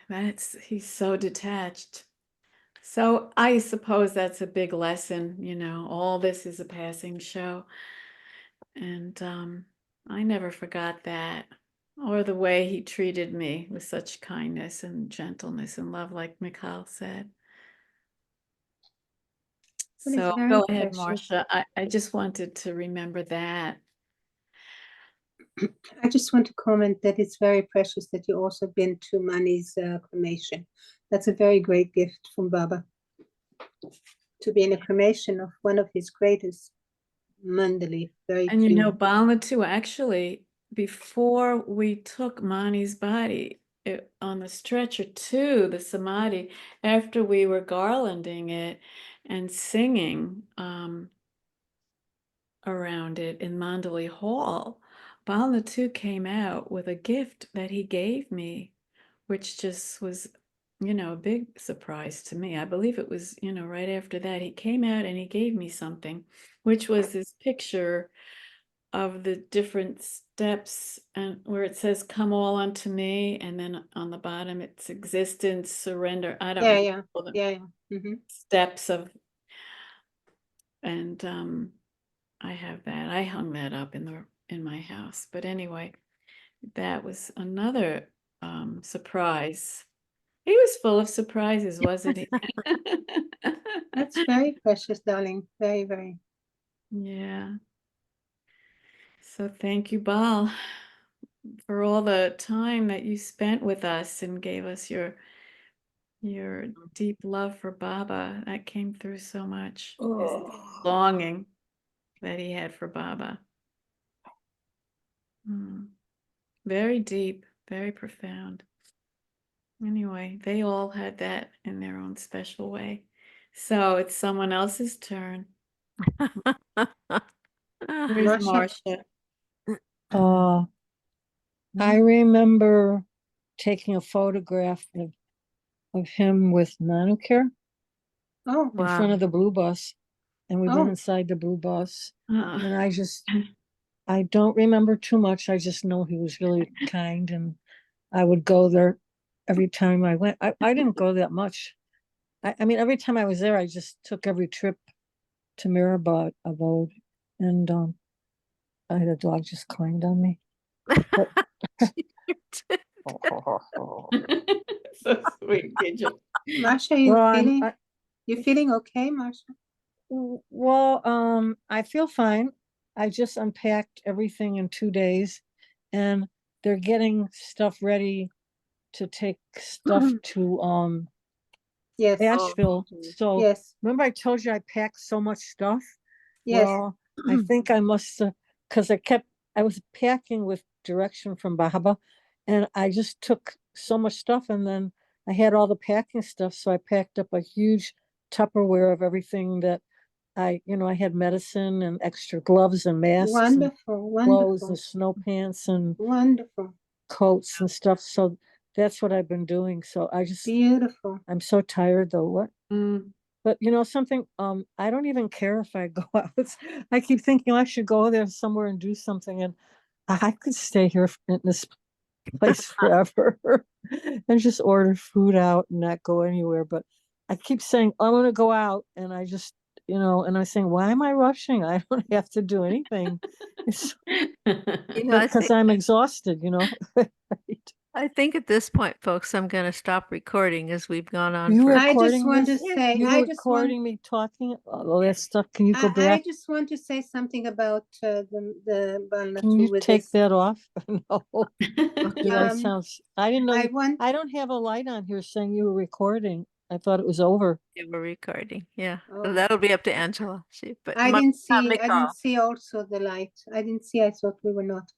Speaker 2: he's so detached. So I suppose that's a big lesson, all this is a passing show. And I never forgot that, or the way he treated me with such kindness and gentleness and love, like Mikhail said.
Speaker 3: That is
Speaker 2: So
Speaker 3: very
Speaker 2: go ahead,
Speaker 3: precious.
Speaker 2: Marcia. I just wanted to remember that.
Speaker 3: I just want to comment that it's very precious that you also been to Mani's cremation. That's a very great gift from Baba. To be in a cremation of one of his greatest Mandali. Very
Speaker 2: And
Speaker 3: few.
Speaker 2: Bal Natu, actually, before we took Mani's body on the stretcher to the Samadhi, after we were garlanding it and singing around it in Mandalay Hall, Bal Natu came out with a gift that he gave me, which just was, a big surprise to me. I believe it was, right after that, he came out and he gave me something, which was this picture of the different steps, and where it says come all unto me, and then on the bottom it's existence, surrender. I don't know the steps of, and I have that. I hung that up in in my house. But anyway, that was another surprise. He was full of surprises, wasn't he?
Speaker 3: That's very precious, darling. Very, very.
Speaker 2: Yeah. So thank you, Bal, for all the time that you spent with us and gave us your deep love for Baba. That came through so much. His longing that he had for Baba. Very deep, very profound. Anyway, they all had that in their own special way. So it's someone else's turn. Where's
Speaker 3: Marsha.
Speaker 2: Marcia?
Speaker 8: I remember taking a photograph of him with Nanucare
Speaker 3: Oh,
Speaker 8: in front of the blue bus. And we went
Speaker 3: Oh.
Speaker 8: inside the blue bus.
Speaker 2: Uh,
Speaker 8: And I don't remember too much. I just know he was really kind, and I would go there every time I went. I didn't go that much. I mean, every time I was there, I just took every trip to Meherabad abode, and I had a dog just climbed on me.
Speaker 2: so sweet, Gidget.
Speaker 3: Marsha, you
Speaker 8: Well,
Speaker 3: feeling? You feeling okay, Marsha?
Speaker 8: Well, I feel fine. I just unpacked everything in 2 days, and they're getting stuff ready to take stuff to
Speaker 3: Yes.
Speaker 8: Asheville. So
Speaker 3: Yes.
Speaker 8: remember I told you I packed so much stuff?
Speaker 3: Yes.
Speaker 8: Well, I think I must have, because I was packing with direction from Baba, and I just took so much stuff, and then I had all the packing stuff, so I packed up a huge Tupperware of everything that I had medicine and extra gloves and masks and
Speaker 3: Wonderful.
Speaker 8: clothes and
Speaker 3: Wonderful.
Speaker 8: snow pants and
Speaker 3: Wonderful.
Speaker 8: coats and stuff. So that's what I've been doing. So
Speaker 3: Beautiful.
Speaker 8: I'm so tired though. What?
Speaker 2: Mm.
Speaker 8: But something, I don't even care if I go out. I keep thinking I should go there somewhere and do something, and I could stay here in this place forever and just order food out and not go anywhere. But I keep saying, I want to go out, and I just, and I'm saying, why am I rushing? I don't have to do anything. It's because I'm exhausted, Right.
Speaker 9: I think at this point, folks, I'm going to stop recording as we've gone on
Speaker 8: You
Speaker 9: for.
Speaker 3: I just
Speaker 8: recording
Speaker 3: want to
Speaker 8: this?
Speaker 3: say,
Speaker 8: You
Speaker 3: I just want,
Speaker 8: recording me talking all that stuff? Can you go
Speaker 3: I
Speaker 8: back?
Speaker 3: just want to say something about the Bal
Speaker 8: Can
Speaker 3: Natu
Speaker 8: you
Speaker 3: with
Speaker 8: take
Speaker 3: this.
Speaker 8: that off? No. Did I sound? I didn't know.
Speaker 3: I want,
Speaker 8: I don't have a light on here saying you were recording. I thought it was over.
Speaker 9: Yeah, we're recording. Yeah.
Speaker 3: Oh.
Speaker 9: So that'll be up to Angela. But
Speaker 3: I didn't
Speaker 9: Mikal.
Speaker 3: see also the light. I didn't see, I thought we were not.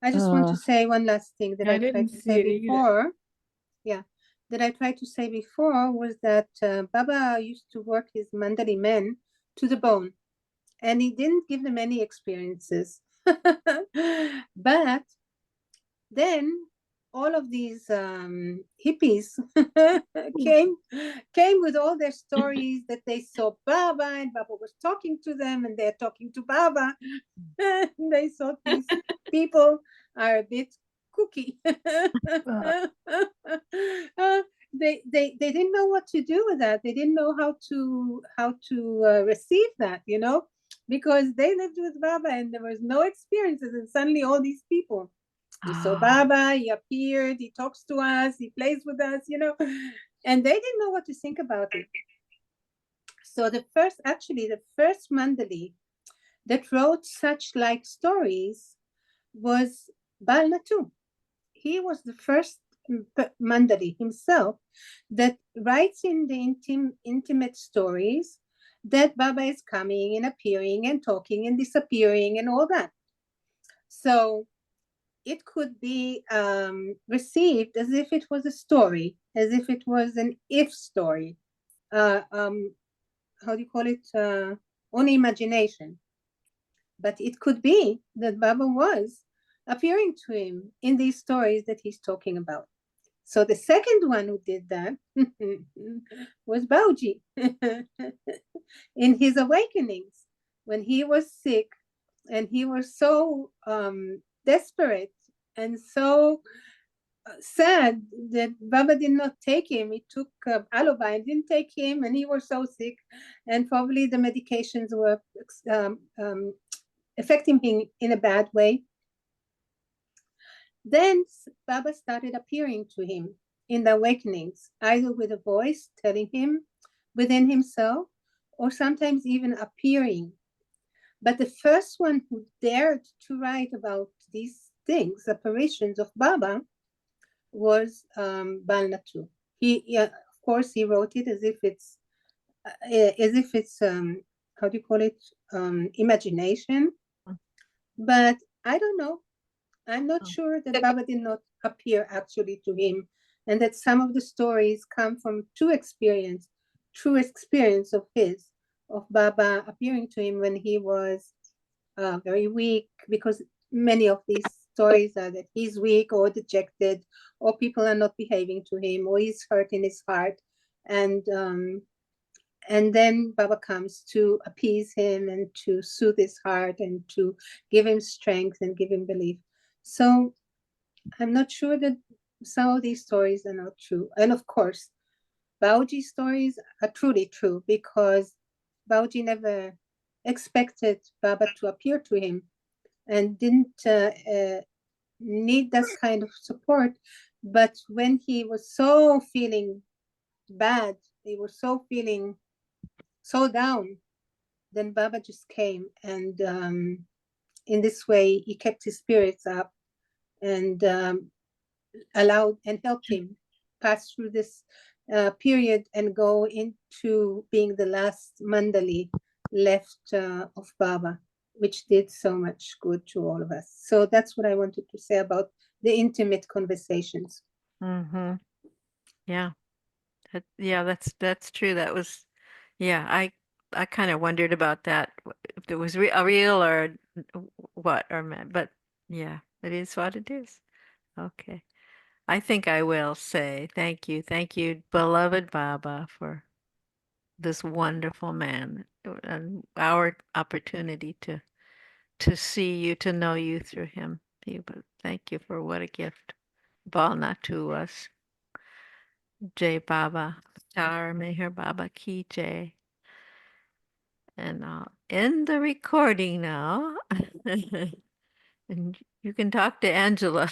Speaker 3: I just want to say one last thing that
Speaker 2: I
Speaker 3: I tried
Speaker 2: didn't
Speaker 3: to
Speaker 2: see
Speaker 3: say
Speaker 2: it either.
Speaker 3: before. Yeah, that I tried to say before was that Baba used to work his Mandali men to the bone, and he didn't give them any experiences. But then all of these hippies came with all their stories that they saw Baba, and Baba was talking to them, and they're talking to Baba. And they thought these people are a bit kooky. They didn't know what to do with that. They didn't know how to receive that, because they lived with Baba and there was no experiences, and suddenly all these people. We saw Baba, he appeared, he talks to us, he plays with us, and they didn't know what to think about it. So the first Mandali that wrote such like stories was Bal Natu. He was the first Mandali himself that writes in the intimate stories that Baba is coming and appearing and talking and disappearing and all that. So it could be received as if it was a story, as if it was an if story. How do you call it? On imagination. But it could be that Baba was appearing to him in these stories that he's talking about. So the second one who did that was Bauji in his awakenings, when he was sick and he was so desperate and so sad that Baba did not take him. He took Alobai, didn't take him, and he was so sick, and probably the medications were affecting him in a bad way. Then Baba started appearing to him in the awakenings, either with a voice telling him within himself, or sometimes even appearing. But the first one who dared to write about these things, apparitions of Baba, was Bal Natu. Of course, he wrote it as if it's how do you call it, imagination. But I don't know. I'm not sure that Baba did not appear actually to him, and that some of the stories come from true experience of his, of Baba appearing to him when he was very weak, because many of these stories are that he's weak or dejected, or people are not behaving to him, or he's hurt in his heart, and then Baba comes to appease him and to soothe his heart and to give him strength and give him belief. So I'm not sure that some of these stories are not true. And of course, Baoji's stories are truly true, because Baoji never expected Baba to appear to him and didn't need that kind of support. But when he was so feeling bad, he was so feeling so down, then Baba just came, and in this way he kept his spirits up and allowed and helped him pass through this period and go into being the last mandali left of Baba, which did so much good to all of us. So that's what I wanted to say about the intimate conversations.
Speaker 9: Mm-hmm. Yeah. That's true. That was, yeah, I kind of wondered about that, if it was real or what, but yeah, it is what it is. Okay. I think I will say thank you, beloved Baba, for this wonderful man and our opportunity to see you, to know you through him. But thank you for what a gift. Bal Natu was. Jai Baba. Tar Meher Baba Ki Jai. And I'll end the recording now. And you can talk to Angela.